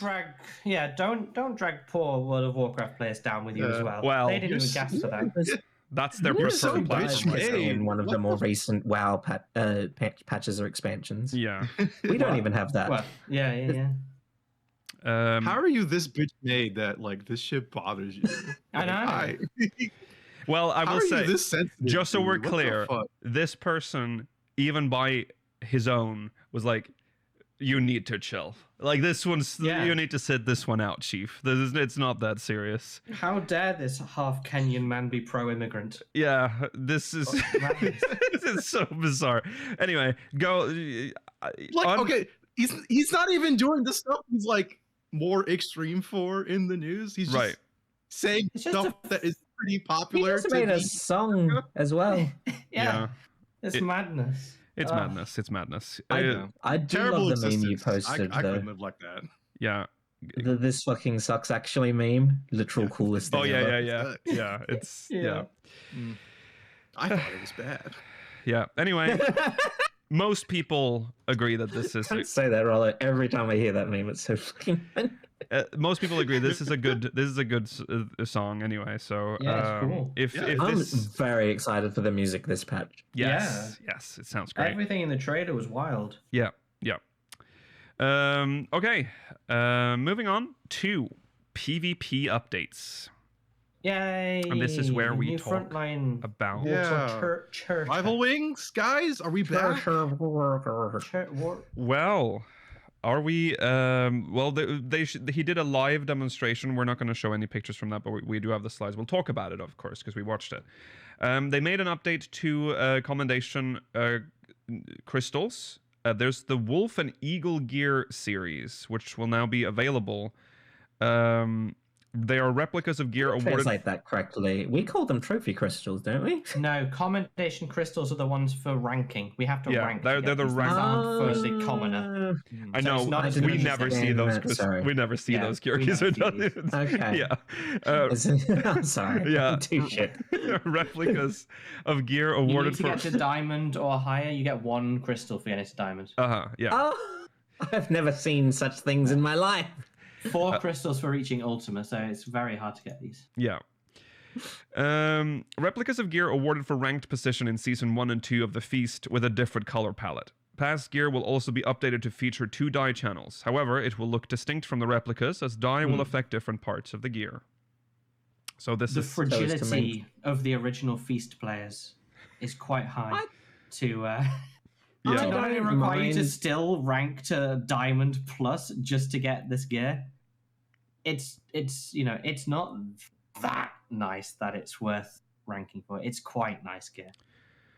Speaker 5: drag poor World of Warcraft players down with you as well.
Speaker 1: Well,
Speaker 5: they didn't even gasp for that.
Speaker 1: That's their
Speaker 3: You're so
Speaker 1: preferred platform.
Speaker 3: bitch made.
Speaker 4: In one of the more recent WoW patches or expansions.
Speaker 1: Yeah.
Speaker 4: We don't even have that.
Speaker 5: Well, yeah.
Speaker 3: How are you this bitch made that like this shit bothers you?
Speaker 5: I know.
Speaker 1: Well, I
Speaker 3: How
Speaker 1: will
Speaker 3: are you
Speaker 1: say,
Speaker 3: this sensitive,
Speaker 1: just so we're
Speaker 3: dude? What the
Speaker 1: clear,
Speaker 3: fuck?
Speaker 1: this person, even by his own, was like, you need to chill. Like, this one's, you need to sit this one out, chief. It's not that serious.
Speaker 5: How dare this half Kenyan man be pro-immigrant?
Speaker 1: Yeah, this is, this is so bizarre. Anyway, go.
Speaker 3: Okay, he's not even doing the stuff he's like more extreme for in the news. He's just saying
Speaker 5: It's just
Speaker 3: stuff that is pretty
Speaker 4: He
Speaker 3: popular.
Speaker 4: also made a song as well.
Speaker 5: Yeah. It's madness.
Speaker 1: It's madness. It's madness.
Speaker 4: I do
Speaker 3: Terrible
Speaker 4: love the meme you
Speaker 3: existence.
Speaker 4: posted,
Speaker 3: I
Speaker 4: though.
Speaker 3: couldn't live like that.
Speaker 1: Yeah.
Speaker 4: The "this fucking sucks" actually meme. Literal coolest thing
Speaker 1: Oh, yeah,
Speaker 4: ever.
Speaker 1: yeah. It's, yeah.
Speaker 3: I thought it was bad.
Speaker 1: Yeah. Anyway, most people agree that this is.
Speaker 4: Don't say that, Rollo. Every time I hear that meme, it's so fucking funny.
Speaker 1: Most people agree this is a good song anyway. So
Speaker 5: Yeah, it's cool.
Speaker 1: if
Speaker 4: I'm
Speaker 1: this,
Speaker 4: very excited for the music this patch.
Speaker 1: yes, it sounds great.
Speaker 5: Everything in the trailer was wild.
Speaker 1: Yeah. Okay. Moving on to PvP updates.
Speaker 5: Yay!
Speaker 1: And this is where we
Speaker 5: New
Speaker 1: talk
Speaker 5: Frontline
Speaker 1: about.
Speaker 3: Yeah. Rival Wings, guys, are we back?
Speaker 1: Well, are we? Well, he did a live demonstration. We're not going to show any pictures from that, but we do have the slides. We'll talk about it, of course, because we watched it. They made an update to Commendation crystals. There's the Wolf and Eagle Gear series, which will now be available. They are replicas of gear awarded.
Speaker 4: Translate that correctly. We call them trophy crystals, don't we?
Speaker 5: No, commendation crystals are the ones for ranking. We have to rank.
Speaker 1: They're the rank.
Speaker 5: For the commoner.
Speaker 1: I
Speaker 5: So
Speaker 1: know.
Speaker 5: it's not as
Speaker 1: We
Speaker 5: easy
Speaker 1: never
Speaker 5: as
Speaker 1: see those.
Speaker 4: Sorry.
Speaker 1: We never see
Speaker 5: Yeah,
Speaker 1: those
Speaker 5: we
Speaker 1: gear.
Speaker 5: never see these.
Speaker 4: Okay.
Speaker 1: Yeah.
Speaker 4: I'm sorry.
Speaker 1: Yeah.
Speaker 4: Too shit.
Speaker 1: Replicas of gear
Speaker 5: You
Speaker 1: awarded
Speaker 5: need to
Speaker 1: for.
Speaker 5: get to diamond or higher. You get one crystal for getting to diamond.
Speaker 1: Yeah.
Speaker 4: Oh, I've never seen such things in my life.
Speaker 5: 4 crystals for reaching Ultima, so it's very hard to get these.
Speaker 1: Yeah. Replicas of gear awarded for ranked position in Season 1 and 2 of the Feast with a different color palette. Past gear will also be updated to feature 2 dye channels. However, it will look distinct from the replicas as dye will affect different parts of the gear. So this
Speaker 5: The
Speaker 1: is...
Speaker 5: fragility of the original Feast players is quite high to
Speaker 1: Yeah.
Speaker 5: to not only
Speaker 4: don't
Speaker 5: require you to
Speaker 4: mind.
Speaker 5: still rank to diamond plus just to get this gear. It's it's not that nice that it's worth ranking for. It's quite nice gear.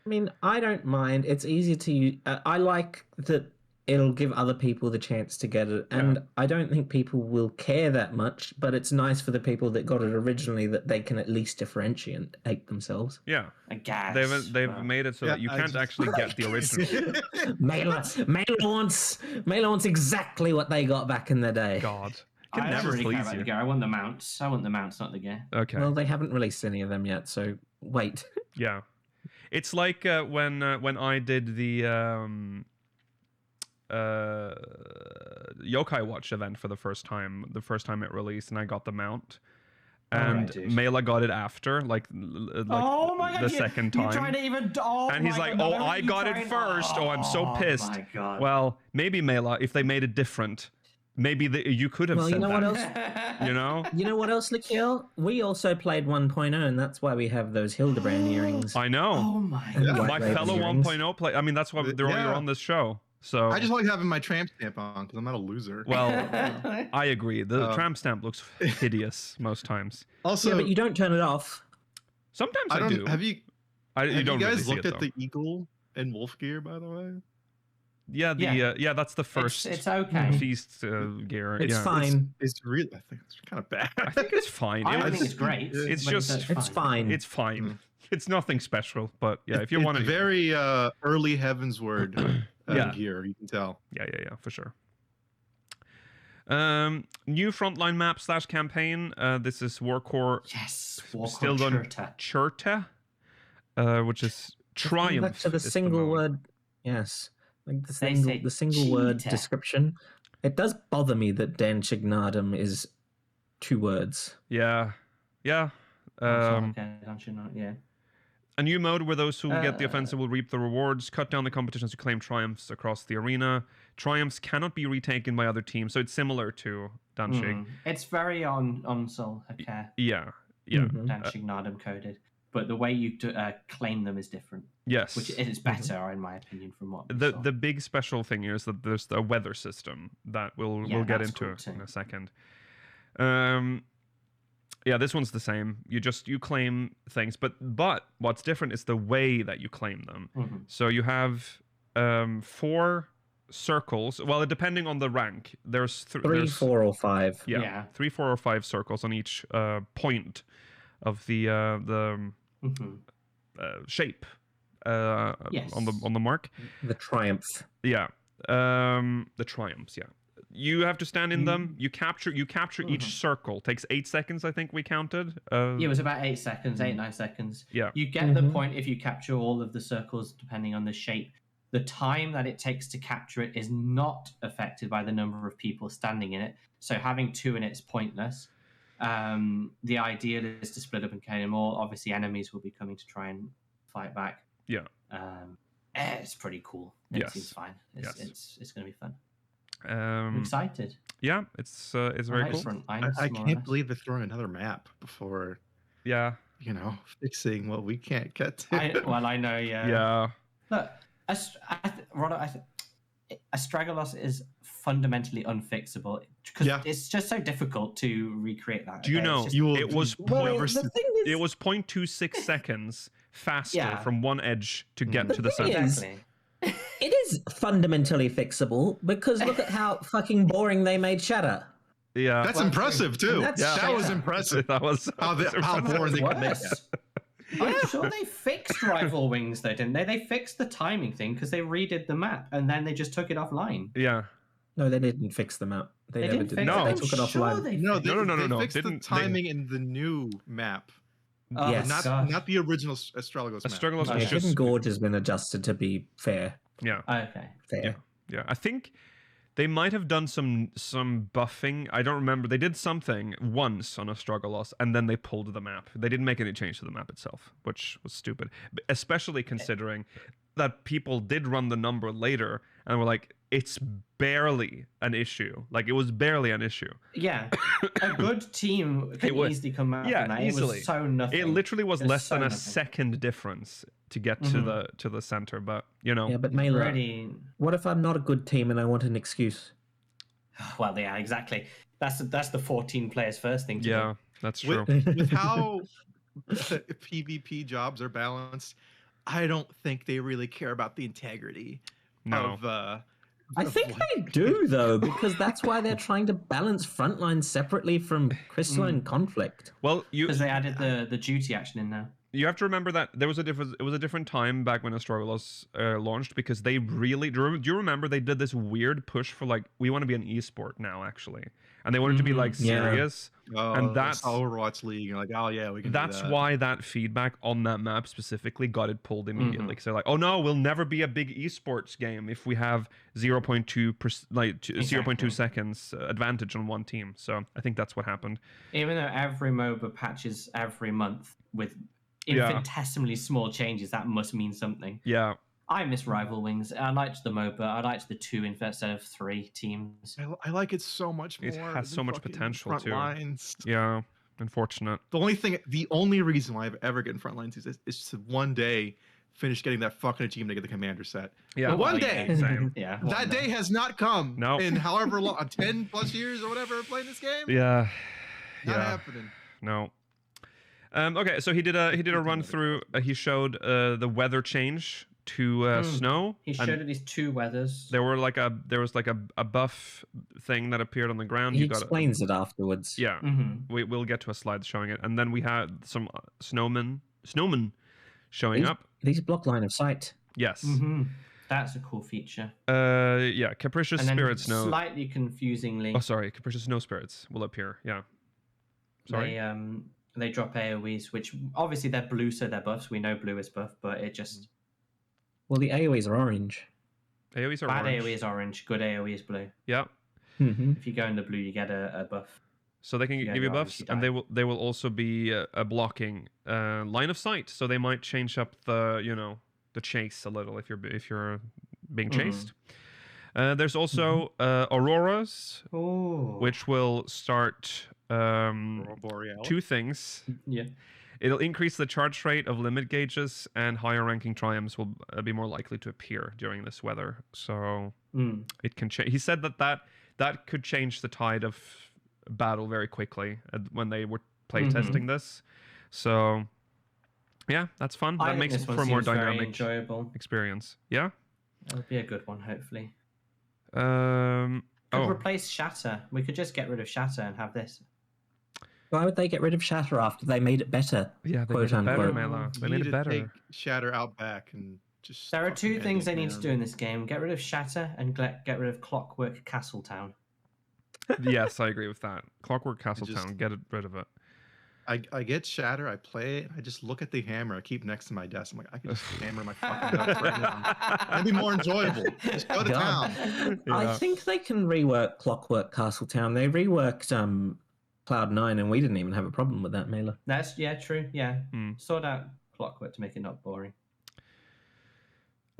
Speaker 4: I mean, I don't mind. It's easy to use. I like that it'll give other people the chance to get it. And I don't think people will care that much, but it's nice for the people that got it originally that they can at least differentiate themselves.
Speaker 1: Yeah.
Speaker 5: I guess.
Speaker 1: They've made it so that you can't actually get the original.
Speaker 4: Mela wants exactly what they got back in the day.
Speaker 1: God. can
Speaker 5: I don't
Speaker 1: never
Speaker 5: really care
Speaker 1: please
Speaker 5: about
Speaker 1: you.
Speaker 5: the gear. I want the mounts. I want the mounts, not the gear.
Speaker 1: Okay.
Speaker 4: Well, they haven't released any of them yet, so wait.
Speaker 1: Yeah, it's like when I did the Yokai Watch event for the first time it released, and I got the mount, and
Speaker 5: Alright, dude.
Speaker 1: Mela got it after, like
Speaker 5: Oh my God,
Speaker 1: the second time.
Speaker 5: You're trying to even. Oh
Speaker 1: And he's
Speaker 5: my
Speaker 1: like,
Speaker 5: God,
Speaker 1: "Oh,
Speaker 5: no,
Speaker 1: I
Speaker 5: you
Speaker 1: got it
Speaker 5: trying-
Speaker 1: first. Oh, I'm so pissed."
Speaker 5: Oh my God.
Speaker 1: Well, maybe Mela, if they made it different, maybe you could have
Speaker 4: Well,
Speaker 1: said
Speaker 4: you know
Speaker 1: that.
Speaker 4: what else?
Speaker 1: You know,
Speaker 4: You know what else, Lukile? We also played 1.0, and that's why we have those Hildebrand earrings.
Speaker 1: I know.
Speaker 5: Oh my
Speaker 4: And
Speaker 5: God.
Speaker 4: White
Speaker 1: My
Speaker 4: Raven
Speaker 1: fellow
Speaker 4: earrings.
Speaker 1: 1.0 play. I mean, that's why you're
Speaker 3: Yeah.
Speaker 1: on this show. So
Speaker 3: I just like having my tramp stamp on because I'm not a loser.
Speaker 1: well, I agree. The
Speaker 3: Um,
Speaker 1: tramp stamp looks hideous most times.
Speaker 3: Also,
Speaker 4: Yeah, but you don't turn it off.
Speaker 1: Sometimes
Speaker 3: I
Speaker 1: I,
Speaker 3: don't.
Speaker 1: do.
Speaker 3: Have you
Speaker 1: You don't
Speaker 3: guys
Speaker 1: really see
Speaker 3: looked
Speaker 1: it,
Speaker 3: at
Speaker 1: though.
Speaker 3: the eagle and wolf gear, by the way?
Speaker 1: Yeah,
Speaker 5: Yeah.
Speaker 1: that's the first
Speaker 5: It's okay.
Speaker 1: feast gear.
Speaker 4: It's
Speaker 1: yeah.
Speaker 4: fine.
Speaker 3: It's really. I think it's kind of bad.
Speaker 1: I think it's fine.
Speaker 5: I
Speaker 1: It
Speaker 5: don't
Speaker 1: was-
Speaker 5: think it's great.
Speaker 1: it's
Speaker 5: but
Speaker 1: just-
Speaker 4: It's fine.
Speaker 1: It's fine.
Speaker 3: Mm.
Speaker 1: It's nothing special, but yeah, if you
Speaker 3: It's
Speaker 1: want to,
Speaker 3: very early Heavensward
Speaker 1: Yeah.
Speaker 3: gear, you can tell.
Speaker 1: yeah, for sure. New Frontline map / campaign. This is Warcore
Speaker 5: Yes.
Speaker 1: still done
Speaker 5: Churta.
Speaker 1: Churta, which is triumph.
Speaker 4: Back to the
Speaker 1: is
Speaker 4: single
Speaker 1: mode.
Speaker 4: word. Yes, like the
Speaker 5: They
Speaker 4: single,
Speaker 5: say
Speaker 4: the single word
Speaker 5: cheetah.
Speaker 4: description. It does bother me that Dan Chignardum is 2 words.
Speaker 1: Yeah, yeah.
Speaker 5: Okay, don't you know? Yeah.
Speaker 1: A new mode where those who get the offensive will reap the rewards. Cut down the competitions to claim triumphs across the arena. Triumphs cannot be retaken by other teams, so it's similar to Danzig.
Speaker 5: It's very on Soul okay.
Speaker 1: Yeah.
Speaker 4: Mhm.
Speaker 5: Danchignardum coded, but the way you claim them is different,
Speaker 1: Yes.
Speaker 5: which is better in my opinion from what we saw.
Speaker 1: the big special thing here is that there's a weather system that we'll get
Speaker 5: that's
Speaker 1: into
Speaker 5: cool too.
Speaker 1: in a second. Yeah, this one's the same. You claim things, but what's different is the way that you claim them.
Speaker 5: Mhm.
Speaker 1: So you have 4 circles. Well, depending on the rank, there's
Speaker 4: 3,
Speaker 1: there's
Speaker 4: 4, or 5.
Speaker 5: Yeah.
Speaker 1: 3, 4, or 5 circles on each point of the
Speaker 5: Mhm.
Speaker 1: shape
Speaker 5: Yes.
Speaker 1: on the mark.
Speaker 4: The triumph.
Speaker 1: Yeah. The triumphs, yeah. You have to stand in them. You capture each circle. Takes 8 seconds, I think we counted.
Speaker 5: Yeah, it was about 8 seconds, 8-9 seconds.
Speaker 1: Yeah.
Speaker 5: You get the point if you capture all of the circles, depending on the shape. The time that it takes to capture it is not affected by the number of people standing in it. So having 2 in it's pointless. The ideal is to split up and kill more. Obviously, enemies will be coming to try and fight back.
Speaker 1: Yeah.
Speaker 5: It's pretty cool. It
Speaker 1: Yes.
Speaker 5: seems fine. It's going to be fun. I'm
Speaker 1: Um,
Speaker 5: excited.
Speaker 1: yeah, it's very cool.
Speaker 3: I can't believe they're throwing another map before
Speaker 1: Yeah.
Speaker 3: fixing what we can't get to.
Speaker 5: I know, yeah.
Speaker 1: Yeah.
Speaker 5: Look, Astragalus is fundamentally unfixable because
Speaker 3: Yeah.
Speaker 5: it's just so difficult to recreate that.
Speaker 1: Do you
Speaker 5: okay?
Speaker 1: know
Speaker 5: It's just-
Speaker 3: You will
Speaker 1: it was
Speaker 4: Well,
Speaker 1: point,
Speaker 3: Never
Speaker 4: the thing is,
Speaker 1: it was 0.26 seconds faster
Speaker 5: Yeah.
Speaker 1: from one edge to get
Speaker 4: The
Speaker 1: to the
Speaker 4: thing
Speaker 1: center.
Speaker 4: is-
Speaker 5: exactly.
Speaker 4: it is fundamentally fixable because look at how fucking boring they made Shatter.
Speaker 1: Yeah.
Speaker 3: That's
Speaker 5: Well,
Speaker 3: impressive too.
Speaker 4: that's-
Speaker 3: That was
Speaker 5: yeah.
Speaker 3: impressive.
Speaker 1: that was
Speaker 3: How boring they could make that.
Speaker 5: Worse. I'm sure they fixed rival wings though, didn't they? They fixed the timing thing because they redid the map and then they just took it offline.
Speaker 1: Yeah.
Speaker 4: No, they didn't fix the map. They never
Speaker 5: didn't
Speaker 4: did.
Speaker 5: fix
Speaker 1: No.
Speaker 4: They
Speaker 5: I'm
Speaker 4: took it
Speaker 5: sure
Speaker 4: offline.
Speaker 5: they
Speaker 3: No,
Speaker 5: fixed
Speaker 3: they,
Speaker 1: No.
Speaker 3: they fixed
Speaker 1: Didn't-
Speaker 3: the timing in the new map,
Speaker 5: Oh,
Speaker 4: Yes.
Speaker 3: not the original Astrologos map.
Speaker 1: Astragalus
Speaker 5: No,
Speaker 1: was
Speaker 5: yeah.
Speaker 1: just
Speaker 4: Hidden Gorge has been adjusted to be fair.
Speaker 1: yeah.
Speaker 5: Okay.
Speaker 4: Fair.
Speaker 1: Yeah, I think they might have done some buffing. I don't remember. They did something once on Astragalus, and then they pulled the map. They didn't make any change to the map itself, which was stupid. Especially considering that people did run the number later and were like, it's barely an issue. Like, it was barely an issue.
Speaker 5: Yeah. A good team can
Speaker 1: was-
Speaker 5: easily come out
Speaker 1: yeah,
Speaker 5: from that.
Speaker 1: easily.
Speaker 5: It was so nothing.
Speaker 1: It literally was
Speaker 5: It was
Speaker 1: less
Speaker 5: so
Speaker 1: than a
Speaker 5: nothing.
Speaker 1: second difference to get to the center, but
Speaker 4: Yeah, but Mela,
Speaker 5: Really.
Speaker 4: what if I'm not a good team and I want an excuse?
Speaker 5: Well, yeah, exactly. That's the 14 players first thing to
Speaker 1: yeah, that's true.
Speaker 3: With how PvP jobs are balanced, I don't think they really care about the integrity
Speaker 1: No.
Speaker 3: of.
Speaker 4: I think they do though, because that's why they're trying to balance Frontline separately from Crystalline Conflict.
Speaker 1: Well, you
Speaker 5: because they added the duty action in now.
Speaker 1: you have to remember that there was it was a different time back when Astragalus launched because they really do you remember they did this weird push for like we want to be an esport now actually, and they wanted to be like
Speaker 4: Yeah.
Speaker 1: serious.
Speaker 3: Oh,
Speaker 1: And
Speaker 3: it's
Speaker 1: that's
Speaker 3: Overwatch League. You're like, oh yeah, we can.
Speaker 1: that's
Speaker 3: do that.
Speaker 1: why that feedback on that map specifically got it pulled immediately. So they're like, oh no, we'll never be a big esports game if we have 0.2 0.2 seconds advantage on one team. So I think that's what happened.
Speaker 5: Even though every MOBA patches every month with
Speaker 1: Yeah.
Speaker 5: infinitesimally small changes, that must mean something.
Speaker 1: Yeah.
Speaker 5: I miss Rival Wings. I liked the MOBA. I liked the 2 instead of 3 teams.
Speaker 3: I like it so much more.
Speaker 1: It has so
Speaker 3: than
Speaker 1: much
Speaker 3: fucking
Speaker 1: potential, too.
Speaker 3: Frontlines.
Speaker 1: Yeah. Unfortunate.
Speaker 3: The only reason why I've ever gotten Frontlines is to one day finish getting that fucking achievement to get the commander set.
Speaker 1: Yeah.
Speaker 3: But one
Speaker 5: Oh,
Speaker 3: day,
Speaker 5: yeah.
Speaker 1: Same.
Speaker 5: Yeah.
Speaker 3: that day has not come.
Speaker 1: No.
Speaker 3: In however long, 10 plus years or whatever of playing this game.
Speaker 1: Yeah.
Speaker 3: Not
Speaker 1: Yeah.
Speaker 3: happening.
Speaker 1: No. Okay, so he did a run through. He showed the weather change to snow.
Speaker 5: He showed it these 2 weathers.
Speaker 1: There was like a buff thing that appeared on the ground.
Speaker 4: He
Speaker 1: You got
Speaker 4: explains it afterwards.
Speaker 1: Yeah, we'll get to a slide showing it, and then we had some snowmen showing up.
Speaker 4: These block line of sight.
Speaker 1: Yes.
Speaker 5: That's a cool feature.
Speaker 1: Yeah, capricious
Speaker 5: And then
Speaker 1: spirit snow.
Speaker 5: slightly confusingly,
Speaker 1: Oh, sorry, capricious snow spirits will appear. Yeah. Sorry.
Speaker 5: they drop AoEs, which obviously they're blue, so they're buffs. We know blue is buff, but it just
Speaker 4: Well, the AoEs are orange.
Speaker 1: AoEs are
Speaker 5: bad
Speaker 1: orange.
Speaker 5: AoE is orange, good AoE is blue.
Speaker 1: Yeah.
Speaker 5: If you go in the blue, you get a buff.
Speaker 1: So they can
Speaker 5: Yeah,
Speaker 1: give you
Speaker 5: they're
Speaker 1: buffs,
Speaker 5: obviously
Speaker 1: and they will also be a blocking line of sight. So they might change up the chase a little if you're being chased. There's also auroras, which will start
Speaker 3: Boreal.
Speaker 1: 2 things.
Speaker 5: Yeah.
Speaker 1: It'll increase the charge rate of limit gauges, and higher ranking triumphs will be more likely to appear during this weather. So it can change. He said that could change the tide of battle very quickly when they were playtesting this. So yeah, that's fun.
Speaker 5: I
Speaker 1: That
Speaker 5: think
Speaker 1: makes
Speaker 5: this
Speaker 1: it
Speaker 5: one
Speaker 1: for a more
Speaker 5: seems very
Speaker 1: dynamic
Speaker 5: enjoyable.
Speaker 1: experience. Yeah.
Speaker 5: It'll be a good one, hopefully.
Speaker 1: Um.
Speaker 5: Could replace Shatter. We could just get rid of Shatter and have this.
Speaker 4: Why would they get rid of Shatter after they made it better?
Speaker 1: Yeah, they
Speaker 4: Quote
Speaker 1: made it better,
Speaker 4: unquote.
Speaker 1: Mela. They
Speaker 3: You
Speaker 1: made
Speaker 3: need
Speaker 1: it
Speaker 3: to
Speaker 1: better.
Speaker 3: Take Shatter out back and just.
Speaker 5: There are
Speaker 3: fucking
Speaker 5: 2
Speaker 3: end
Speaker 5: things
Speaker 3: it,
Speaker 5: they need to
Speaker 3: man.
Speaker 5: do in this game: get rid of Shatter and get rid of Clockwork Castletown.
Speaker 1: Yes, I agree with that. Clockwork Castletown,
Speaker 3: just-
Speaker 1: get rid of it.
Speaker 3: I get Shatter. I play it. I just look at the hammer. I keep next to my desk. I'm like, I could just hammer my fucking nuts right now. That'd be more enjoyable. Just go to
Speaker 4: God.
Speaker 3: town.
Speaker 4: I
Speaker 1: Yeah.
Speaker 4: think they can rework Clockwork Castletown. They reworked Cloud9, and we didn't even have a problem with that, Mela.
Speaker 5: That's true. Yeah,
Speaker 1: Hmm.
Speaker 5: sort out Clockwork to make it not boring.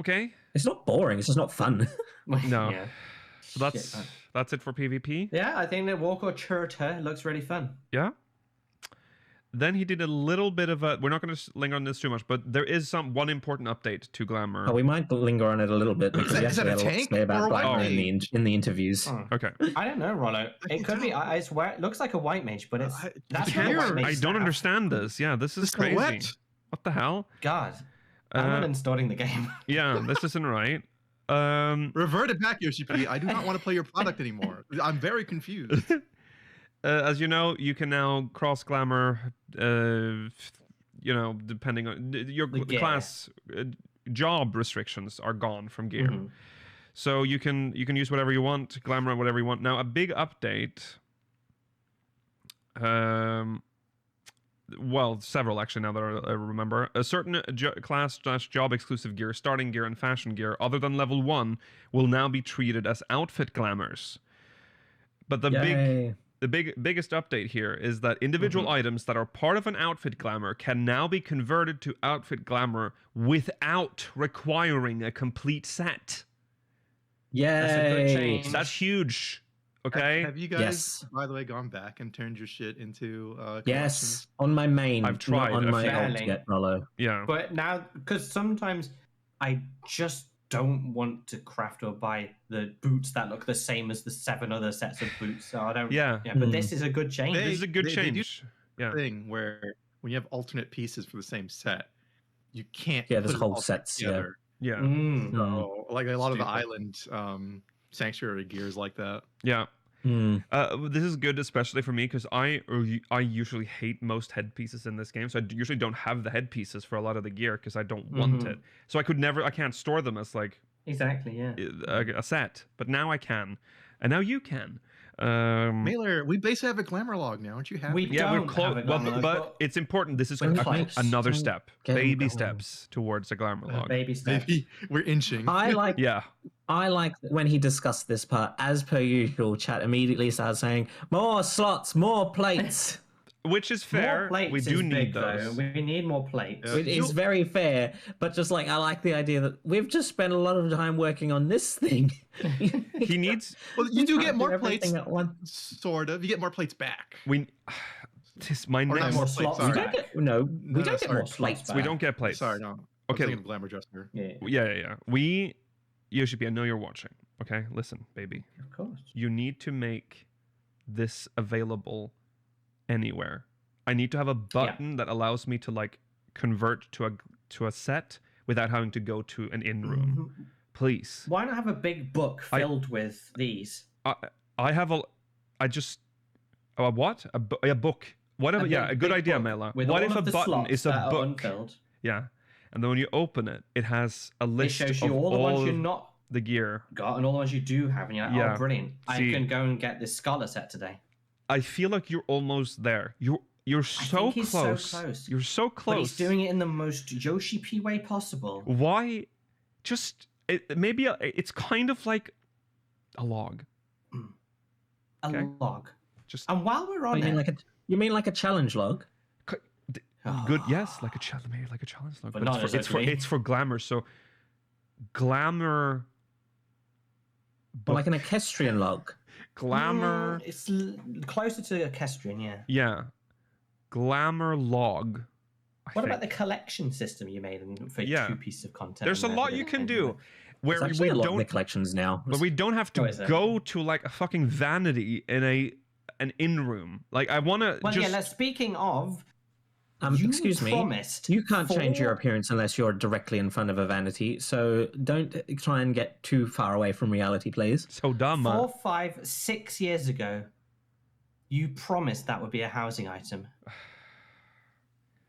Speaker 1: Okay.
Speaker 4: It's not boring. It's just not fun.
Speaker 1: No.
Speaker 5: Yeah.
Speaker 1: So
Speaker 5: Shit, man.
Speaker 1: that's it for PvP.
Speaker 5: Yeah, I think that Walk or Churter looks really fun.
Speaker 1: Yeah. Then he did a little bit of a. We're not going to linger on this too much, but there is one important update to Glamour.
Speaker 4: Oh, we might linger on it a little bit because
Speaker 3: Is
Speaker 4: yes,
Speaker 3: that
Speaker 4: we
Speaker 3: a
Speaker 4: had a lot to
Speaker 3: tank
Speaker 4: say
Speaker 3: or
Speaker 4: about
Speaker 3: a
Speaker 4: Black
Speaker 3: white
Speaker 4: Man in the interviews.
Speaker 5: Oh.
Speaker 1: Okay.
Speaker 5: I don't know, Rollo. It
Speaker 3: can
Speaker 5: could be.
Speaker 3: tell.
Speaker 5: I swear, it looks like a white mage, but it's that's
Speaker 3: it's
Speaker 5: not a
Speaker 3: here.
Speaker 5: white mage
Speaker 1: I don't
Speaker 5: staff.
Speaker 1: understand this. Yeah, this is
Speaker 3: It's
Speaker 1: crazy.
Speaker 3: silhouette.
Speaker 1: What the hell?
Speaker 5: God, I'm not
Speaker 1: Uh,
Speaker 5: installing the game.
Speaker 1: yeah, this isn't right.
Speaker 3: Revert it back, Yoshi P. I do not want to play your product anymore. I'm very confused.
Speaker 1: As you know, you can now cross Glamour. Depending on your
Speaker 5: The gear.
Speaker 1: class, job restrictions are gone from gear.
Speaker 5: Mhm.
Speaker 1: So you can use whatever you want, Glamour whatever you want. Now a big update. Well, several actually. Now that I remember, a certain class/job exclusive gear, starting gear, and fashion gear, other than level 1, will now be treated as outfit glamours. But the
Speaker 4: Yay.
Speaker 1: biggest update here is that individual items that are part of an outfit glamour can now be converted to outfit glamour without requiring a complete set.
Speaker 5: That's a good
Speaker 4: Yay.
Speaker 5: change.
Speaker 1: That's huge. Okay.
Speaker 3: Have you guys,
Speaker 4: Yes.
Speaker 3: by the way, gone back and turned your shit into
Speaker 4: Yes, on my main.
Speaker 1: I've tried
Speaker 4: Not on
Speaker 1: a
Speaker 4: my
Speaker 1: few.
Speaker 4: alt yet, Rollo.
Speaker 1: Yeah.
Speaker 5: But now, because sometimes I just don't want to craft or buy the boots that look the same as the 7 other sets of boots. So I don't.
Speaker 1: Yeah.
Speaker 5: But this is a good change.
Speaker 3: They-
Speaker 1: This is a good
Speaker 3: they do
Speaker 1: change. Yeah.
Speaker 3: thing where when you have alternate pieces for the same set, you can't.
Speaker 4: Yeah, there's
Speaker 3: put it
Speaker 4: whole
Speaker 3: all
Speaker 4: sets, yeah.
Speaker 3: together.
Speaker 1: Yeah.
Speaker 5: Mm.
Speaker 3: So, like a lot of the
Speaker 1: Stupid.
Speaker 3: island sanctuary gears like that.
Speaker 1: Yeah.
Speaker 4: Hmm.
Speaker 1: This is good, especially for me, because I usually hate most headpieces in this game, so I usually don't have the headpieces for a lot of the gear because I don't want it. So I can't store them as like
Speaker 5: Exactly. Yeah.
Speaker 1: a set, but now I can, and now you can.
Speaker 3: Mailer, we basically have a glamour log now. Aren't you happy?
Speaker 5: We
Speaker 1: yeah, we're
Speaker 5: don't
Speaker 1: close,
Speaker 5: have a glamour log,
Speaker 1: but it's important. This is
Speaker 4: We're
Speaker 5: close.
Speaker 1: another
Speaker 4: Don't
Speaker 1: step,
Speaker 4: get
Speaker 1: baby
Speaker 4: going.
Speaker 1: steps towards a glamour log.
Speaker 5: baby steps.
Speaker 3: Maybe we're inching.
Speaker 4: I like
Speaker 1: Yeah,
Speaker 4: when he discussed this part. As per usual, chat immediately started saying, more slots, more plates.
Speaker 1: which is
Speaker 5: More
Speaker 1: fair.
Speaker 5: plates
Speaker 1: We
Speaker 5: is
Speaker 1: do need
Speaker 5: big,
Speaker 1: those.
Speaker 5: though. We need more plates.
Speaker 3: Yeah.
Speaker 4: It is very fair, but just like I like the idea that we've just spent a lot of time working on this thing.
Speaker 1: He needs.
Speaker 3: Well, you do
Speaker 4: can't
Speaker 3: get more
Speaker 4: everything
Speaker 3: plates,
Speaker 4: at once.
Speaker 3: sort of. You get more plates back.
Speaker 1: We. This my
Speaker 3: Or not
Speaker 1: next.
Speaker 3: more
Speaker 5: slots
Speaker 3: plates.
Speaker 4: We
Speaker 3: Sorry.
Speaker 5: back.
Speaker 4: don't get no, we
Speaker 3: no,
Speaker 4: don't get
Speaker 3: sorry.
Speaker 4: more plates.
Speaker 5: Slots
Speaker 1: We
Speaker 4: back.
Speaker 1: don't get plates.
Speaker 3: Sorry, no.
Speaker 1: Okay.
Speaker 3: I'm thinking of glamour dresser.
Speaker 5: Yeah,
Speaker 1: Yeah. We, Yoshi, I know you're watching. Okay, listen, baby.
Speaker 5: of course.
Speaker 1: You need to make this available anywhere. I need to have a button that allows me to like convert to a set without having to go to an in room. Please.
Speaker 5: Why not have a big book filled with these?
Speaker 1: I have a. I just. A what? A book. Whatever. Yeah, a good
Speaker 5: big
Speaker 1: idea,
Speaker 5: book
Speaker 1: Mela.
Speaker 5: with
Speaker 1: What
Speaker 5: all
Speaker 1: if a
Speaker 5: of the
Speaker 1: button
Speaker 5: slots
Speaker 1: is a
Speaker 5: that are
Speaker 1: book?
Speaker 5: unfilled.
Speaker 1: Yeah, and then when you open it, it has a
Speaker 5: It
Speaker 1: list
Speaker 5: shows
Speaker 1: of
Speaker 5: you all the ones you're
Speaker 1: of
Speaker 5: not
Speaker 1: the gear.
Speaker 5: got and all the ones you do have, and you're like,
Speaker 1: Yeah.
Speaker 5: oh, brilliant!
Speaker 1: See-
Speaker 5: I can go and get this scholar set today.
Speaker 1: I feel like you're almost there. You're so
Speaker 5: think he's so
Speaker 1: close.
Speaker 5: close.
Speaker 1: You're so close.
Speaker 5: But he's doing it in the most Yoshi P way possible.
Speaker 1: Why? Just maybe it's kind of like a log.
Speaker 5: A
Speaker 1: Okay.
Speaker 5: log.
Speaker 1: Just
Speaker 5: And while we're
Speaker 4: Oh,
Speaker 5: on
Speaker 4: you mean like a challenge log?
Speaker 1: good. Yes, like a challenge, maybe like a challenge log.
Speaker 5: But
Speaker 1: But
Speaker 5: not as ugly.
Speaker 1: it's for glamour. So glamour.
Speaker 4: Or like an equestrian log?
Speaker 1: Glamour.
Speaker 5: It's closer to equestrian, yeah.
Speaker 1: Yeah. Glamour log.
Speaker 5: What about the collection system you made for
Speaker 1: Yeah.
Speaker 5: 2 pieces of content?
Speaker 1: There's a
Speaker 5: and
Speaker 1: lot
Speaker 5: everything
Speaker 1: you can
Speaker 5: and
Speaker 1: do
Speaker 5: everything?
Speaker 1: where
Speaker 4: There's actually
Speaker 1: we
Speaker 4: a lot of the
Speaker 1: don't,
Speaker 4: collections now.
Speaker 1: but we don't have
Speaker 5: Oh,
Speaker 1: to
Speaker 5: is there?
Speaker 1: go to like a fucking vanity in an in room. Like I want to
Speaker 5: Well,
Speaker 1: just.
Speaker 5: yeah, speaking of, you
Speaker 4: Excuse me.
Speaker 5: promised
Speaker 4: You can't change your
Speaker 5: for-
Speaker 4: appearance unless you're directly in front of a vanity. So don't try and get too far away from reality, please.
Speaker 1: So dumb.
Speaker 5: 4, 5, 6 years ago, you promised that would be a housing item.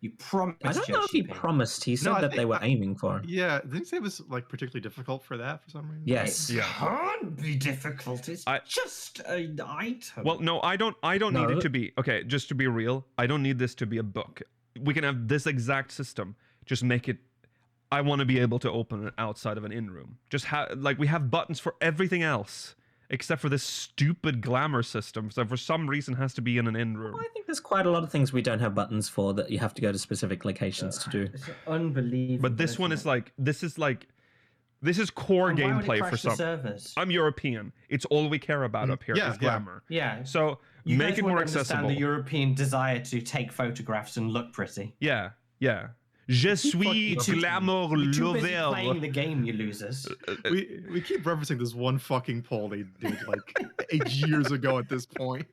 Speaker 5: You promised.
Speaker 4: I don't know if he
Speaker 5: Yoshi P.
Speaker 4: promised. He said
Speaker 3: I
Speaker 4: that
Speaker 3: think
Speaker 4: they were aiming for.
Speaker 3: Yeah, didn't you say it was like particularly difficult for that for some reason?
Speaker 4: Yes.
Speaker 5: It
Speaker 1: Yeah.
Speaker 5: can't be difficult. It's
Speaker 1: I-
Speaker 5: just an item.
Speaker 1: Well, no, I don't need
Speaker 4: No.
Speaker 1: it to be. Okay, just to be real, I don't need this to be a book. We can have this exact system. Just make it. I want to be able to open it outside of an in room. Just like we have buttons for everything else except for this stupid glamour system. So for some reason, has to be in an in room.
Speaker 4: I think there's quite a lot of things we don't have buttons for that you have to go to specific locations to do.
Speaker 5: It's unbelievable.
Speaker 1: But this one is
Speaker 5: isn't
Speaker 1: like this is core
Speaker 5: it? And why would it
Speaker 1: gameplay
Speaker 5: crash
Speaker 1: for
Speaker 5: the
Speaker 1: some.
Speaker 5: servers?
Speaker 1: I'm European. It's all we care about up here is
Speaker 3: Yeah, yeah.
Speaker 1: glamour.
Speaker 5: Yeah.
Speaker 1: So
Speaker 5: You
Speaker 1: make
Speaker 5: guys
Speaker 1: it more
Speaker 5: wouldn't understand
Speaker 1: accessible.
Speaker 5: the European desire to take photographs and look pretty.
Speaker 1: Yeah. Je suis
Speaker 5: too-
Speaker 1: glamour
Speaker 5: You're too busy playing
Speaker 1: lover.
Speaker 5: the game, you losers.
Speaker 3: We keep referencing this one fucking poll they did like 8 years ago at this point.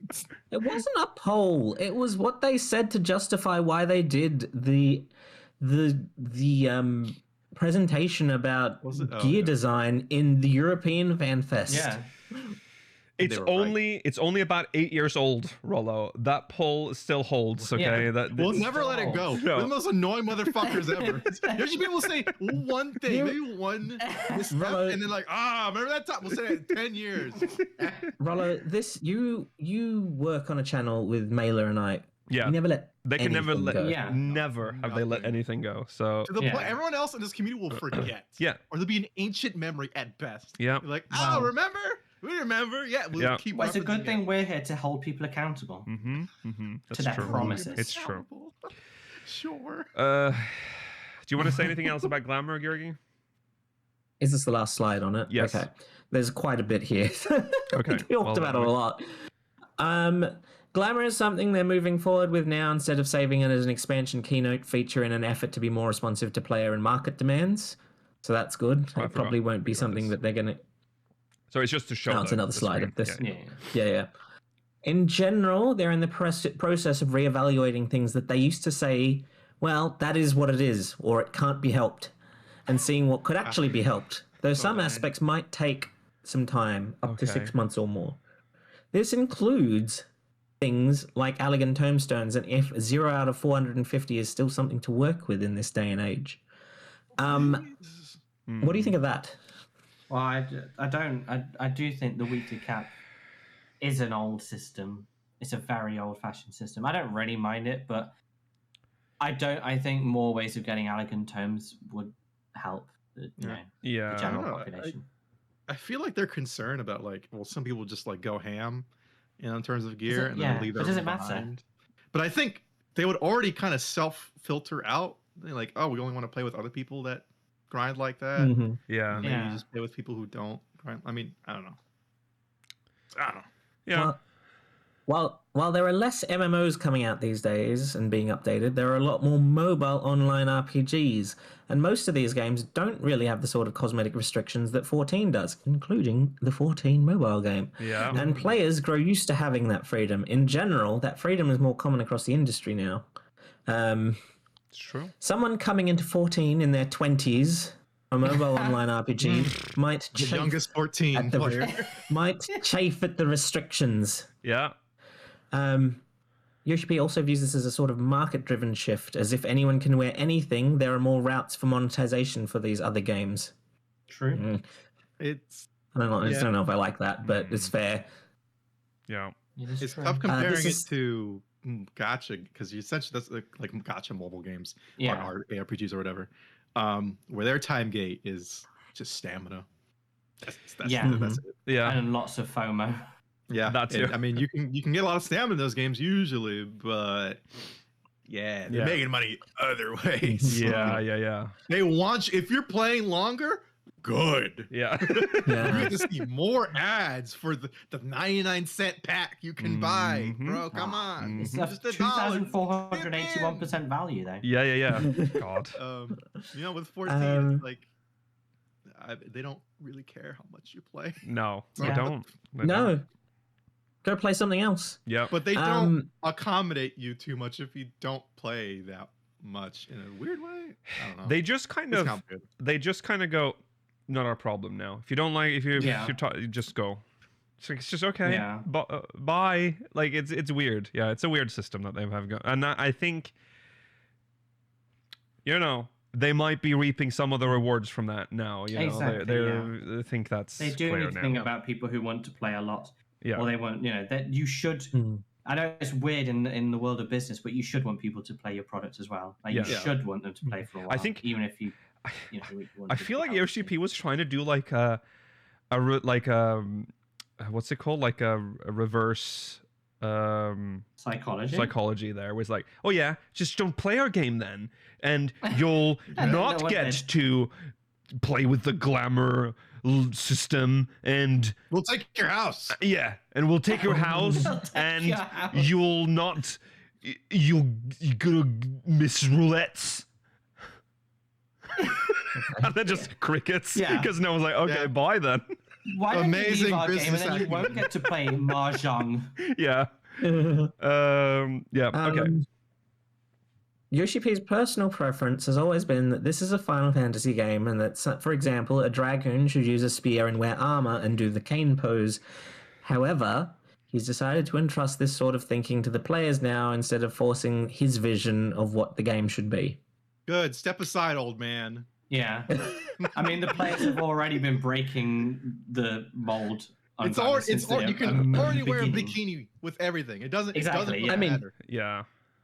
Speaker 4: It wasn't a poll. It was what they said to justify why they did the presentation about
Speaker 3: Was it? Oh,
Speaker 4: gear
Speaker 3: yeah.
Speaker 4: design in the European Fan Fest.
Speaker 5: Yeah.
Speaker 1: It's
Speaker 3: They were
Speaker 1: it's only about 8 years old, Rollo. That poll still holds. Okay,
Speaker 5: Yeah.
Speaker 3: We'll never let it go.
Speaker 1: No.
Speaker 3: We're the most annoying motherfuckers ever. There's people say one thing,
Speaker 4: You-
Speaker 3: maybe one misstep,
Speaker 4: Rollo-
Speaker 3: and then like, remember that time? We'll say it in 10 years.
Speaker 4: Rollo, you work on a channel with Mailer and I.
Speaker 1: Yeah.
Speaker 4: You never let
Speaker 1: They can never
Speaker 4: anything
Speaker 1: let
Speaker 4: go.
Speaker 5: Yeah.
Speaker 1: never have they let
Speaker 3: Nothing.
Speaker 1: anything go. So
Speaker 3: To the
Speaker 5: Yeah.
Speaker 3: point, everyone else in this community will forget.
Speaker 1: yeah,
Speaker 3: Or there'll be an ancient memory at best.
Speaker 1: Yeah.
Speaker 3: You're like,
Speaker 5: Wow.
Speaker 3: remember? We remember. Yeah, we'll
Speaker 1: Yeah.
Speaker 3: keep
Speaker 5: Well, it's a good
Speaker 3: referencing
Speaker 5: thing
Speaker 3: it.
Speaker 5: we're here to hold people accountable.
Speaker 1: That's
Speaker 5: their
Speaker 1: true.
Speaker 5: promises.
Speaker 1: It's true.
Speaker 3: Sure.
Speaker 1: Do you want to say anything else about glamour, Georgi?
Speaker 4: Is this the last slide on it?
Speaker 1: Yes.
Speaker 4: Okay. There's quite a bit here.
Speaker 1: Okay,
Speaker 4: We talked about it a lot. Glamour is something they're moving forward with now instead of saving it as an expansion keynote feature in an effort to be more responsive to player and market demands. So that's good.
Speaker 1: I
Speaker 4: It probably
Speaker 1: forgot
Speaker 4: won't be
Speaker 1: about
Speaker 4: something
Speaker 1: this.
Speaker 4: that they're going to...
Speaker 1: So it's just to show.
Speaker 4: Oh, it's another slide of this.
Speaker 1: Yeah.
Speaker 5: Yeah.
Speaker 4: Yeah. In general, they're in the process of reevaluating things that they used to say, well, that is what it is, or it can't be helped, and seeing what could actually be helped, though some aspects might take some time, up to
Speaker 1: Okay.
Speaker 4: 6 months or more. This includes things like elegant tombstones, and if 0 out of 450 is still something to work with in this day and age. What do you think of that?
Speaker 5: Well, I do think the weekly cap is an old system. It's a very old-fashioned system. I don't really mind it, but I think more ways of getting elegant tomes would help. The general population.
Speaker 3: I feel like they're concerned about like, well, some people just like go ham, in terms of gear, and then leave their
Speaker 5: does
Speaker 3: own
Speaker 5: it matter?
Speaker 3: behind. But I think they would already kind of self-filter out. They're like, oh, we only want to play with other people that grind like that.
Speaker 4: Mhm.
Speaker 1: Yeah.
Speaker 3: And maybe you just play with people who don't grind. I mean, I don't know.
Speaker 1: Yeah.
Speaker 4: While there are less MMOs coming out these days and being updated, there are a lot more mobile online RPGs, and most of these games don't really have the sort of cosmetic restrictions that 14 does, including the 14 mobile game.
Speaker 1: Yeah.
Speaker 4: And players grow used to having that freedom. In general, that freedom is more common across the industry now.
Speaker 1: It's true.
Speaker 4: Someone coming into 14 in their 20s, a mobile online RPG, might
Speaker 3: The
Speaker 4: chafe
Speaker 3: youngest 14
Speaker 4: at the
Speaker 3: player.
Speaker 4: might chafe at the restrictions.
Speaker 1: Yeah.
Speaker 4: Yoshi P also views this as a sort of market-driven shift, as if anyone can wear anything, there are more routes for monetization for these other games.
Speaker 5: True.
Speaker 3: It's
Speaker 4: I don't know. I just
Speaker 3: Yeah.
Speaker 4: don't know if I like that, but it's fair.
Speaker 1: Yeah.
Speaker 3: it's tough comparing
Speaker 4: this is-
Speaker 3: it to gacha, because essentially that's like gacha mobile games or ARPGs or whatever, where their time gate is just stamina. That's it.
Speaker 1: Yeah.
Speaker 5: And lots of FOMO.
Speaker 3: Yeah,
Speaker 1: That too.
Speaker 3: I mean, you can get a lot of stamina in those games usually, but they're making money other ways.
Speaker 1: Yeah.
Speaker 3: They want you, if you're playing longer, good.
Speaker 1: Yeah.
Speaker 3: You're
Speaker 4: Yeah.
Speaker 3: going to see more ads for the 99-cent pack you can buy,
Speaker 1: Mhm.
Speaker 3: bro. Come on.
Speaker 5: It's
Speaker 3: Just
Speaker 5: a
Speaker 3: $1.
Speaker 5: 2,481% value, though.
Speaker 1: Yeah. God.
Speaker 3: With 14, it's like they don't really care how much you play,
Speaker 1: No. They
Speaker 5: Yeah.
Speaker 1: don't. They
Speaker 4: No.
Speaker 1: don't.
Speaker 4: Go play something else.
Speaker 1: Yeah.
Speaker 3: but they don't accommodate you too much if you don't play that much in a weird way. I don't know.
Speaker 1: They just kind
Speaker 3: It's
Speaker 1: of
Speaker 3: complicated.
Speaker 1: go, not our problem now. If you don't like, if you're just go. It's just okay.
Speaker 5: Yeah.
Speaker 1: Bye. Like it's weird. Yeah, it's a weird system that they have going. And I think, they might be reaping some of the rewards from that now.
Speaker 5: Exactly,
Speaker 1: they think that's
Speaker 5: They do
Speaker 1: clear
Speaker 5: anything
Speaker 1: now.
Speaker 5: about people who want to play a lot.
Speaker 1: Yeah.
Speaker 5: Or they want, that you should. I know it's weird in the world of business, but you should want people to play your product as well. Like you should want them to play for a while.
Speaker 1: I think
Speaker 5: even if you,
Speaker 1: I feel like Yoshi P was trying to do like what's it called? Like a reverse psychology there was like, oh yeah, just don't play our game then, and you'll not get to play with the Glamour system, and
Speaker 3: We'll take your house.
Speaker 1: and we'll take your house, and you'll gonna miss roulettes. And then just crickets, because no one's like, okay, bye then.
Speaker 5: Why don't
Speaker 3: Amazing
Speaker 5: you leave our game and
Speaker 3: business
Speaker 5: then you
Speaker 3: acumen.
Speaker 5: won't get to play mahjong?
Speaker 1: Yeah. Okay.
Speaker 4: Yoshi P's personal preference has always been that this is a Final Fantasy game, and that, for example, a dragoon should use a spear and wear armor and do the cane pose. However, he's decided to entrust this sort of thinking to the players now instead of forcing his vision of what the game should be.
Speaker 3: Good. Step aside, old man.
Speaker 5: Yeah. I mean, the players have already been breaking the mold.
Speaker 3: You can already wear a bikini with everything. It doesn't.
Speaker 5: Exactly,
Speaker 3: It
Speaker 5: yeah.
Speaker 3: doesn't
Speaker 5: I mean,
Speaker 3: matter.
Speaker 1: Yeah.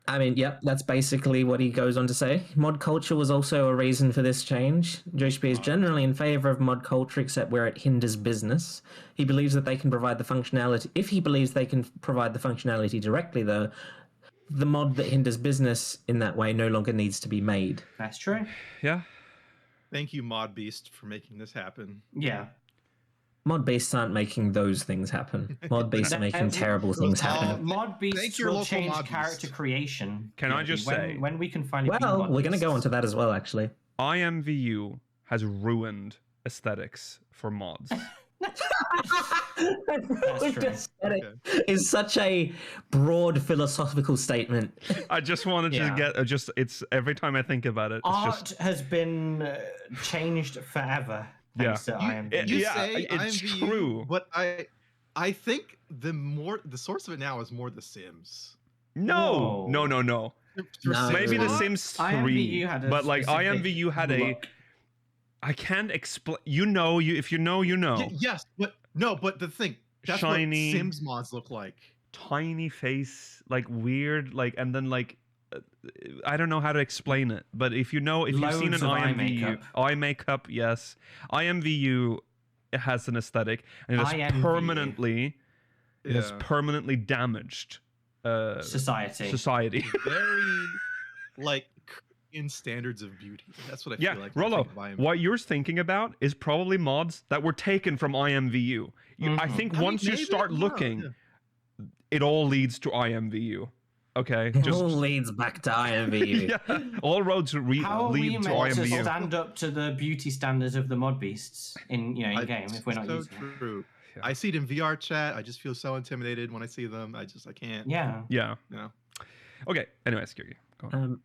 Speaker 4: I mean, yep, that's basically what he goes on to say. Mod culture was also a reason for this change. Yoshi P is generally in favor of mod culture, except where it hinders business. He believes that they can provide the functionality. If he believes they can provide the functionality directly, though, the mod that hinders business in that way no longer needs to be made.
Speaker 5: That's true.
Speaker 1: Yeah.
Speaker 3: Thank you, Mod Beast, for making this happen.
Speaker 5: Yeah.
Speaker 4: Mod beasts aren't making those things happen. Mod beasts are making terrible things happen.
Speaker 5: Mod beasts
Speaker 3: Thank your
Speaker 5: will
Speaker 3: local
Speaker 5: change
Speaker 3: mod
Speaker 5: character
Speaker 3: beast.
Speaker 5: creation.
Speaker 1: Can I just say,
Speaker 5: when we can finally be
Speaker 4: Well,
Speaker 5: mod
Speaker 4: we're going to go
Speaker 5: beasts.
Speaker 4: on to that as well, actually.
Speaker 1: IMVU has ruined aesthetics for mods.
Speaker 5: That's true.
Speaker 4: Is such a broad philosophical statement.
Speaker 1: I just wanted to get it's every time I think about it, it's
Speaker 5: Art
Speaker 1: just
Speaker 5: has been changed forever. Thanks to IMVU.
Speaker 3: You
Speaker 1: Yeah,
Speaker 3: say
Speaker 1: it's
Speaker 3: IMVU,
Speaker 1: true.
Speaker 3: but I think the source of it now is more The Sims.
Speaker 1: no.
Speaker 4: No.
Speaker 1: Maybe The
Speaker 4: What?
Speaker 1: Sims 3,
Speaker 5: IMVU had a
Speaker 1: but like
Speaker 5: specific
Speaker 1: IMVU had
Speaker 5: look.
Speaker 1: I can't explain. If you know, you know.
Speaker 3: Yes, but the thing, That's
Speaker 1: shiny
Speaker 3: what Sims mods look like.
Speaker 1: tiny face, like weird, like, and then like I don't know how to explain it, but if you've seen an
Speaker 5: Loads of eye
Speaker 1: IMVU,
Speaker 5: makeup.
Speaker 1: eye makeup, yes, IMVU has an aesthetic, and it is
Speaker 5: IMVU.
Speaker 1: permanently damaged society.
Speaker 3: Very like in standards of beauty. That's what I
Speaker 1: Yeah,
Speaker 3: feel like.
Speaker 1: Rollo,
Speaker 3: Think of IMVU.
Speaker 1: what you're thinking about is probably mods that were taken from IMVU. I think
Speaker 3: I mean,
Speaker 1: once you
Speaker 3: maybe,
Speaker 1: start
Speaker 3: yeah,
Speaker 1: looking,
Speaker 3: yeah.
Speaker 1: it all leads to IMVU. Okay,
Speaker 4: It all leads back to IMVU.
Speaker 1: yeah, all roads
Speaker 5: How are
Speaker 1: lead
Speaker 5: we
Speaker 1: to
Speaker 5: meant to
Speaker 1: IMVU.
Speaker 5: stand up to the beauty standards of the mod beasts in game if we're not
Speaker 3: so
Speaker 5: using it?
Speaker 3: true.
Speaker 1: Yeah.
Speaker 3: I see it in VR chat. I just feel so intimidated when I see them. I can't.
Speaker 5: Yeah.
Speaker 1: Yeah.
Speaker 3: You know.
Speaker 1: Okay. Anyways, Kirgi, go on.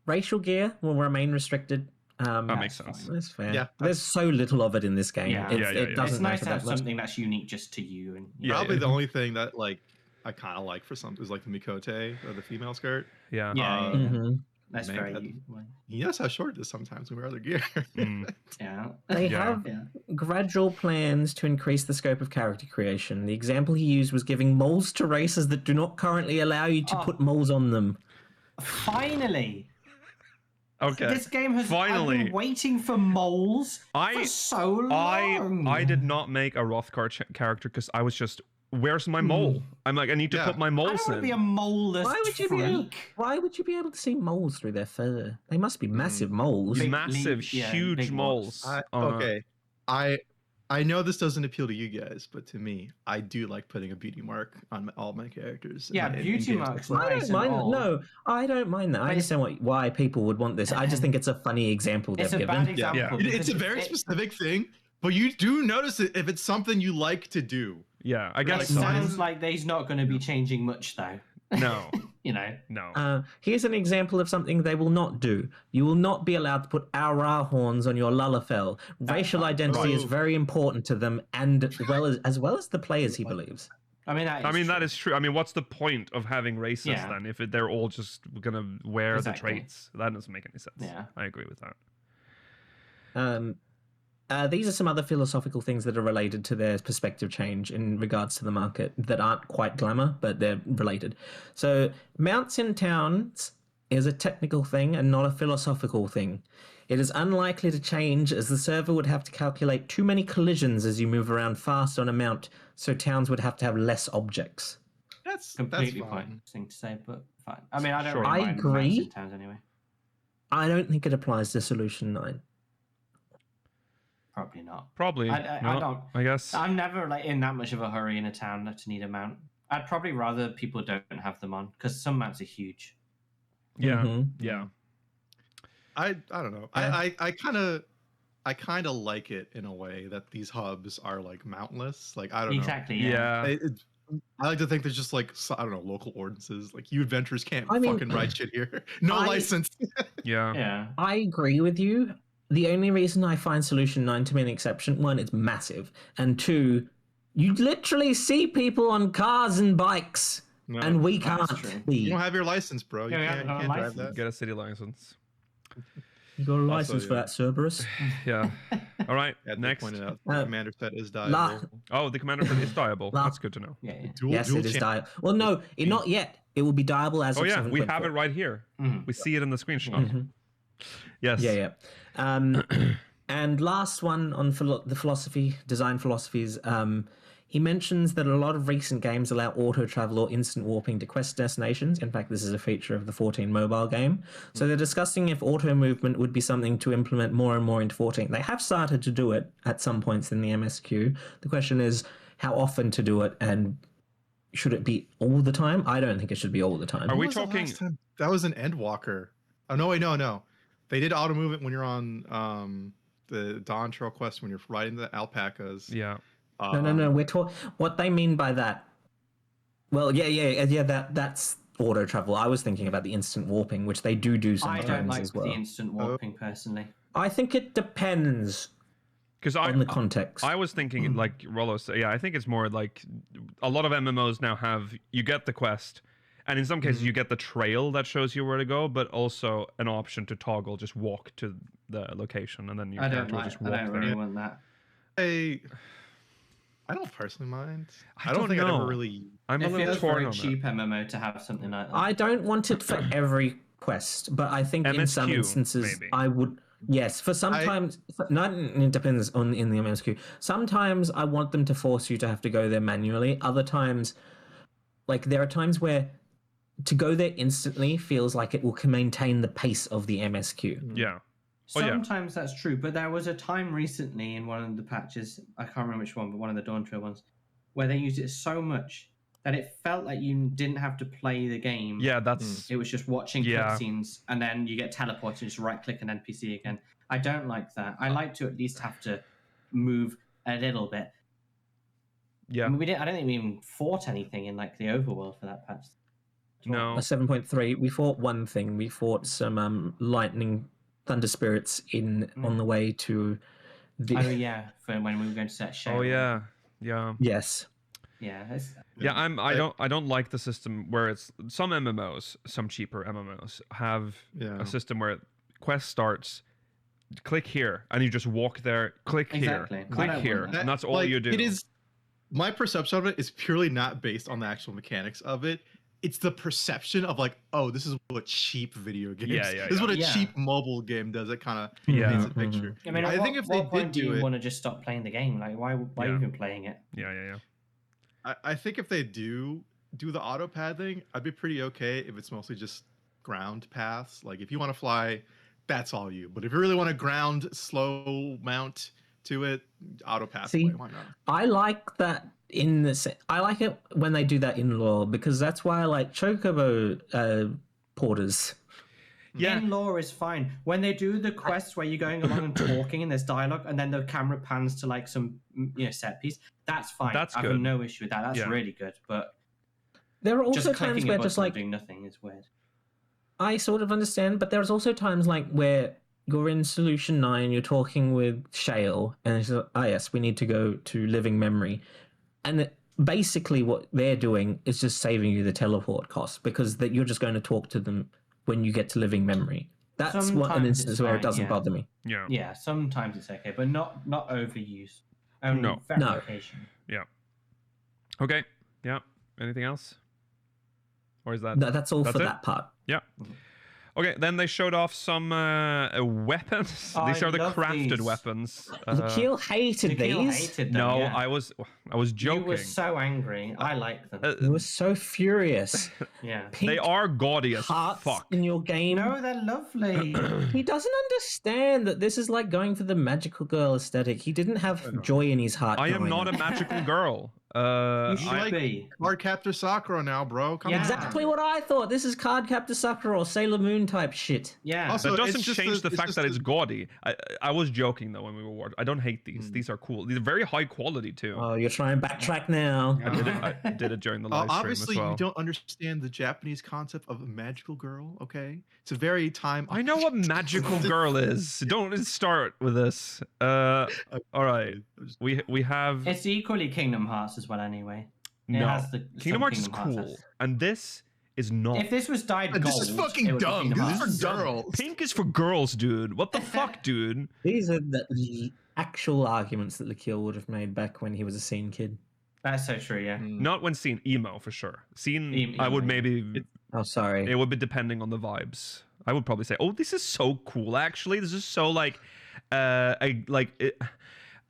Speaker 4: Racial gear will remain restricted.
Speaker 1: That makes sense.
Speaker 4: That's fair.
Speaker 3: Yeah,
Speaker 4: There's so little of it in this game.
Speaker 5: Yeah.
Speaker 4: It doesn't
Speaker 5: It's nice
Speaker 4: matter
Speaker 5: to have
Speaker 4: that much.
Speaker 5: something that's unique just to you. And
Speaker 3: Probably the only thing that like I kind of like for some is like the Mikote or the female skirt.
Speaker 1: Yeah.
Speaker 5: Yeah.
Speaker 4: Mhm.
Speaker 5: That's
Speaker 3: Man,
Speaker 5: very
Speaker 3: that-
Speaker 5: useful.
Speaker 3: You notice how short it is sometimes when we wear other gear.
Speaker 1: Mm.
Speaker 5: Yeah.
Speaker 4: They
Speaker 1: Yeah.
Speaker 4: have
Speaker 5: Yeah.
Speaker 4: gradual plans to increase the scope of character creation. The example he used was giving moles to races that do not currently allow you to
Speaker 5: Oh.
Speaker 4: put moles on them.
Speaker 5: Finally.
Speaker 1: Okay.
Speaker 5: This game has.
Speaker 1: Finally.
Speaker 5: I've been waiting for moles for so long.
Speaker 1: I did not make a Rothgar character because I was just, where's my mole? I'm like, I need to
Speaker 3: Yeah.
Speaker 1: put my
Speaker 5: I
Speaker 1: moles
Speaker 5: don't want to
Speaker 1: in.
Speaker 5: be a moleless
Speaker 4: Why would you be able,
Speaker 5: freak.
Speaker 4: why would you be able to see moles through their fur? They must be massive moles.
Speaker 5: Big
Speaker 1: Massive,
Speaker 5: league- yeah,
Speaker 1: huge
Speaker 5: big
Speaker 1: moles.
Speaker 3: Okay. I know this doesn't appeal to you guys, but to me, I do like putting a beauty mark on all my characters.
Speaker 5: Yeah, beauty
Speaker 3: games
Speaker 5: marks
Speaker 3: like
Speaker 5: are
Speaker 3: that.
Speaker 4: I
Speaker 5: nice
Speaker 4: don't
Speaker 5: and
Speaker 4: mind.
Speaker 5: all.
Speaker 4: No, I don't mind that. I
Speaker 5: But
Speaker 4: understand why people would want this. I just think it's a funny example they've
Speaker 5: It's a
Speaker 4: given.
Speaker 5: bad example.
Speaker 1: Yeah.
Speaker 3: It's a
Speaker 5: because
Speaker 3: very
Speaker 5: it-
Speaker 3: specific thing, but you do notice it if it's something you like to do.
Speaker 1: Yeah, I
Speaker 5: It
Speaker 1: guess so.
Speaker 5: sounds like he's not going to be changing much, though.
Speaker 1: No,
Speaker 5: You know.
Speaker 1: no.
Speaker 4: Here's an example of something they will not do. You will not be allowed to put Aura horns on your Lullafell. Racial identity is
Speaker 3: right.
Speaker 4: very important to them, and as well as the players, he believes.
Speaker 5: I mean,
Speaker 1: That is true. I mean, what's the point of having races
Speaker 5: Yeah.
Speaker 1: then if they're all just gonna wear
Speaker 5: Exactly.
Speaker 1: the traits? That doesn't make any sense.
Speaker 5: Yeah.
Speaker 1: I agree with that.
Speaker 4: These are some other philosophical things that are related to their perspective change in regards to the market that aren't quite glamour, but they're related. So, mounts in towns is a technical thing and not a philosophical thing. It is unlikely to change as the server would have to calculate too many collisions as you move around fast on a mount, so towns would have to have less objects.
Speaker 3: That's
Speaker 5: completely
Speaker 3: fine.
Speaker 5: fine thing to say, but fine. I mean, I don't
Speaker 1: Sure.
Speaker 5: really
Speaker 4: I
Speaker 5: mind
Speaker 4: agree.
Speaker 5: massive towns anyway.
Speaker 4: I don't think it applies to Solution 9.
Speaker 5: Probably not.
Speaker 1: Probably.
Speaker 5: I
Speaker 1: no,
Speaker 5: don't.
Speaker 1: I guess.
Speaker 5: I'm never like in that much of a hurry in a town to need a mount. I'd probably rather people don't have them on because some mounts are huge.
Speaker 1: Yeah.
Speaker 4: Mhm.
Speaker 1: Yeah.
Speaker 3: I don't know. I kind of like it in a way that these hubs are like mountless. Like I don't know.
Speaker 5: Exactly.
Speaker 1: Yeah.
Speaker 3: I like to think there's just like I don't know, local ordinances. Like you adventurers can't
Speaker 4: I mean,
Speaker 3: fucking ride shit here. No
Speaker 4: I-
Speaker 3: license.
Speaker 1: Yeah.
Speaker 5: Yeah.
Speaker 4: I agree with you. The only reason I find Solution 9 to be an exception, one, it's massive, and two, you literally see people on cars and bikes,
Speaker 3: No,
Speaker 4: and we
Speaker 5: That's
Speaker 4: can't
Speaker 5: true.
Speaker 3: you
Speaker 4: see.
Speaker 3: don't have your license, bro. You
Speaker 5: Yeah, we
Speaker 3: can't,
Speaker 5: haven't
Speaker 3: you
Speaker 5: got a
Speaker 3: can't drive
Speaker 5: license.
Speaker 3: that.
Speaker 1: Get a city license.
Speaker 4: You got a license for
Speaker 3: yeah.
Speaker 4: that, Cerberus?
Speaker 1: Yeah. All right.
Speaker 3: Yeah, they
Speaker 1: Next.
Speaker 3: pointed out the commander set is diable.
Speaker 4: La-
Speaker 1: Oh, the commander is diable.
Speaker 4: La-
Speaker 1: That's good to know.
Speaker 5: Yeah. Yeah.
Speaker 3: Dual,
Speaker 4: Yes,
Speaker 3: dual
Speaker 4: it is
Speaker 3: champ-
Speaker 4: diable. Well, no, not yet. It will be diable as
Speaker 1: Oh
Speaker 4: of
Speaker 1: yeah, we
Speaker 4: 7.4.
Speaker 1: have it right here.
Speaker 5: Mhm.
Speaker 1: We see it in the screenshot.
Speaker 4: Mhm.
Speaker 1: Yes.
Speaker 4: Yeah. And last one on the philosophy, design philosophies. He mentions that a lot of recent games allow auto travel or instant warping to quest destinations. In fact, this is a feature of the 14 mobile game. So they're discussing if auto movement would be something to implement more and more into 14. They have started to do it at some points in the MSQ. The question is how often to do it, and should it be all the time? I don't think it should be all the time.
Speaker 1: Are
Speaker 3: When
Speaker 1: we
Speaker 3: was the
Speaker 1: talking-
Speaker 3: last time? That was an Endwalker. Oh no, wait, no. They did auto movement when you're on the Dawn Trail quest when you're riding the alpacas.
Speaker 1: Yeah.
Speaker 4: No. We're talking. What they mean by that? Well, yeah. That's auto travel. I was thinking about the instant warping, which they do
Speaker 5: I
Speaker 4: sometimes
Speaker 5: don't like
Speaker 4: as well.
Speaker 5: the instant warping personally.
Speaker 4: I think it depends
Speaker 1: Because
Speaker 4: on the context.
Speaker 1: I was thinking like Rollo said, yeah, I think it's more like a lot of MMOs now have you get the quest, and in some cases you get the trail that shows you where to go, but also an option to toggle just walk to the location, and then your
Speaker 5: I don't
Speaker 1: character will
Speaker 5: like.
Speaker 1: just
Speaker 5: I
Speaker 1: walk
Speaker 5: don't
Speaker 1: there.
Speaker 5: really want that.
Speaker 3: I don't personally mind.
Speaker 1: I
Speaker 3: I don't
Speaker 1: don't
Speaker 3: think I'd
Speaker 1: know.
Speaker 3: ever really.
Speaker 1: I'm a
Speaker 5: It
Speaker 1: little
Speaker 5: feels
Speaker 1: torn
Speaker 5: very
Speaker 1: on
Speaker 5: cheap MMO to have something like that.
Speaker 4: I don't want it for every quest, but I think in some
Speaker 1: MSQ,
Speaker 4: instances
Speaker 1: maybe.
Speaker 4: I would. Yes, for sometimes, not it depends on in the MSQ. Sometimes I want them to force you to have to go there manually. Other times, like there are times where to go there instantly feels like it will maintain the pace of the MSQ.
Speaker 1: Yeah. Oh, yeah.
Speaker 5: Sometimes that's true, but there was a time recently in one of the patches, I can't remember which one, but one of the Dawn Trail ones, where they used it so much that it felt like you didn't have to play the game.
Speaker 1: Yeah, that's
Speaker 5: It was just watching
Speaker 1: Yeah.
Speaker 5: cutscenes, and then you get teleported and just right-click an NPC again. I don't like that. I like to at least have to move a little bit.
Speaker 1: yeah.
Speaker 5: I mean, I don't think we even fought anything in like the overworld for that patch.
Speaker 1: No.
Speaker 4: A 7.3. We fought one thing. We fought some lightning thunder spirits on the way to the.
Speaker 5: Oh yeah, for when we were going to set Shale.
Speaker 1: Oh yeah. Yeah.
Speaker 4: Yes.
Speaker 5: Yeah.
Speaker 1: Yeah, I don't like the system where it's some MMOs, some cheaper MMOs have
Speaker 3: Yeah.
Speaker 1: a system where quest starts, click here, and you just walk there, click
Speaker 5: Exactly.
Speaker 1: here,
Speaker 5: I
Speaker 1: click
Speaker 5: don't
Speaker 1: here,
Speaker 5: want that.
Speaker 1: and that's all
Speaker 3: Like,
Speaker 1: you do.
Speaker 3: It is. My perception of it is purely not based on the actual mechanics of it. It's the perception of like, oh, this is what cheap video games.
Speaker 1: Yeah, yeah,
Speaker 3: This is what a
Speaker 5: yeah.
Speaker 3: cheap mobile game does. It kind of
Speaker 1: Yeah.
Speaker 3: paints a picture.
Speaker 5: I mean,
Speaker 3: I
Speaker 5: at
Speaker 3: think
Speaker 5: what,
Speaker 3: if they
Speaker 5: what point
Speaker 3: did
Speaker 5: do you
Speaker 3: do it,
Speaker 5: want to just stop playing the game? Like, why
Speaker 1: Yeah.
Speaker 5: even playing it?
Speaker 1: Yeah.
Speaker 3: I think if they do the auto pad thing, I'd be pretty okay if it's mostly just ground paths. Like if you want to fly, that's all you. But if you really want to ground slow mount to it, auto path.
Speaker 4: See,
Speaker 3: Why not?
Speaker 4: I like that I like it when they do that in lore because that's why I like chocobo porters.
Speaker 1: Yeah.
Speaker 5: In lore is fine. When they do the quests where you're going along and talking and there's dialogue, and then the camera pans to like some set piece, that's fine.
Speaker 1: That's
Speaker 5: I
Speaker 1: good.
Speaker 5: have no issue with that. That's
Speaker 1: Yeah.
Speaker 5: really good. But
Speaker 4: There are also
Speaker 5: just
Speaker 4: times
Speaker 5: clicking
Speaker 4: where
Speaker 5: a
Speaker 4: just
Speaker 5: button
Speaker 4: like
Speaker 5: and doing nothing is weird.
Speaker 4: I sort of understand, but there's also times like where you're in Solution 9, you're talking with Shale, and it's like, yes, we need to go to Living Memory. And basically what they're doing is just saving you the teleport cost because that you're just going to talk to them when you get to Living Memory. That's an
Speaker 5: Sometimes
Speaker 4: instance
Speaker 5: it's
Speaker 4: where it
Speaker 5: fine,
Speaker 4: doesn't
Speaker 5: yeah.
Speaker 4: bother me.
Speaker 1: Yeah.
Speaker 5: Yeah, sometimes it's okay, but not overuse. Only
Speaker 1: No.
Speaker 5: very
Speaker 4: No.
Speaker 5: occasion.
Speaker 1: Yeah. Okay. Yeah. Anything else? Or is that
Speaker 4: No, that's all
Speaker 1: That's
Speaker 4: for
Speaker 1: it?
Speaker 4: that part.
Speaker 1: Yeah. Okay, then they showed off some weapons.
Speaker 5: I
Speaker 1: These are the
Speaker 5: love
Speaker 1: crafted
Speaker 5: these.
Speaker 1: weapons.
Speaker 4: Lukile hated
Speaker 5: Nikhil
Speaker 4: these.
Speaker 5: hated them,
Speaker 1: No,
Speaker 5: yeah.
Speaker 1: I was joking.
Speaker 5: You were so angry. I like them.
Speaker 4: You were so furious.
Speaker 5: Yeah.
Speaker 4: Pink
Speaker 1: They are gaudy as
Speaker 4: hearts
Speaker 1: fuck.
Speaker 4: in your game.
Speaker 5: No, they're lovely.
Speaker 4: He doesn't understand that this is like going for the magical girl aesthetic. He didn't have joy in his heart.
Speaker 1: I am
Speaker 4: growing
Speaker 1: not
Speaker 4: up.
Speaker 1: a magical girl.
Speaker 5: You should
Speaker 3: like-
Speaker 5: be.
Speaker 3: Card Captor Sakura now, bro. Come
Speaker 5: Yeah.
Speaker 3: on.
Speaker 4: Exactly what I thought. This is Cardcaptor Sakura or Sailor Moon type shit.
Speaker 5: Yeah.
Speaker 3: Also,
Speaker 1: That
Speaker 3: it's
Speaker 1: doesn't
Speaker 3: just
Speaker 1: change
Speaker 3: a-
Speaker 1: the
Speaker 3: it's
Speaker 1: fact
Speaker 3: just
Speaker 1: that it's
Speaker 3: a-
Speaker 1: gaudy. I was joking though when we were watching. I don't hate these. These are cool. These are very high quality too.
Speaker 4: Oh, you're trying to backtrack now.
Speaker 1: I did it during the live stream
Speaker 3: Obviously,
Speaker 1: as well.
Speaker 3: you don't understand the Japanese concept of a magical girl. Okay, it's a very time.
Speaker 1: I know what magical girl is. Don't start with this. All right. We have
Speaker 5: It's equally Kingdom Hearts as well, anyway. It
Speaker 1: no.
Speaker 5: has the-
Speaker 1: Kingdom
Speaker 5: some
Speaker 1: Hearts is
Speaker 5: Kingdom Hearts
Speaker 1: cool,
Speaker 5: has-
Speaker 1: and this is not.
Speaker 5: If this was dyed gold,
Speaker 3: This is fucking
Speaker 5: it would be
Speaker 3: dumb.
Speaker 5: Kingdom
Speaker 3: This
Speaker 5: Hearts.
Speaker 3: is for girls.
Speaker 1: Pink is for girls, dude. What the fuck, dude?
Speaker 4: These are the actual arguments that Lukile would have made back when he was a scene kid.
Speaker 5: That's so true, yeah.
Speaker 1: Not when seen emo for sure. Seen,
Speaker 5: Emo,
Speaker 1: I would
Speaker 5: yeah.
Speaker 1: maybe.
Speaker 4: Oh, sorry.
Speaker 1: It would be depending on the vibes. I would probably say, "Oh, this is so cool." Actually, this is so like,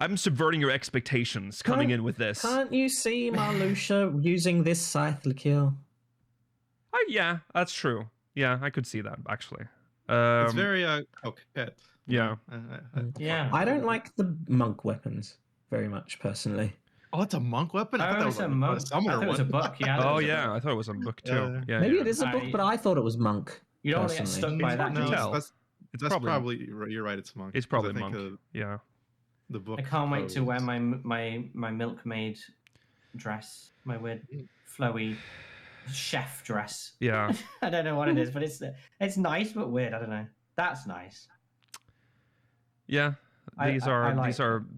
Speaker 1: I'm subverting your expectations coming in with this.
Speaker 4: Can't you see Marluxia using this scythe, Lukile?
Speaker 1: Yeah, that's true. Yeah, I could see that actually.
Speaker 3: It's very coquette.
Speaker 1: Yeah.
Speaker 5: Yeah.
Speaker 4: I don't like the monk weapons very much, personally.
Speaker 3: Oh, it's a monk weapon. I thought
Speaker 5: Oh,
Speaker 3: that
Speaker 5: it's
Speaker 3: was
Speaker 5: a monk.
Speaker 3: a summoner
Speaker 5: I thought it was a
Speaker 3: one.
Speaker 5: book, yeah. I thought it
Speaker 1: Oh
Speaker 5: was a
Speaker 1: yeah,
Speaker 5: book.
Speaker 1: I thought it was a book too.
Speaker 3: Yeah.
Speaker 1: Yeah.
Speaker 4: Maybe
Speaker 1: yeah.
Speaker 4: it is a book,
Speaker 5: I-
Speaker 4: but I thought it was monk.
Speaker 5: You don't want to get
Speaker 4: personally.
Speaker 5: stung by that,
Speaker 1: No.
Speaker 5: do you?
Speaker 1: tell.
Speaker 3: That's
Speaker 1: probably-
Speaker 3: probably you're right. It's monk.
Speaker 1: It's
Speaker 3: 'cause
Speaker 1: probably
Speaker 3: I think,
Speaker 1: monk. Yeah.
Speaker 3: The book.
Speaker 5: I can't wait to wear
Speaker 3: pose.
Speaker 5: my milkmaid dress, my weird flowy chef dress.
Speaker 1: Yeah.
Speaker 5: I don't know what it is, but it's nice but weird. I don't know. That's nice.
Speaker 1: Yeah. These
Speaker 5: I
Speaker 1: are
Speaker 5: like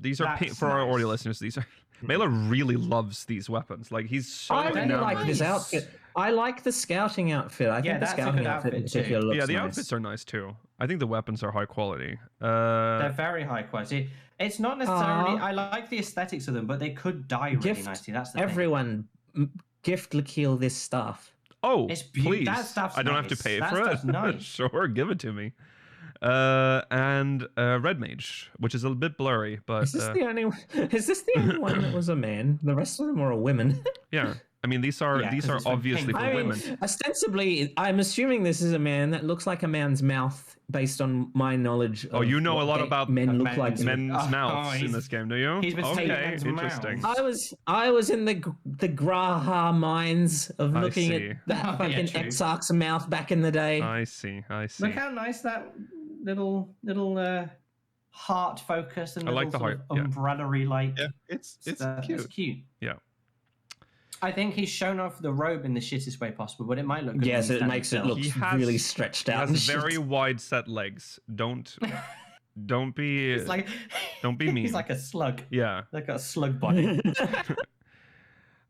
Speaker 1: these are
Speaker 5: That's
Speaker 1: for our audio
Speaker 5: nice.
Speaker 1: listeners. These are Mela really loves these weapons. Like he's so
Speaker 4: I really
Speaker 1: enamored.
Speaker 4: like this
Speaker 5: Nice.
Speaker 4: outfit. I like the scouting outfit. I think the
Speaker 5: that's a
Speaker 4: scouting
Speaker 5: good
Speaker 4: outfit in
Speaker 5: outfit too.
Speaker 4: particular looks
Speaker 1: Yeah, the
Speaker 4: nice.
Speaker 1: outfits are nice too. I think the weapons are high quality.
Speaker 5: They're very high quality. It's not necessarily.
Speaker 4: Aw.
Speaker 5: I like the aesthetics of them, but they could die really
Speaker 4: Gift
Speaker 5: nicely. That's the thing.
Speaker 4: everyone gift Lukile this stuff.
Speaker 1: Oh,
Speaker 5: It's
Speaker 1: please!
Speaker 5: that stuff's
Speaker 1: I don't have
Speaker 5: nice.
Speaker 1: to pay
Speaker 5: That
Speaker 1: for
Speaker 5: stuff's
Speaker 1: it.
Speaker 5: nice.
Speaker 1: Sure, give it to me. And Red Mage, which is a bit blurry, but
Speaker 4: Is this the only one? Is this the only one that was a man? The rest of them are women.
Speaker 1: yeah. I mean, these are
Speaker 5: Yeah, 'cause it's from
Speaker 1: obviously
Speaker 5: Pink.
Speaker 1: for
Speaker 4: I mean,
Speaker 1: women.
Speaker 4: ostensibly, I'm assuming this is a man that looks like a man's mouth, based on my knowledge.
Speaker 1: Oh,
Speaker 4: of
Speaker 1: you know
Speaker 4: what
Speaker 1: a lot about
Speaker 4: men look like.
Speaker 5: men's
Speaker 1: Men's
Speaker 5: Oh,
Speaker 1: mouths in
Speaker 5: he's-
Speaker 1: this game, do you?
Speaker 5: he's been saying
Speaker 1: Okay,
Speaker 5: men's
Speaker 1: interesting.
Speaker 5: mouths.
Speaker 4: I was in the Graha mines of
Speaker 1: I
Speaker 4: looking
Speaker 1: see.
Speaker 4: at that
Speaker 5: Oh, yeah,
Speaker 4: fucking
Speaker 5: true.
Speaker 4: Exarch's mouth back in the day.
Speaker 1: I see.
Speaker 5: Look how nice that little heart focus and
Speaker 1: I like
Speaker 5: little
Speaker 1: the
Speaker 5: sort
Speaker 1: heart,
Speaker 5: of
Speaker 1: yeah.
Speaker 5: umbrella-y like.
Speaker 3: Yeah, it's cute.
Speaker 5: It's cute.
Speaker 1: Yeah.
Speaker 5: I think he's shown off the robe in the shittest way possible, but it might look good.
Speaker 4: Yes,
Speaker 5: when
Speaker 4: it
Speaker 5: he's
Speaker 4: makes it
Speaker 5: standing
Speaker 4: look
Speaker 1: He has-
Speaker 4: really stretched
Speaker 1: He
Speaker 4: out.
Speaker 1: has
Speaker 4: and shit.
Speaker 1: very wide set legs. Don't be
Speaker 5: still. It's like
Speaker 1: don't be mean.
Speaker 5: he's like a slug,
Speaker 1: yeah.
Speaker 5: like a slug body.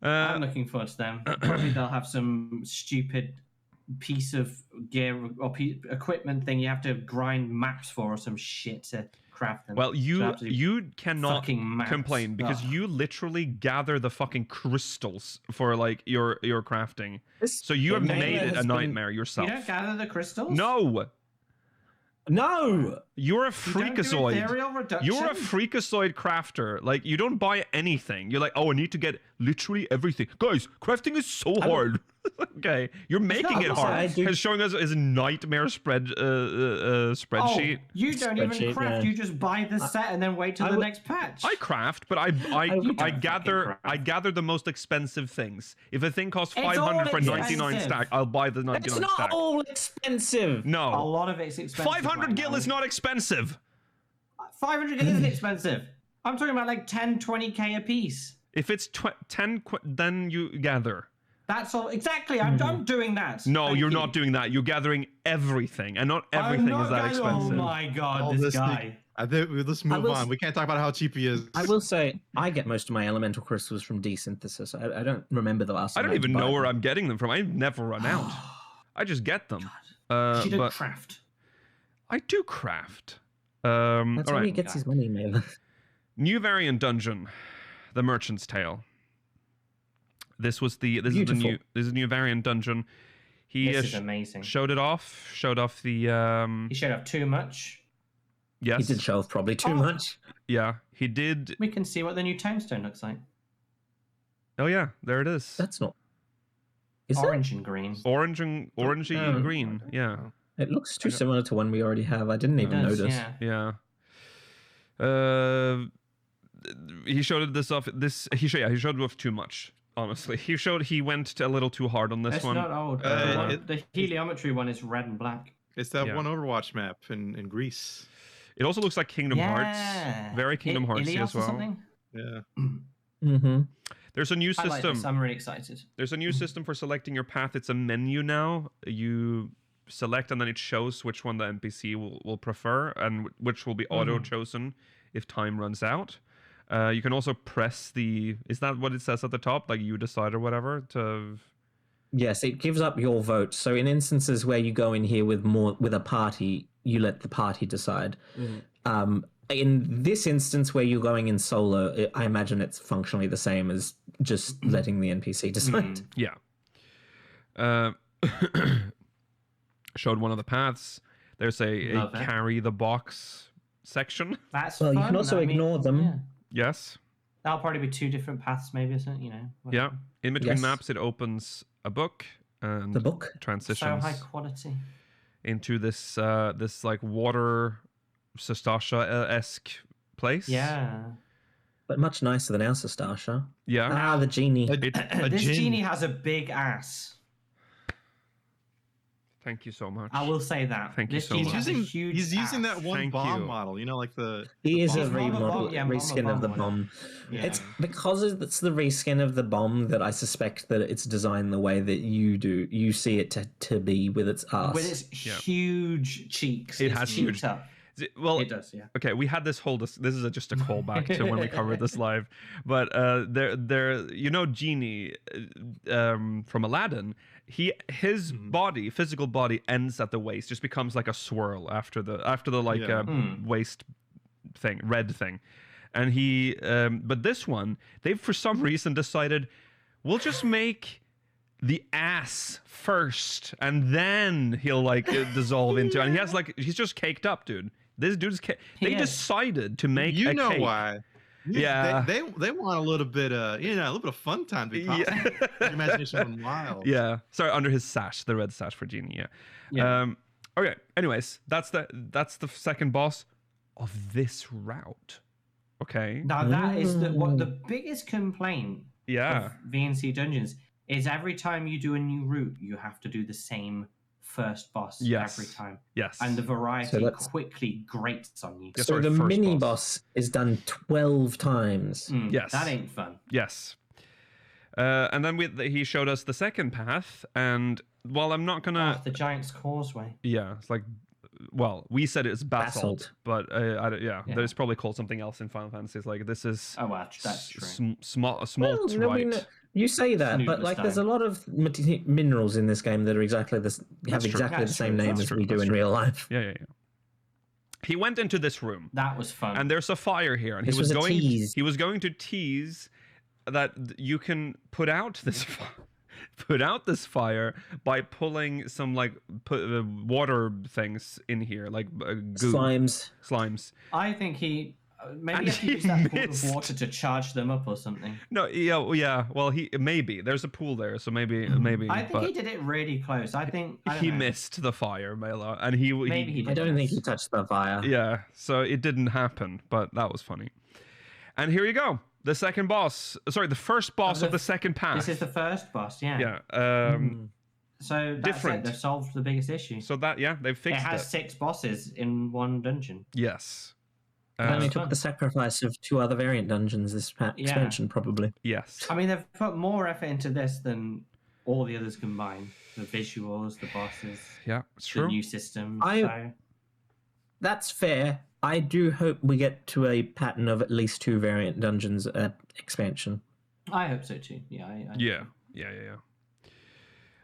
Speaker 5: I'm
Speaker 1: Uh,
Speaker 5: looking forward to them. Probably they'll have some stupid piece of gear or equipment thing you have to grind maps for or some shit to craft them.
Speaker 1: well,
Speaker 5: So I have to do
Speaker 1: you cannot
Speaker 5: fucking maps.
Speaker 1: complain because
Speaker 5: Ugh.
Speaker 1: you literally gather the fucking crystals for like your crafting. So you have
Speaker 4: Ventura
Speaker 1: made it
Speaker 4: has
Speaker 1: a
Speaker 4: been-
Speaker 1: nightmare
Speaker 5: You
Speaker 1: yourself.
Speaker 5: don't gather the crystals?
Speaker 1: No,
Speaker 4: No,
Speaker 1: you're a
Speaker 5: You don't do
Speaker 1: freakazoid.
Speaker 5: ethereal reduction?
Speaker 1: You're a freakazoid crafter. Like, you don't buy anything. You're like, oh, I need to get literally everything. Guys, crafting is so hard. Okay, you're making it
Speaker 5: not.
Speaker 1: hard.
Speaker 4: I do-
Speaker 1: It's showing us his nightmare spreadsheet.
Speaker 5: Oh, you don't even
Speaker 4: Spreadsheet,
Speaker 5: craft.
Speaker 4: yeah.
Speaker 5: You just buy the set and then wait till
Speaker 4: I
Speaker 5: the
Speaker 4: would-
Speaker 5: next patch.
Speaker 1: I craft, but I
Speaker 4: would-
Speaker 1: gather
Speaker 5: fucking
Speaker 1: gather the most expensive things. If a thing costs
Speaker 5: It's
Speaker 1: 500 for
Speaker 5: all
Speaker 1: 99
Speaker 5: expensive.
Speaker 1: stack, I'll buy the 99
Speaker 4: it's not
Speaker 1: stack.
Speaker 4: all expensive.
Speaker 5: A
Speaker 1: No,
Speaker 5: lot of it's expensive.
Speaker 1: 500
Speaker 5: right
Speaker 1: gil
Speaker 5: now.
Speaker 1: is not expensive.
Speaker 5: 500 gil isn't expensive. I'm talking about like 10, 20k a piece.
Speaker 1: If it's 10, then you gather.
Speaker 5: That's all. Exactly. I'm doing that.
Speaker 1: No,
Speaker 5: Thank
Speaker 1: you're
Speaker 5: you.
Speaker 1: not doing that. You're gathering everything, and not
Speaker 5: I'm
Speaker 1: everything
Speaker 5: not
Speaker 1: is that
Speaker 5: going-
Speaker 1: expensive.
Speaker 5: Oh my god,
Speaker 3: All
Speaker 5: this
Speaker 3: this
Speaker 5: guy.
Speaker 3: I think let's move
Speaker 4: will
Speaker 3: on. We can't talk about how cheap he is.
Speaker 4: I will say I get most of my elemental crystals from desynthesis. I don't remember the last
Speaker 1: I
Speaker 4: time
Speaker 1: don't
Speaker 4: had to
Speaker 1: even
Speaker 4: buy
Speaker 1: know where
Speaker 4: them.
Speaker 1: I'm getting them from. I never run out. I just get them.
Speaker 5: You don't
Speaker 1: But
Speaker 5: craft.
Speaker 1: I do craft.
Speaker 4: That's
Speaker 1: all
Speaker 4: how he
Speaker 1: right.
Speaker 4: gets his money, man.
Speaker 1: New variant dungeon, the Merchant's Tale. This is the
Speaker 4: Beautiful.
Speaker 1: new variant dungeon. He
Speaker 5: This is amazing.
Speaker 1: showed off the
Speaker 5: He showed up too much.
Speaker 1: yes.
Speaker 4: He did show off probably too
Speaker 5: Oh.
Speaker 4: much.
Speaker 1: Yeah, he did.
Speaker 5: We can see what the new tombstone looks like.
Speaker 1: Oh yeah, there it is.
Speaker 4: That's not. Is
Speaker 5: Orange and green.
Speaker 1: Orangey
Speaker 4: Oh.
Speaker 1: green. Yeah.
Speaker 4: it? It looks too similar to one we already have. I didn't even
Speaker 5: It does,
Speaker 4: notice.
Speaker 5: Yeah.
Speaker 1: Yeah. He showed this off. He showed off too much. Honestly, he went a little too hard on this
Speaker 5: It's
Speaker 1: one.
Speaker 5: not old. The heliometry one is red and black.
Speaker 3: It's that
Speaker 1: Yeah.
Speaker 3: one Overwatch map in Greece.
Speaker 1: It also looks like Kingdom Hearts.
Speaker 5: Yeah.
Speaker 1: Very Kingdom Heartsy
Speaker 5: Ilios
Speaker 1: as
Speaker 5: or
Speaker 1: well.
Speaker 5: something?
Speaker 3: Yeah.
Speaker 4: Mm-hmm.
Speaker 1: There's a new
Speaker 5: I like
Speaker 1: system.
Speaker 5: this. I'm really excited.
Speaker 1: There's a new system for selecting your path. It's a menu now. You select and then it shows which one the NPC will prefer and which will be auto chosen if time runs out. You can also press the. Is that what it says at the top? Like you decide or whatever to.
Speaker 4: Yes, it gives up your vote. So in instances where you go in here with a party, you let the party decide. In this instance where you're going in solo, I imagine it's functionally the same as just letting the NPC decide.
Speaker 1: Yeah. Showed one of the paths. There's a
Speaker 5: Love it.
Speaker 1: carry the box section.
Speaker 5: That's
Speaker 4: Well, you
Speaker 5: fun.
Speaker 4: can also
Speaker 5: I mean,
Speaker 4: ignore them.
Speaker 5: yeah.
Speaker 1: Yes.
Speaker 5: That'll probably be two different paths, maybe, isn't it? You know.
Speaker 1: Yeah.
Speaker 5: whatever.
Speaker 1: In between
Speaker 4: Yes.
Speaker 1: maps, it opens a book and
Speaker 4: The book?
Speaker 5: So
Speaker 1: transitions
Speaker 5: high quality.
Speaker 1: into this this like water Sastasha-esque place.
Speaker 5: Yeah.
Speaker 4: But much nicer than our Sastasha.
Speaker 1: Yeah.
Speaker 4: Ah, the genie.
Speaker 5: This genie has a big ass.
Speaker 1: Thank you so much.
Speaker 5: I will say that.
Speaker 1: Thank you
Speaker 5: This
Speaker 1: so
Speaker 5: genie
Speaker 1: much.
Speaker 5: has a huge
Speaker 3: He's using
Speaker 5: ass.
Speaker 3: that one
Speaker 1: Thank
Speaker 3: bomb
Speaker 1: you.
Speaker 3: model. You know, like the.
Speaker 4: He is a
Speaker 5: It's Mama
Speaker 4: remodel,
Speaker 5: Bomb, yeah, Mama
Speaker 4: reskin of the
Speaker 5: Bomb
Speaker 4: bomb.
Speaker 5: Yeah.
Speaker 4: It's because it's the reskin of the bomb that I suspect that it's designed the way that you do. You see it to be with its ass.
Speaker 5: With its huge cheeks.
Speaker 1: It
Speaker 5: it's
Speaker 1: has
Speaker 5: cheeked
Speaker 1: huge-
Speaker 5: up.
Speaker 1: Well,
Speaker 5: It does, yeah.
Speaker 1: okay, we had this whole. This is just a callback to when we covered this live, but Genie from Aladdin. His body, physical body, ends at the waist, just becomes like a swirl after the waist thing, red thing, and but this one, they've for some reason decided we'll just make the ass first, and then he'll like dissolve into, and he's just caked up, dude. This dude's they decided to make
Speaker 3: you
Speaker 1: a
Speaker 3: know
Speaker 1: cake.
Speaker 3: why.
Speaker 1: Yeah,
Speaker 3: they want a little bit a little bit of fun time to be possible. Your imagination went wild.
Speaker 1: Yeah, sorry, under his sash, the red sash for Genie. Yeah. Okay. Anyways, that's the second boss of this route. Okay.
Speaker 5: Now that is what the biggest complaint of VNC Dungeons is. Every time you do a new route, you have to do the same first boss every time.
Speaker 1: Yes.
Speaker 5: And the variety quickly grates on you.
Speaker 4: So the mini boss is done 12 times.
Speaker 1: Yes.
Speaker 5: That ain't fun.
Speaker 1: Yes. And then he showed us the second path, and while I'm not gonna...
Speaker 5: the Giant's Causeway.
Speaker 1: Yeah, it's like... Well, we said it's basalt. But there's probably called something else in Final Fantasy. It's like, this is...
Speaker 5: Oh, well, that's true.
Speaker 1: Small
Speaker 4: I mean, you say that, but like, there's a lot of minerals in this game that are exactly the same name as we do in real life.
Speaker 1: Yeah. He went into this room.
Speaker 5: That was fun.
Speaker 1: And there's a fire here, and he was going to tease that you can put out this fire by pulling some like water things in here, like goo. Slimes.
Speaker 5: I think he maybe you have to use that pool of water to charge them up or something.
Speaker 1: No, yeah. Well, maybe there's a pool there, so maybe.
Speaker 5: I think he did it really close. I don't know.
Speaker 1: Missed the fire, Mela, and
Speaker 5: maybe he did.
Speaker 4: I don't think he touched the fire.
Speaker 1: Yeah, so it didn't happen, but that was funny. And here you go. The second boss. Sorry, the first boss of the second path.
Speaker 5: This is the first boss, yeah.
Speaker 1: Yeah.
Speaker 5: So that's different. They've solved the biggest issue.
Speaker 1: So they've fixed it.
Speaker 5: It has 6 bosses in one dungeon.
Speaker 1: Yes.
Speaker 4: And only took the sacrifice of 2 other variant dungeons this expansion, probably.
Speaker 1: Yes.
Speaker 5: I mean, they've put more effort into this than all the others combined. The visuals, the bosses.
Speaker 1: Yeah, it's true.
Speaker 5: The new systems.
Speaker 4: That's fair. I do hope we get to a pattern of at least 2 variant dungeons expansion.
Speaker 5: I hope so too. Yeah.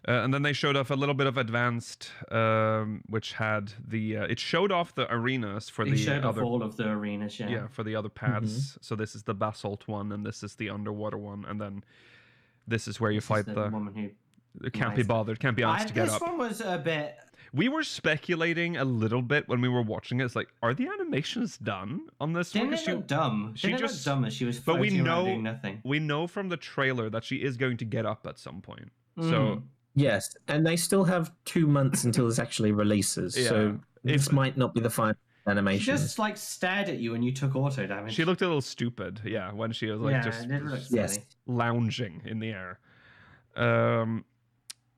Speaker 1: And then they showed off a little bit of advanced, which had it showed off the arenas for
Speaker 5: It showed off all of the arenas, yeah.
Speaker 1: Yeah, for the other paths. So this is the basalt one, and this is the underwater one, and then this is where you fight the
Speaker 5: woman who
Speaker 1: can't be bothered, can't be asked to get up.
Speaker 5: This one was a bit...
Speaker 1: We were speculating a little bit when we were watching it. It's like, are the animations done on this one?
Speaker 5: Didn't it look dumb? Didn't it look dumb as she was floating around doing nothing?
Speaker 1: We know from the trailer that she is going to get up at some point. So
Speaker 4: yes, and they still have 2 months until this actually releases. So this might not be the final animation.
Speaker 5: She just like stared at you and you took auto damage.
Speaker 1: She looked a little stupid, when she was like
Speaker 5: just
Speaker 1: lounging in the air.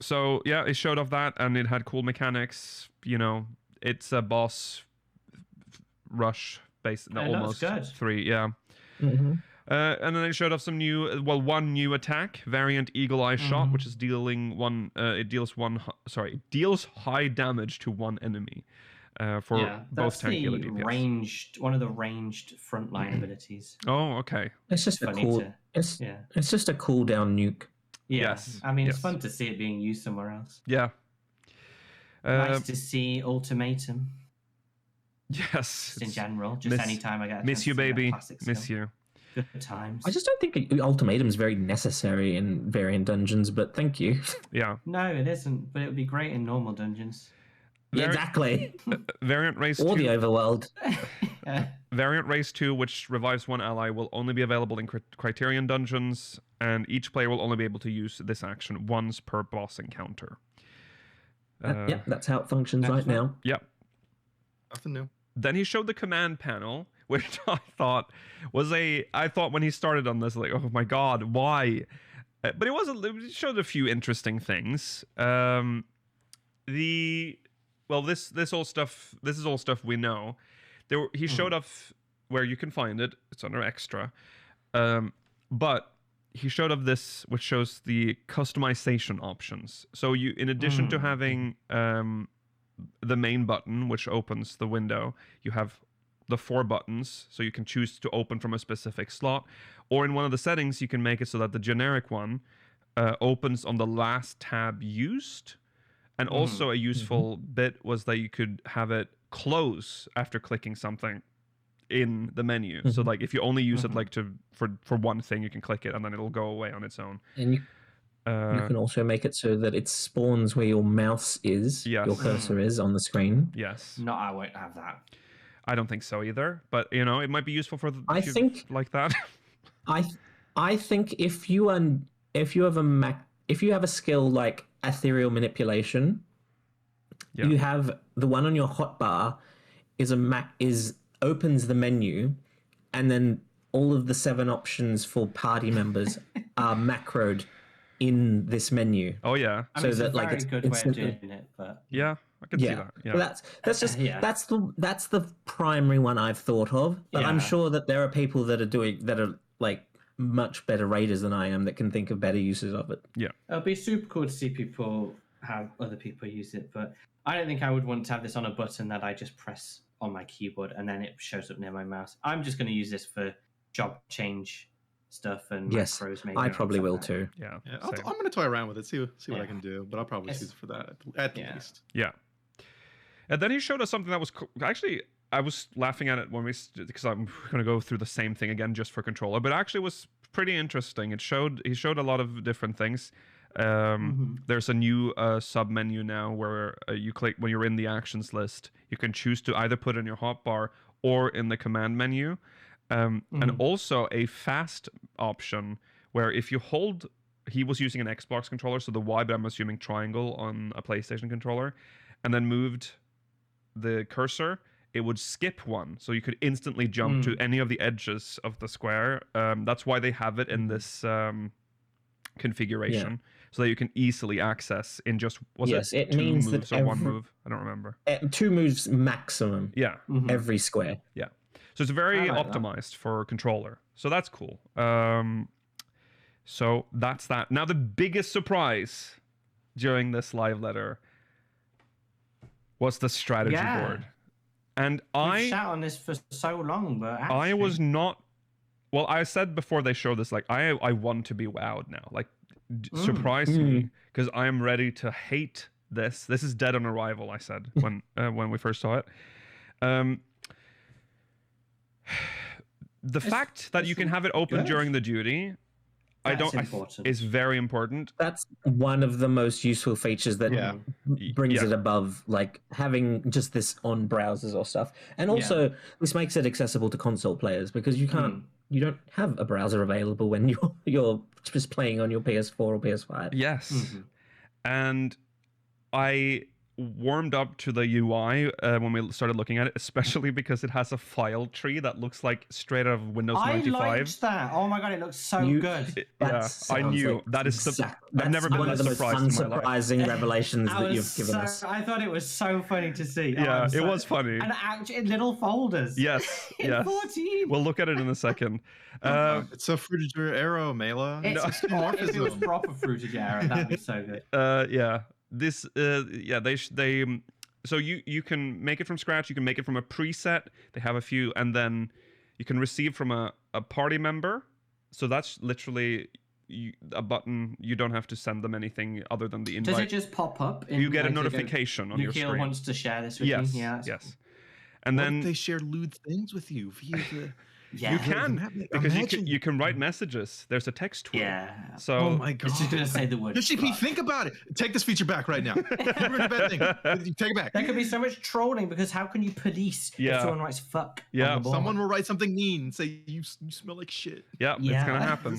Speaker 1: So yeah, it showed off that, and it had cool mechanics. It's a boss rush based, almost 3. Yeah.
Speaker 4: Mm-hmm.
Speaker 1: And then it showed off some one new attack, variant Eagle Eye Shot, which is dealing deals high damage to one enemy for both 10 kilo DPS.
Speaker 5: One of the ranged frontline abilities.
Speaker 1: Oh, okay.
Speaker 4: It's just it's just a cooldown nuke.
Speaker 5: Yeah.
Speaker 1: Yes.
Speaker 5: I mean, it's fun to see it being used somewhere else.
Speaker 1: Yeah.
Speaker 5: Nice to see Ultimatum.
Speaker 1: Yes.
Speaker 5: Just in general. Just anytime I get a
Speaker 1: miss you, baby. Miss you.
Speaker 5: Good times.
Speaker 4: I just don't think Ultimatum is very necessary in variant dungeons, but thank you.
Speaker 1: Yeah.
Speaker 5: No, it isn't, but it would be great in normal dungeons.
Speaker 4: Exactly.
Speaker 1: Variant Race 2.
Speaker 4: Or the Overworld.
Speaker 1: Variant Race 2, which revives one ally, will only be available in Criterion dungeons, and each player will only be able to use this action once per boss encounter.
Speaker 4: That's how it functions right now.
Speaker 1: Yep.
Speaker 3: Nothing new.
Speaker 1: Then he showed the command panel, which I thought when he started on this, like, oh my god, why? But it showed a few interesting things. This is all stuff we know. He showed off where you can find it. It's under extra. But he showed off this, which shows the customization options. So you, in addition to having the main button, which opens the window, you have the 4 buttons, so you can choose to open from a specific slot, or in one of the settings, you can make it so that the generic one opens on the last tab used. And also a useful bit was that you could have it close after clicking something in the menu. So like if you only use it like for one thing, you can click it and then it'll go away on its own.
Speaker 4: And you can also make it so that it spawns where your mouse is, your cursor is on the screen.
Speaker 1: Yes.
Speaker 5: No, I won't have that.
Speaker 1: I don't think so either, but you know, it might be useful for
Speaker 4: I think
Speaker 1: like that.
Speaker 4: I think if you have a skill like ethereal manipulation, you have the one on your hotbar opens the menu, and then all of the 7 options for party members are macroed in this menu.
Speaker 1: Oh yeah.
Speaker 5: I mean, it's a very good way of doing it, but
Speaker 1: yeah, I can see that. Yeah.
Speaker 4: But that's the primary one I've thought of. But I'm sure that there are people that are like much better raiders than I am that can think of better uses of it.
Speaker 1: Yeah.
Speaker 5: It'll be super cool to see people have other people use it, but I don't think I would want to have this on a button that I just press on my keyboard and then it shows up near my mouse. I'm just going to use this for job change stuff and macros. Maybe
Speaker 4: I probably will too.
Speaker 1: Yeah.
Speaker 3: I'm going to toy around with it, see what I can do, but I'll probably use it for that at least.
Speaker 1: Yeah. And then he showed us something that was actually, I was laughing at it when because I'm going to go through the same thing again just for controller, but actually was pretty interesting. He showed a lot of different things. There's a new sub menu now where you click when you're in the actions list. You can choose to either put it in your hotbar or in the command menu, and also a fast option where if you hold, he was using an Xbox controller, so the Y, but I'm assuming triangle on a PlayStation controller, and then moved the cursor, it would skip one, so you could instantly jump to any of the edges of the square. That's why they have it in this configuration, so that you can easily access in just
Speaker 4: it
Speaker 1: 2
Speaker 4: means
Speaker 1: moves
Speaker 4: that
Speaker 1: or 1 move? I don't remember.
Speaker 4: 2 moves maximum.
Speaker 1: Yeah,
Speaker 4: every square.
Speaker 1: Yeah, so it's very optimized for controller. So that's cool. So that's that. Now the biggest surprise during this live letter was the strategy board. And
Speaker 5: We've sat on this for so long, but actually...
Speaker 1: I was not. Well, I said before they showed this, like I want to be wowed now. Like, surprise me, because I am ready to hate this. This is dead on arrival. I said when we first saw it. The fact that you can have it open during the duty, is very important.
Speaker 4: That's one of the most useful features that brings it above like having just this on browsers or stuff. And also this makes it accessible to console players because you don't have a browser available when you're just playing on your PS4 or PS5.
Speaker 1: Yes. And I warmed up to the UI when we started looking at it, especially because it has a file tree that looks like straight out of Windows 95.
Speaker 5: I liked that. Oh my god, it looks so good.
Speaker 1: I knew
Speaker 4: like
Speaker 1: that is I've never been less surprised in my life.
Speaker 4: Unsurprising revelations that you've given us.
Speaker 5: I thought it was so funny to see.
Speaker 1: Yeah, it was funny.
Speaker 5: And actually in little folders.
Speaker 1: Yes,
Speaker 5: in 14.
Speaker 1: We'll look at it in a second.
Speaker 3: It's a fruited arrow, Mela.
Speaker 5: If it was proper fruited arrow, that'd be so good.
Speaker 1: This they so you can make it from scratch, you can make it from a preset. They have a few, and then you can receive from a party member, so that's literally a button. You don't have to send them anything other than the invite.
Speaker 5: Does it just pop up?
Speaker 1: You get a notification on your screen.
Speaker 5: Lukile wants to share this with me.
Speaker 1: Yes. And then
Speaker 3: they share lewd things with you via the
Speaker 1: you can, because you can write messages. There's a text tool.
Speaker 5: Yeah.
Speaker 1: So
Speaker 5: oh my god, it's just gonna say the word.
Speaker 3: GP, think about it. Take this feature back right now. We're a bad thing. Take it back.
Speaker 5: There could be so much trolling because how can you police if someone writes "fuck"?
Speaker 1: Yeah.
Speaker 5: On the board?
Speaker 3: Someone will write something mean and say you smell like shit.
Speaker 1: Yeah, it's gonna happen.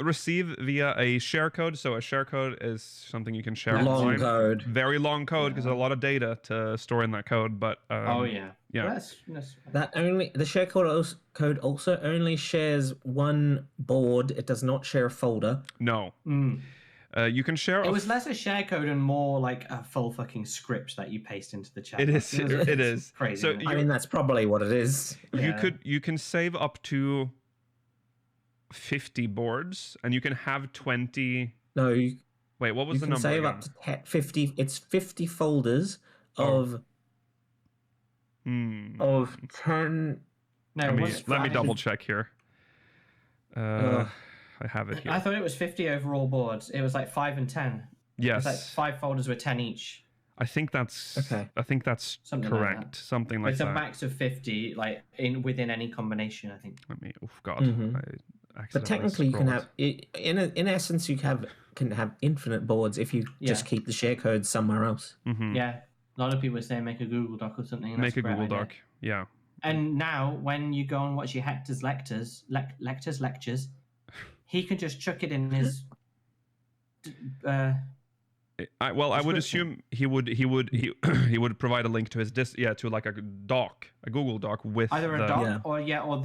Speaker 1: Receive via a share code. So a share code is something you can share online.
Speaker 4: Code.
Speaker 1: Very long code because there's a lot of data to store in that code. But
Speaker 5: yeah.
Speaker 4: The share code also only shares one board. It does not share a folder.
Speaker 1: No. You can share.
Speaker 5: It was less a share code and more like a full fucking script that you paste into the chat.
Speaker 1: It is. It is
Speaker 5: crazy.
Speaker 1: So
Speaker 4: I mean, that's probably what it is.
Speaker 1: You can save up to 50 boards, and you can have 20.
Speaker 4: No.
Speaker 1: Wait, what was the number?
Speaker 4: You can save
Speaker 1: again?
Speaker 4: up to 50. It's 50 folders of 10.
Speaker 5: No,
Speaker 1: Let me,
Speaker 5: what's
Speaker 1: let me
Speaker 5: strategy?
Speaker 1: double check here. I have it here.
Speaker 5: I thought it was 50 overall boards. It was like 5 and 10. It was like
Speaker 1: Yes,
Speaker 5: 5 folders with 10 each.
Speaker 1: I think that's
Speaker 4: Okay.
Speaker 5: Something like
Speaker 1: correct. Something like
Speaker 5: It's a
Speaker 1: that.
Speaker 5: max of 50, like within any combination, I think.
Speaker 1: Let me. Oh God.
Speaker 4: Mhm.
Speaker 1: I
Speaker 4: But
Speaker 1: accidentally
Speaker 4: technically, you can
Speaker 1: scrolled.
Speaker 4: have in essence you can have infinite boards if you just
Speaker 5: Yeah.
Speaker 4: keep the share codes somewhere else.
Speaker 1: Mhm.
Speaker 5: Yeah, a lot of people say make a Google Doc or something. And
Speaker 1: Make
Speaker 5: that's
Speaker 1: a
Speaker 5: great
Speaker 1: Google
Speaker 5: idea.
Speaker 1: Doc. Yeah.
Speaker 5: And now, when you go and watch your Hector's lectures, he can just chuck it in his.
Speaker 1: I would
Speaker 5: Description.
Speaker 1: assume he would provide a link to his to like a doc, a Google Doc with
Speaker 5: Either
Speaker 1: the,
Speaker 5: a doc
Speaker 4: Yeah.
Speaker 5: or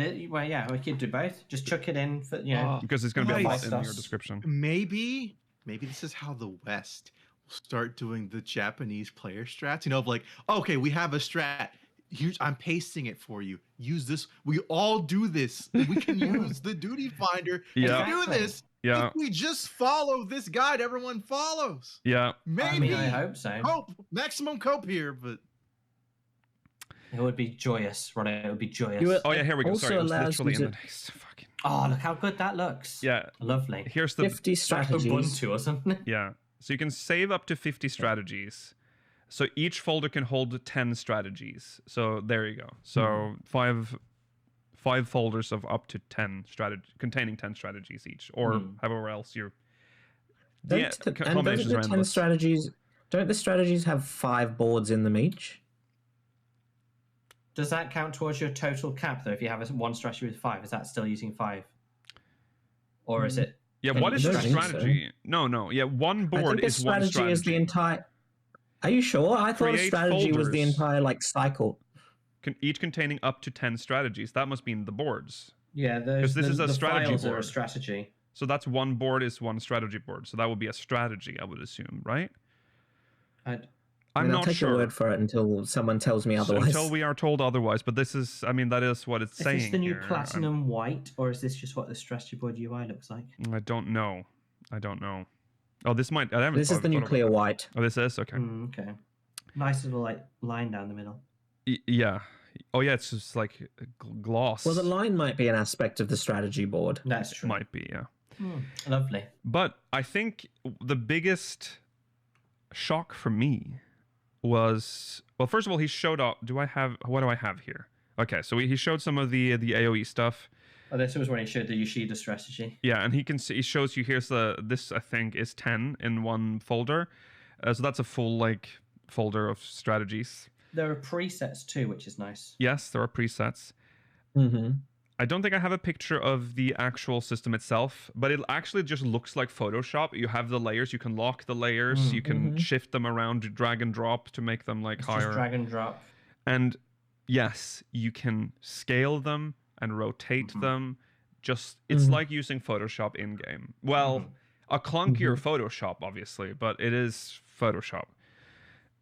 Speaker 5: we could do both. Just chuck it in for
Speaker 1: because it's going to be a lot
Speaker 3: Nice.
Speaker 1: in your description.
Speaker 3: Maybe this is how the West will start doing the Japanese player strats. You know, of like, okay, we have a strat. Here's I'm pasting it for you. Use this. We all do this. We can use the duty finder
Speaker 1: Yeah.
Speaker 3: to do
Speaker 5: Exactly.
Speaker 3: this.
Speaker 1: Yeah.
Speaker 3: If we just follow this guide everyone follows.
Speaker 1: Yeah.
Speaker 3: Maybe
Speaker 5: I mean, I hope so.
Speaker 3: maximum cope here, but
Speaker 5: It would be joyous, right? It would be joyous.
Speaker 4: You were-
Speaker 1: Oh yeah, here we go.
Speaker 4: Also
Speaker 1: Sorry, it was
Speaker 4: allows
Speaker 1: literally
Speaker 4: you
Speaker 1: in
Speaker 4: to-
Speaker 1: the next fucking.
Speaker 5: Oh, look how good that looks.
Speaker 1: Yeah.
Speaker 5: Lovely.
Speaker 1: Here's the
Speaker 4: 50
Speaker 5: Like
Speaker 4: strategies.
Speaker 5: Ubuntu or something.
Speaker 1: Yeah. So you can save up to 50 strategies. So each folder can hold 10 strategies. So there you go. So five folders of up to 10 containing 10 strategies each, or however else you're. Yeah,
Speaker 4: And
Speaker 1: combinations are
Speaker 4: don't the 10
Speaker 1: endless.
Speaker 4: strategies don't the strategies have 5 boards in them each?
Speaker 5: Does that count towards your total cap, though? If you have one strategy with 5, is that still using 5? Or is it?
Speaker 1: Yeah,
Speaker 5: Can
Speaker 1: what
Speaker 5: you
Speaker 1: is the
Speaker 4: don't think so.
Speaker 1: strategy? No. Yeah, one
Speaker 4: I
Speaker 1: board
Speaker 4: think a
Speaker 1: is one
Speaker 4: strategy
Speaker 1: strategy.
Speaker 4: is the entire. Are you sure? I thought a
Speaker 1: Create
Speaker 4: strategy was the
Speaker 1: folders.
Speaker 4: entire like cycle.
Speaker 1: Each containing up to 10 strategies. That must be in the boards.
Speaker 5: Yeah,
Speaker 1: Because this is a strategy
Speaker 5: files are a
Speaker 1: board.
Speaker 5: strategy.
Speaker 1: So that's one board is one strategy board. So that would be a strategy, I would assume, right? I'm
Speaker 4: I'll
Speaker 1: not
Speaker 4: take
Speaker 1: sure.
Speaker 4: your word for it until someone tells me otherwise.
Speaker 1: Until we are told otherwise, but that is what it's
Speaker 5: Is
Speaker 1: saying
Speaker 5: this the new
Speaker 1: here.
Speaker 5: platinum white, or is this just what the strategy board UI looks like?
Speaker 1: I don't know. Oh, this might. I haven't
Speaker 4: This is
Speaker 1: thought-
Speaker 4: the
Speaker 1: thought about
Speaker 4: nuclear
Speaker 1: that.
Speaker 4: white.
Speaker 1: Oh, this is okay.
Speaker 5: Okay. Nice little like line down the middle.
Speaker 1: Yeah. Oh, yeah. It's just like gloss.
Speaker 4: Well, the line might be an aspect of the strategy board.
Speaker 5: That's true.
Speaker 1: might be. Yeah.
Speaker 5: Lovely.
Speaker 1: But I think the biggest shock for me was, well, first of all, he showed up. What do I have here? Okay, so he showed some of the AoE stuff.
Speaker 5: Oh, this was when he showed the Yoshida strategy.
Speaker 1: Yeah, and he shows you here's this I think is 10 in one folder. So that's a full like folder of strategies.
Speaker 5: There are presets too, which is nice.
Speaker 1: Yes, there are presets.
Speaker 4: Mm-hmm.
Speaker 1: I don't think I have a picture of the actual system itself, but it actually just looks like Photoshop. You have the layers, you can lock the layers, you can shift them around, drag and drop to make them like
Speaker 5: It's
Speaker 1: higher.
Speaker 5: just drag and drop.
Speaker 1: And yes, you can scale them and rotate them. Just it's like using Photoshop in game. Well, a clunkier Photoshop, obviously, but it is Photoshop.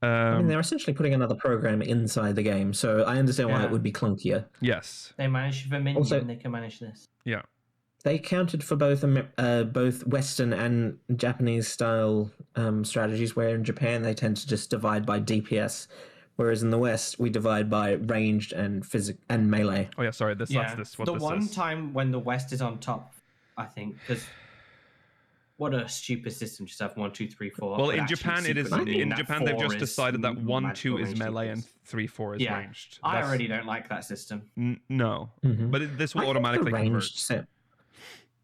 Speaker 4: I mean, they're essentially putting another program inside the game, so I understand why
Speaker 5: Yeah.
Speaker 4: it would be clunkier.
Speaker 1: Yes.
Speaker 5: They manage the menu
Speaker 4: Also-
Speaker 5: and they can manage this.
Speaker 1: Yeah.
Speaker 4: They counted for both Western and Japanese style strategies, where in Japan they tend to just divide by DPS, whereas in the West we divide by ranged and and melee.
Speaker 1: Oh yeah. Sorry. That's what
Speaker 5: the
Speaker 1: this
Speaker 5: one
Speaker 1: is.
Speaker 5: time when the West is on top, I think, because what a stupid system! Just have 1, 2, 3, 4.
Speaker 1: Well,
Speaker 5: but
Speaker 1: in
Speaker 5: actually
Speaker 1: Japan, it is.
Speaker 5: secretly mean
Speaker 1: In
Speaker 5: that
Speaker 1: Japan, they've
Speaker 5: 4
Speaker 1: just
Speaker 5: is
Speaker 1: decided that 1,
Speaker 5: magical
Speaker 1: 2 is
Speaker 5: ranged
Speaker 1: melee
Speaker 5: DPS.
Speaker 1: and 3, 4 is
Speaker 5: Yeah.
Speaker 1: ranged.
Speaker 5: I
Speaker 1: That's-
Speaker 5: already don't like that system.
Speaker 1: No,
Speaker 4: Mhm.
Speaker 1: but this will
Speaker 4: I think
Speaker 1: automatically
Speaker 4: the
Speaker 1: convert.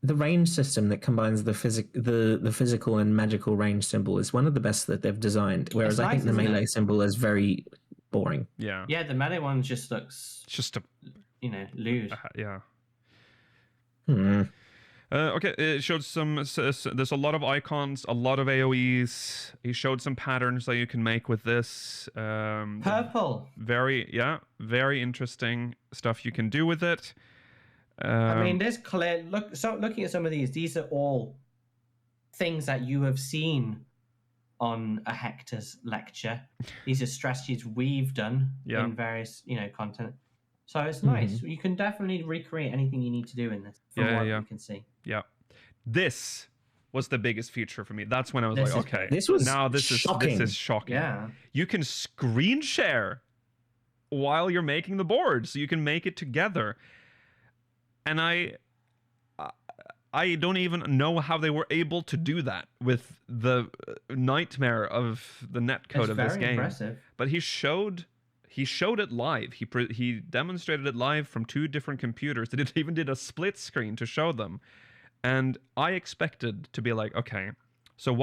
Speaker 4: the range system that combines the physical and magical range symbol is one of the best that they've designed. Whereas
Speaker 5: It's
Speaker 4: I think
Speaker 5: nice,
Speaker 4: the
Speaker 5: isn't it?
Speaker 4: melee symbol is very boring.
Speaker 1: Yeah.
Speaker 5: Yeah, the melee one just looks,
Speaker 1: It's just a
Speaker 5: lewd.
Speaker 1: yeah.
Speaker 4: Hmm.
Speaker 1: Okay, it showed some. There's a lot of icons, a lot of AOE's. He showed some patterns that you can make with this.
Speaker 5: Purple.
Speaker 1: Very interesting stuff you can do with it.
Speaker 5: I mean, there's clear. Looking at some of these are all things that you have seen on a Hector's lecture. These are strategies we've done
Speaker 1: Yeah.
Speaker 5: in various, content. So it's nice. You can definitely recreate anything you need to do in this. From
Speaker 1: Yeah,
Speaker 5: what
Speaker 1: yeah.
Speaker 5: you can see.
Speaker 1: Yeah, this was the biggest feature for me. That's when I was
Speaker 5: This
Speaker 1: like,
Speaker 5: is
Speaker 1: okay,
Speaker 5: big.
Speaker 4: This was
Speaker 1: now this
Speaker 4: shocking.
Speaker 1: is shocking.
Speaker 5: Yeah.
Speaker 1: You can screen share while you're making the board, so you can make it together. And I don't even know how they were able to do that with the nightmare of the netcode
Speaker 5: It's
Speaker 1: of this
Speaker 5: very
Speaker 1: game.
Speaker 5: impressive.
Speaker 1: But he showed it live. He demonstrated it live from 2 different computers. They even did a split screen to show them. And I expected to be like, okay, so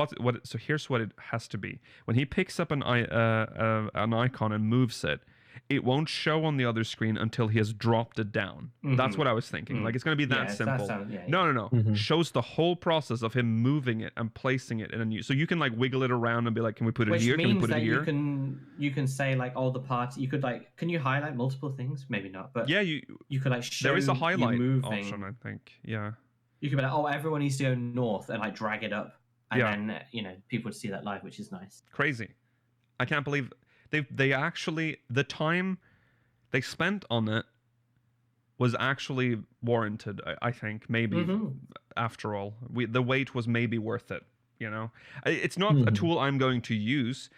Speaker 1: so here's what it has to be. When he picks up an icon and moves it, it won't show on the other screen until he has dropped it down. That's what I was thinking. Like, it's going to be that simple. No. Shows the whole process of him moving it and placing it in a new. So you can like wiggle it around and be like, can we put it here? Can we put it here?
Speaker 5: You can say like, oh, the party. You could like, can you highlight multiple things? Maybe not, but
Speaker 1: Yeah,
Speaker 5: you could like show.
Speaker 1: there is a highlight
Speaker 5: moving.
Speaker 1: option, I think. Yeah.
Speaker 5: You could be like, oh, everyone needs to go north and like drag it up, and
Speaker 1: Yeah.
Speaker 5: then people would see that live, which is nice.
Speaker 1: Crazy. I can't believe they actually, the time they spent on it was actually warranted. I think maybe after all, the wait was maybe worth it. It's not a tool I'm going to use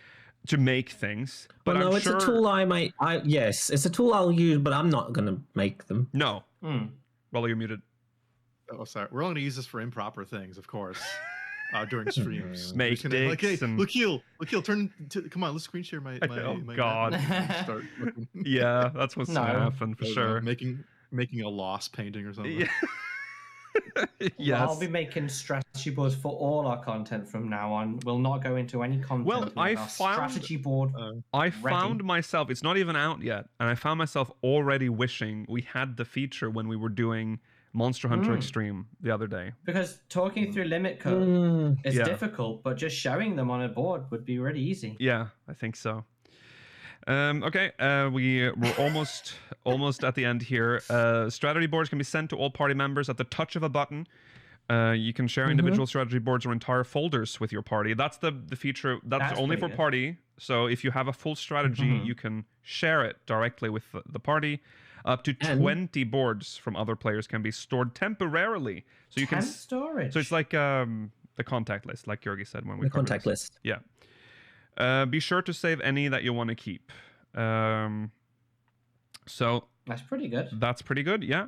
Speaker 1: to make things, but
Speaker 4: no,
Speaker 1: I'm
Speaker 4: it's
Speaker 1: sure...
Speaker 4: a tool yes, it's a tool I'll use, but I'm not gonna make them.
Speaker 1: No. Well, you're muted.
Speaker 3: Oh, sorry. We're only going to use this for improper things, of course. During streams.
Speaker 1: Make
Speaker 3: We're just
Speaker 1: dicks
Speaker 3: gonna,
Speaker 1: and...
Speaker 3: Lukile, come on, let's screen share my
Speaker 1: Oh,
Speaker 3: my
Speaker 1: God.
Speaker 3: map. Start
Speaker 1: Yeah, that's what's
Speaker 5: No.
Speaker 1: gonna happen for sure.
Speaker 3: making a lost painting or something.
Speaker 1: Yeah.
Speaker 5: Well,
Speaker 1: Yes.
Speaker 5: I'll be making strategy boards for all our content from now on. We'll not go into any content.
Speaker 1: Well,
Speaker 5: with
Speaker 1: I
Speaker 5: our
Speaker 1: found-
Speaker 5: strategy board.
Speaker 1: I found myself, it's not even out yet, and I found myself already wishing we had the feature when we were doing Monster Hunter Extreme the other day.
Speaker 5: Because talking through limit code is
Speaker 1: Yeah.
Speaker 5: difficult, but just showing them on a board would be really easy.
Speaker 1: Yeah, I think so. Okay, we're almost at the end here. Strategy boards can be sent to all party members at the touch of a button. You can share individual strategy boards or entire folders with your party. That's the feature. That's only
Speaker 5: pretty
Speaker 1: for
Speaker 5: good.
Speaker 1: party. So if you have a full strategy, you can share it directly with the party. Up to 20 boards from other players can be stored temporarily. So you can.
Speaker 5: Storage.
Speaker 1: So it's like the contact list, like Georgi said when we
Speaker 4: The
Speaker 1: covered
Speaker 4: contact
Speaker 1: this.
Speaker 4: list.
Speaker 1: Yeah. Be sure to save any that you want to keep. So
Speaker 5: That's pretty good.
Speaker 1: that's pretty good, yeah.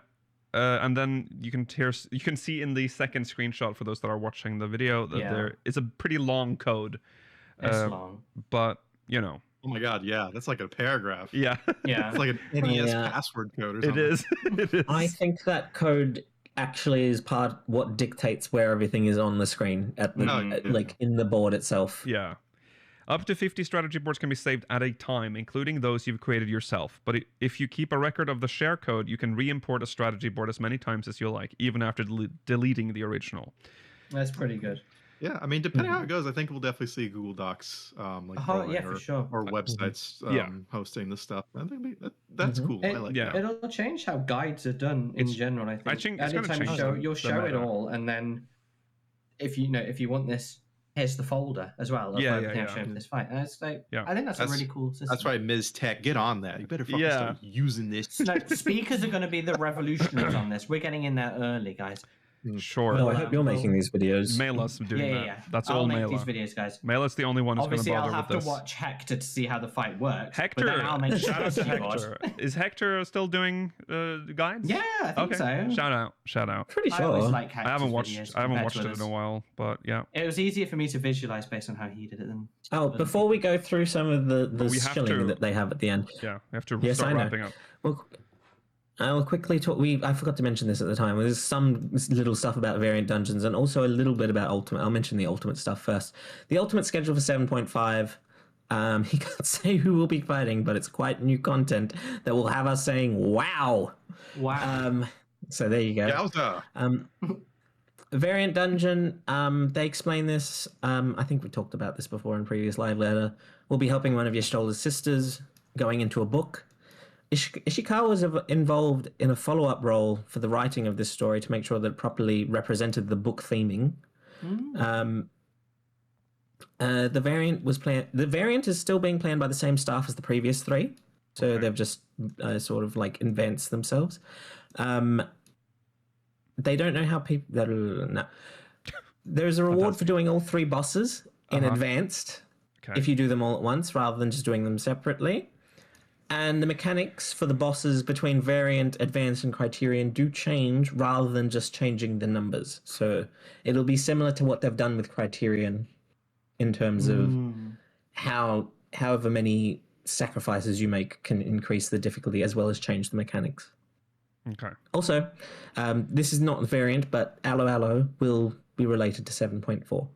Speaker 1: And then you can see in the second screenshot for those that are watching the video that there is a pretty long code.
Speaker 5: It's long.
Speaker 1: But
Speaker 3: Oh my god, yeah, that's like a paragraph.
Speaker 1: yeah,
Speaker 5: Yeah.
Speaker 3: It's like an NES
Speaker 4: Yeah.
Speaker 3: password code or
Speaker 1: it
Speaker 3: something.
Speaker 1: is. It is.
Speaker 4: I think that code actually is part what dictates where everything is on the screen at the like in the board itself.
Speaker 1: Yeah. Up to 50 strategy boards can be saved at a time, including those you've created yourself. But if you keep a record of the share code, you can re-import a strategy board as many times as you like, even after deleting the original.
Speaker 5: That's pretty good.
Speaker 3: Yeah, I mean, depending how it goes, I think we'll definitely see Google Docs, like growing,
Speaker 5: yeah, for sure.
Speaker 3: or websites hosting this stuff. I think that's cool. I like
Speaker 1: yeah.
Speaker 3: that.
Speaker 5: It'll change how guides are done in general. I think.
Speaker 1: I think it's gonna
Speaker 5: Anytime
Speaker 1: change
Speaker 5: you'll
Speaker 1: the
Speaker 5: show it
Speaker 1: meta.
Speaker 5: all, and then if you want this, here's the folder as well. Of everything I've shown for this fight, and it's like I think that's a really cool system.
Speaker 3: That's right, Ms. Tech, get on that. You better fucking start using this.
Speaker 5: No, speakers are going to be the revolutionaries on this. We're getting in there early, guys.
Speaker 1: Sure.
Speaker 4: Well, I hope you're making these videos.
Speaker 1: Mail us doing that.
Speaker 5: Yeah.
Speaker 1: That's
Speaker 5: I'll
Speaker 1: all
Speaker 5: make
Speaker 1: Mail
Speaker 5: these
Speaker 1: us.
Speaker 5: videos, guys.
Speaker 1: Mail us the only one who's going to
Speaker 5: Obviously,
Speaker 1: bother
Speaker 5: I'll have
Speaker 1: with
Speaker 5: to
Speaker 1: this.
Speaker 5: watch Hector to see how the fight works.
Speaker 1: Hector,
Speaker 5: but then I'll make
Speaker 1: shout out to
Speaker 5: keyboard.
Speaker 1: Hector. Is Hector still doing guides?
Speaker 5: Yeah, I think so.
Speaker 1: Shout out.
Speaker 4: Pretty
Speaker 5: I always
Speaker 4: sure.
Speaker 5: like
Speaker 1: I
Speaker 5: Hector's
Speaker 1: haven't watched
Speaker 5: videos
Speaker 1: it
Speaker 5: compared to
Speaker 1: in
Speaker 5: others.
Speaker 1: a while, but yeah.
Speaker 5: It was easier for me to visualize based on how he did it than.
Speaker 4: Oh, before we go through some of the
Speaker 1: we have
Speaker 4: shilling
Speaker 1: to-
Speaker 4: that they have at the end,
Speaker 1: Yeah, we have to
Speaker 4: Yes,
Speaker 1: start
Speaker 4: I know.
Speaker 1: wrapping up.
Speaker 4: well, I'll quickly talk. I forgot to mention this at the time. There's some little stuff about variant dungeons and also a little bit about Ultimate. I'll mention the Ultimate stuff first. The Ultimate schedule for 7.5. He can't say who will be fighting, but it's quite new content that will have us saying "Wow."
Speaker 5: Wow.
Speaker 4: So there you go.
Speaker 3: Yowza.
Speaker 4: Variant dungeon. They explain this. I think we talked about this before in previous live letter. We'll be helping one of your older sisters going into a book. Ishikawa was involved in a follow-up role for the writing of this story to make sure that it properly represented the book theming. The variant was planned. The variant is still being planned by the same staff as the previous three, so they've just sort of like advanced themselves. They don't know how people. No. There's a reward for doing all 3 bosses in advanced
Speaker 1: Okay.
Speaker 4: if you do them all at once rather than just doing them separately. And the mechanics for the bosses between variant, advanced, and criterion do change rather than just changing the numbers. So it'll be similar to what they've done with criterion in terms of however many sacrifices you make can increase the difficulty as well as change the mechanics.
Speaker 1: Okay.
Speaker 4: Also, this is not the variant, but Allo Allo will be related to 7.4.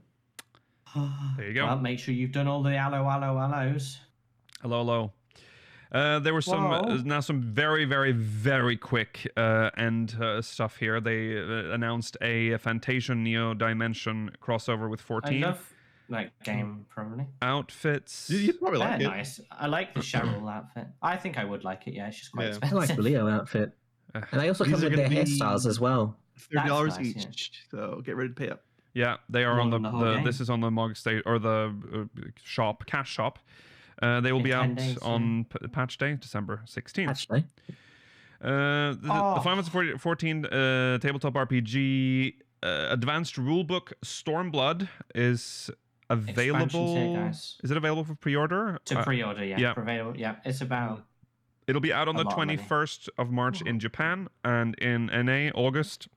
Speaker 1: There you go.
Speaker 5: Well, make sure you've done all the allos.
Speaker 1: Hello. There were now some very, very, very quick end stuff here. They announced a Fantasia Neo Dimension crossover with 14.
Speaker 5: I love that game, probably.
Speaker 1: Outfits.
Speaker 3: You'd probably like
Speaker 5: They're
Speaker 3: it.
Speaker 5: nice. I like the Cheryl outfit. I think I would like it, yeah. It's just quite
Speaker 3: Yeah.
Speaker 4: I
Speaker 5: expensive.
Speaker 4: like the Leo outfit. And they also
Speaker 3: These
Speaker 4: come
Speaker 3: are
Speaker 4: with their
Speaker 3: gonna be-
Speaker 4: hairstyles as well.
Speaker 3: $30
Speaker 5: nice,
Speaker 3: each. So get ready to pay up.
Speaker 1: Yeah, they are
Speaker 5: More
Speaker 1: on
Speaker 5: than the whole game.
Speaker 1: this is on the Mog State or the shop, cash shop. They will
Speaker 5: In
Speaker 1: be
Speaker 5: 10
Speaker 1: out
Speaker 5: days,
Speaker 1: on patch day, December 16th.
Speaker 4: Actually,
Speaker 1: The Final Fantasy 14 tabletop RPG advanced rulebook Stormblood is available.
Speaker 5: Expansions here, guys.
Speaker 1: Is it available for pre-order?
Speaker 5: To pre-order, yeah.
Speaker 1: yeah.
Speaker 5: Available, yeah. It's about
Speaker 1: It'll be out on
Speaker 5: a
Speaker 1: the
Speaker 5: lot of money.
Speaker 1: 21st of March in Japan and in NA August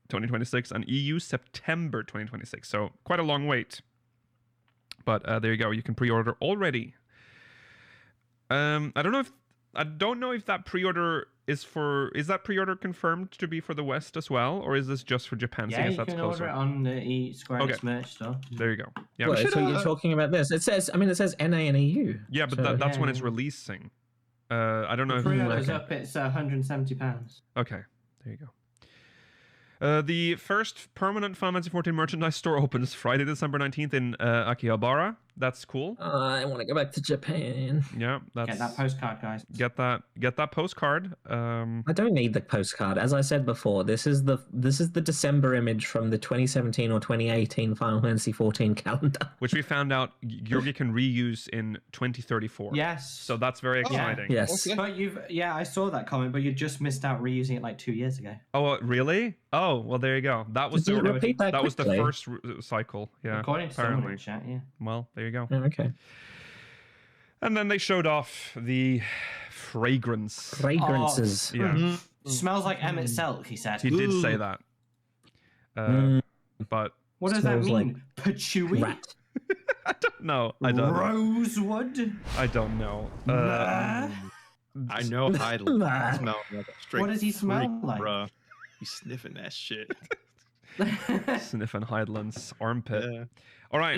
Speaker 1: 2026 and EU September 2026. So quite a long wait. But there you go. You can pre-order already. I don't know if that pre-order is that pre-order confirmed to be for the West as well, or is this just for Japan?
Speaker 5: yeah.
Speaker 1: Seeing as
Speaker 5: You
Speaker 1: that's
Speaker 5: can
Speaker 1: closer.
Speaker 5: order it on the Square Enix merch store.
Speaker 1: There you go. Yeah,
Speaker 4: well, so you're talking about this. It says NA and EU.
Speaker 1: yeah, but
Speaker 4: So-
Speaker 1: that's when
Speaker 5: Yeah.
Speaker 1: it's releasing. I don't know if
Speaker 5: Pre-order's
Speaker 4: okay.
Speaker 5: up. It's £170.
Speaker 1: Okay, there you go. The first permanent Final Fantasy 14 merchandise store opens Friday, December 19th in Akihabara. That's cool.
Speaker 4: I want to go back to Japan.
Speaker 1: Yeah, that's
Speaker 5: Get that postcard, guys.
Speaker 1: get that postcard.
Speaker 4: I don't need the postcard. As I said before, this is the December image from the 2017 or 2018 Final Fantasy 14 calendar.
Speaker 1: Which we found out Georgi can reuse in 2034.
Speaker 5: Yes.
Speaker 1: So that's very exciting.
Speaker 4: Yes.
Speaker 3: Okay.
Speaker 5: But I saw that comment, but you just missed out reusing it like 2 years ago.
Speaker 1: Oh, really? Oh, well, there you go. That was
Speaker 4: Did you repeat that
Speaker 1: was the
Speaker 4: quickly?
Speaker 1: first cycle. Yeah.
Speaker 5: According to someone
Speaker 1: apparently.
Speaker 5: in chat, yeah.
Speaker 1: Well, there you go.
Speaker 4: Oh, okay.
Speaker 1: And then they showed off the fragrance.
Speaker 4: Fragrances.
Speaker 1: Yeah,
Speaker 5: Smells like Emmett Selk, he said.
Speaker 1: he did say
Speaker 3: Ooh.
Speaker 1: that. But
Speaker 5: What does that
Speaker 4: Smells
Speaker 5: mean? Patchouli?
Speaker 4: Rat.
Speaker 1: I don't know. I don't know.
Speaker 5: Rosewood?
Speaker 1: I don't know.
Speaker 3: I know Idle
Speaker 4: Nah.
Speaker 3: smell like a straight
Speaker 5: What does he smell
Speaker 3: freak,
Speaker 5: like?
Speaker 3: Bruh. He's sniffing that shit.
Speaker 1: Sniffing Heidland's armpit.
Speaker 3: Yeah.
Speaker 1: All right.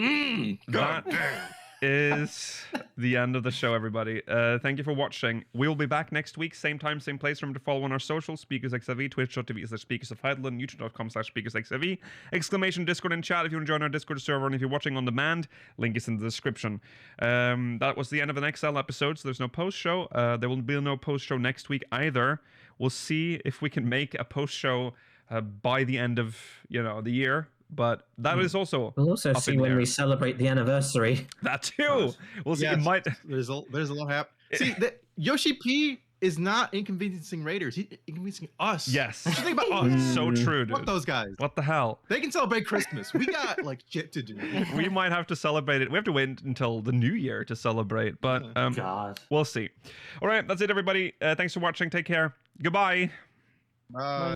Speaker 1: That is the end of the show, everybody. Thank you for watching. We will be back next week, same time, same place. Remember to follow on our socials, SpeakersXIV, twitch.tv/SpeakersOfHeidland, youtube.com/SpeakersXIV, exclamation Discord and chat if you want to join our Discord server, and if you're watching on demand, link is in the description. That was the end of an XL episode, so there's no post show. There will be no post show next week either. We'll see if we can make a post show by the end of the year. But that is also
Speaker 4: We'll also
Speaker 1: up
Speaker 4: see
Speaker 1: in the
Speaker 4: when
Speaker 1: air.
Speaker 4: we celebrate the anniversary.
Speaker 1: That too. We'll see.
Speaker 3: Yes,
Speaker 1: It might.
Speaker 3: there's a lot happening. See, Yoshi P is not inconveniencing Raiders. He's inconveniencing us.
Speaker 1: Yes.
Speaker 3: What you think about us?
Speaker 1: So true, dude.
Speaker 3: Fuck those guys.
Speaker 1: What the hell?
Speaker 3: They can celebrate Christmas. We got like shit to do.
Speaker 1: We might have to celebrate it. We have to wait until the new year to celebrate, but
Speaker 5: God.
Speaker 1: we'll see. All right, that's it, everybody. Thanks for watching. Take care. Goodbye.
Speaker 3: Uh,